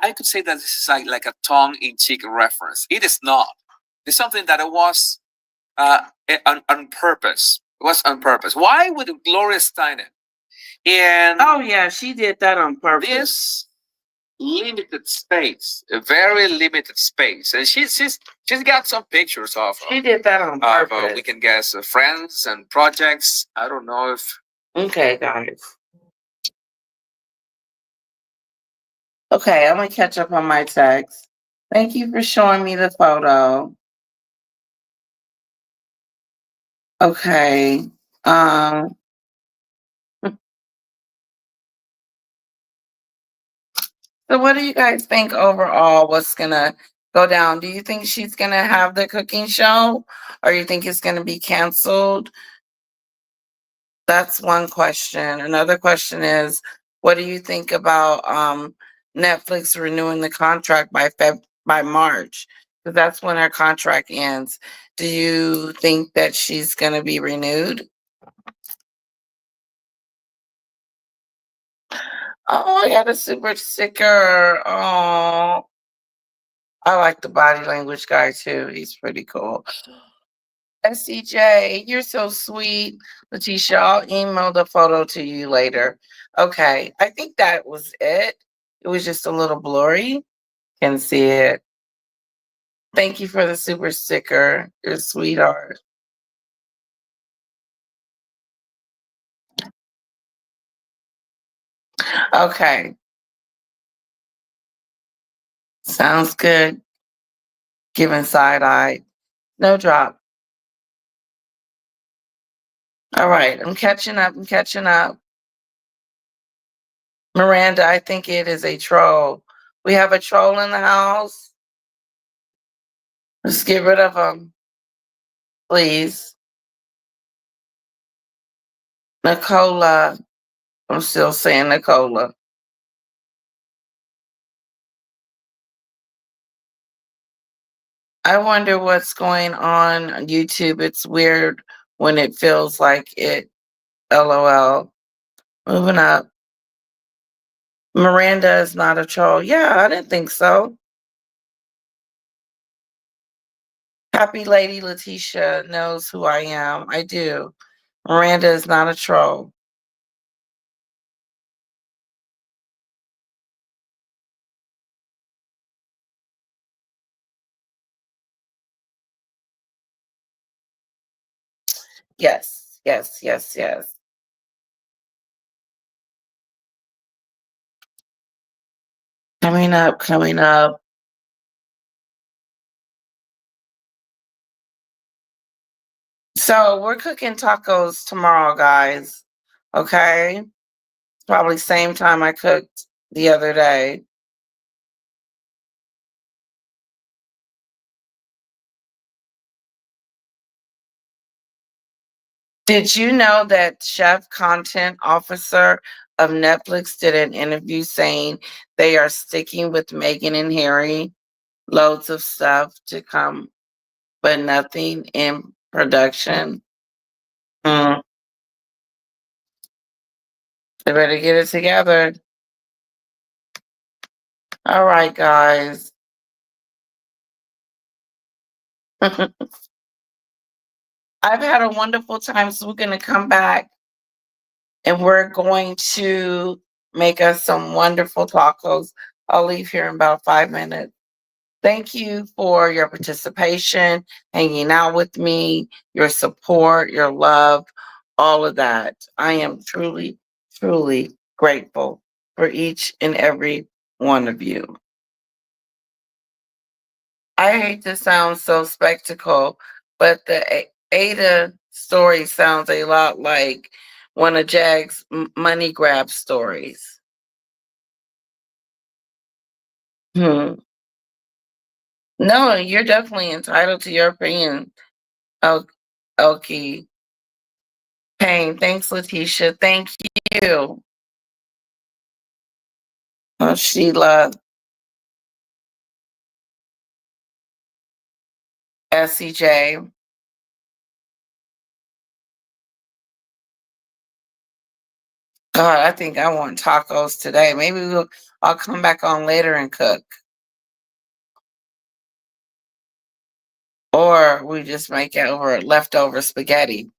I could say that this is like a tongue-in-cheek reference. It is not. It's something that it was on purpose. It was on purpose. Why would Gloria Steinem she did that on purpose. This limited space, a very limited space, and she's got some pictures of. She did that on purpose. We can guess friends and projects. I don't know if. Okay, guys. Okay, I'm gonna catch up on my text. Thank you for showing me the photo. Okay. So what do you guys think overall? What's gonna go down? Do you think she's gonna have the cooking show, or you think it's gonna be canceled? That's one question. Another question is, what do you think about Netflix renewing the contract by March? Because that's when her contract ends. Do you think that she's going to be renewed? Oh, I got a super sticker. Oh, I like the body language guy too. He's pretty cool. SCJ, you're so sweet. Letitia, I'll email the photo to you later. Okay, I think that was it. It was just a little blurry. Can see it. Thank you for the super sticker. You're a sweetheart. Okay. Sounds good. Giving side eye. No drop. All right, I'm catching up. Miranda, I think it is a troll. We have a troll in the house. Let's get rid of him, please. Nicola. I'm still saying Nicola. I wonder what's going on YouTube. It's weird when it feels like it. LOL. Moving up. Miranda is not a troll. Yeah, I didn't think so. Happy Lady Letitia knows who I am. I do. Miranda is not a troll. Yes. Coming up. So we're cooking tacos tomorrow, guys. Okay? Probably same time I cooked the other day. Did you know that Chef Content Officer of Netflix did an interview saying they are sticking with Meghan and Harry? Loads of stuff to come, but nothing in production. They better get it together. All right, guys. I've had a wonderful time, so we're going to come back and we're going to make us some wonderful tacos. I'll leave here in about 5 minutes. Thank you for your participation, hanging out with me, your support, your love, all of that. I am truly, truly grateful for each and every one of you. I hate to sound so spectacle, but the Ada story sounds a lot like one of Jag's money grab stories. Hmm. No, you're definitely entitled to your opinion. Oh, okay. Pain. Thanks, Letitia. Thank you. Oh, Sheila. SCJ. God, I think I want tacos today. I'll come back on later and cook. Or we just make it over leftover spaghetti.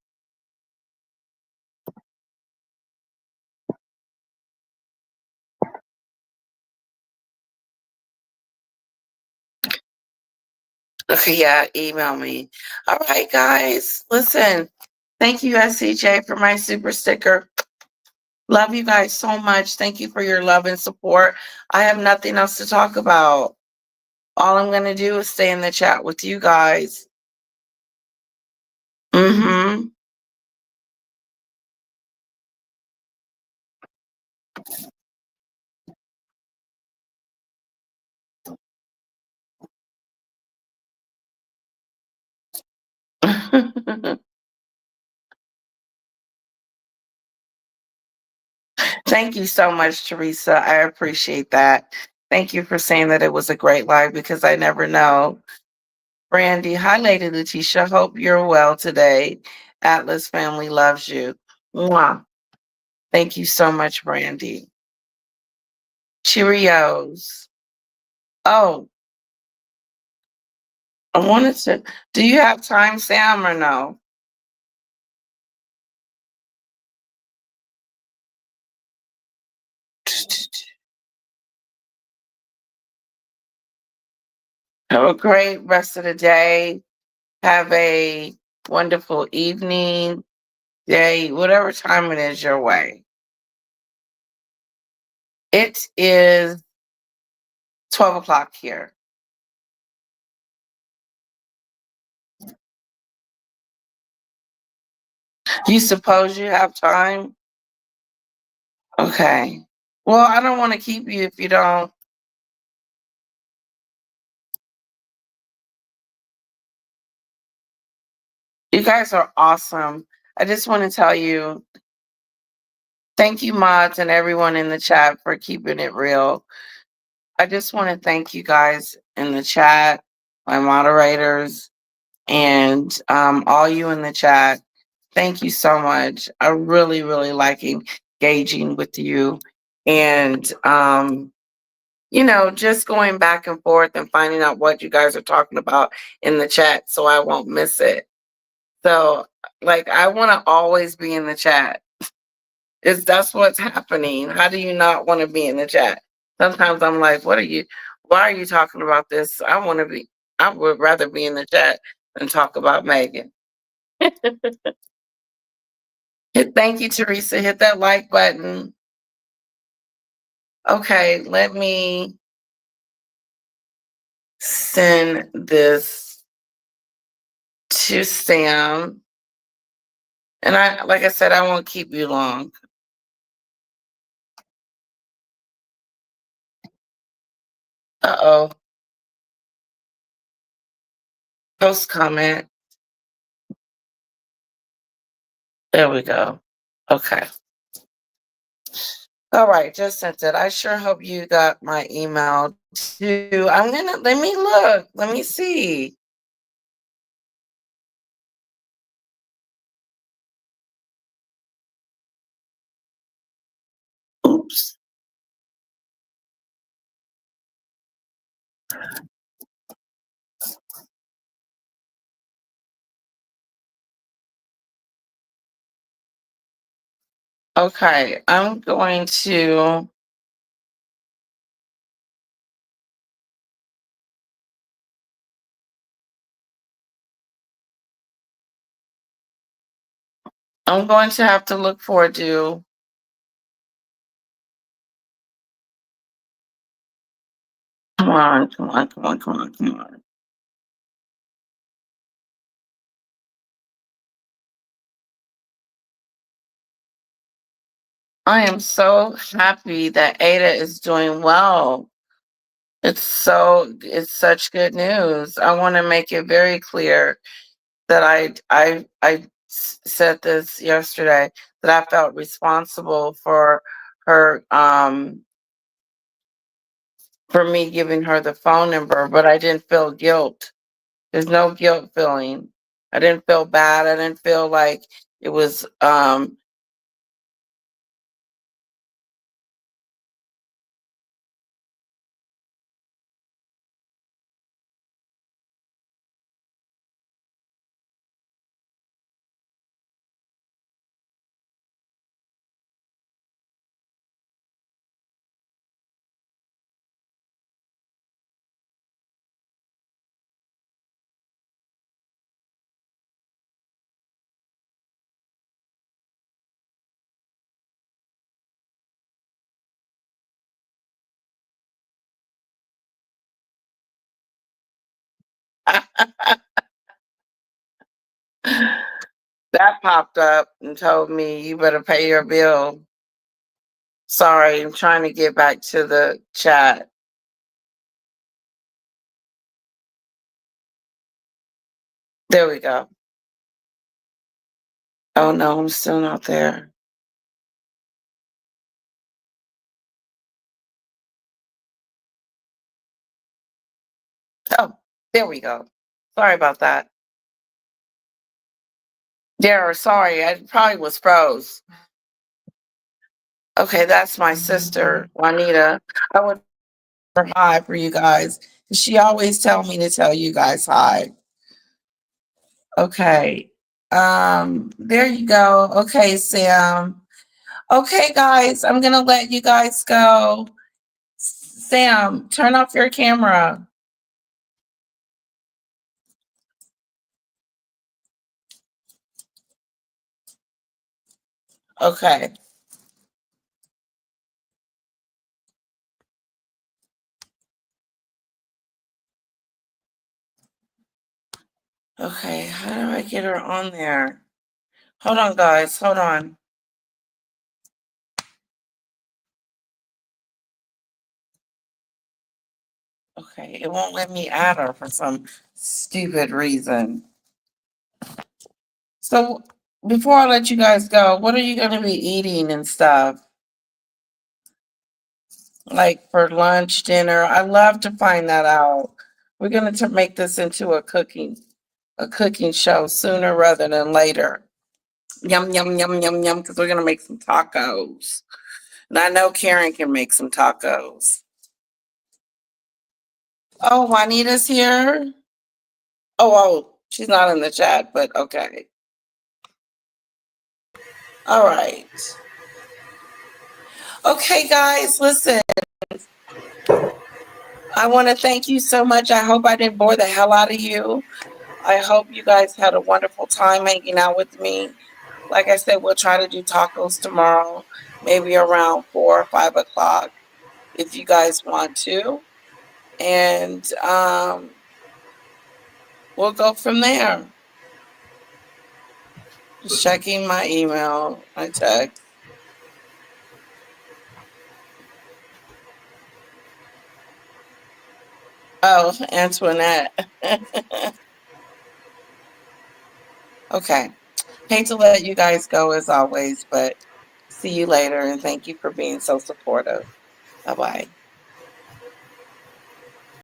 Okay, yeah, email me. All right, guys. Listen, thank you, SCJ, for my super sticker. Love you guys so much. Thank you for your love and support. I have nothing else to talk about. All I'm going to do is stay in the chat with you guys. Mm-hmm. Thank you so much, Teresa. I appreciate that. Thank you for saying that it was a great live because I never know. Brandy, hi, Lady Letitia. Hope you're well today. Atlas family loves you. Mwah. Thank you so much, Brandy. Cheerios. Oh, I wanted to. Do you have time, Sam, or no? Have a great rest of the day. Have a wonderful evening, day, whatever time it is your way. It is 12 o'clock here. You suppose you have time? Okay. Well, I don't want to keep you if you don't. You guys are awesome. I just want to tell you, thank you, mods, and everyone in the chat for keeping it real. I just want to thank you guys in the chat, my moderators, and all you in the chat. Thank you so much. I really, really like engaging with you. And, just going back and forth and finding out what you guys are talking about in the chat so I won't miss it. So, I want to always be in the chat. That's what's happening. How do you not want to be in the chat? Sometimes I'm like, why are you talking about this? I would rather be in the chat than talk about Meghan. Thank you, Teresa. Hit that like button. Okay, let me send this to Sam. And like I said, I won't keep you long. Uh-oh. Post comment. There we go. Okay. All right, just sent it. I sure hope you got my email too. Let me look. Let me see. Oops. Okay, I'm going to. I'm going to have to look for a do. Come on, come on, come on, come on, come on. I am so happy that Ada is doing well. It's such good news. I want to make it very clear that said this yesterday, that I felt responsible for her, for me giving her the phone number, but I didn't feel guilt. There's no guilt feeling. I didn't feel bad. I didn't feel like it was that popped up and told me you better pay your bill. Sorry, I'm trying to get back to the chat. There we go. Oh no, I'm still not there. Oh, there we go. Sorry about that. Yeah, sorry, I probably was froze. Okay, that's my sister, Juanita. I would hi for you guys. She always tell me to tell you guys hi. Okay. There you go. Okay, Sam. Okay, guys, I'm gonna let you guys go. Sam, turn off your camera. Okay. Okay, how do I get her on there? Hold on, guys. Hold on. Okay, it won't let me add her for some stupid reason. So before I let you guys go, what are you going to be eating and stuff? Like for lunch, dinner? I love to find that out. We're going to make this into a cooking show sooner rather than later. Yum, yum, yum, yum, yum, because we're going to make some tacos. And I know Karen can make some tacos. Oh, Juanita's here. Oh, she's not in the chat, but okay. All right. Okay, guys, listen. I want to thank you so much. I hope I didn't bore the hell out of you. I hope you guys had a wonderful time hanging out with me. Like I said, we'll try to do tacos tomorrow, maybe around 4 or 5 o'clock, if you guys want to. And we'll go from there. Just checking my email, my text. Oh, Antoinette. Okay. Hate to let you guys go as always, but see you later and thank you for being so supportive. Bye-bye.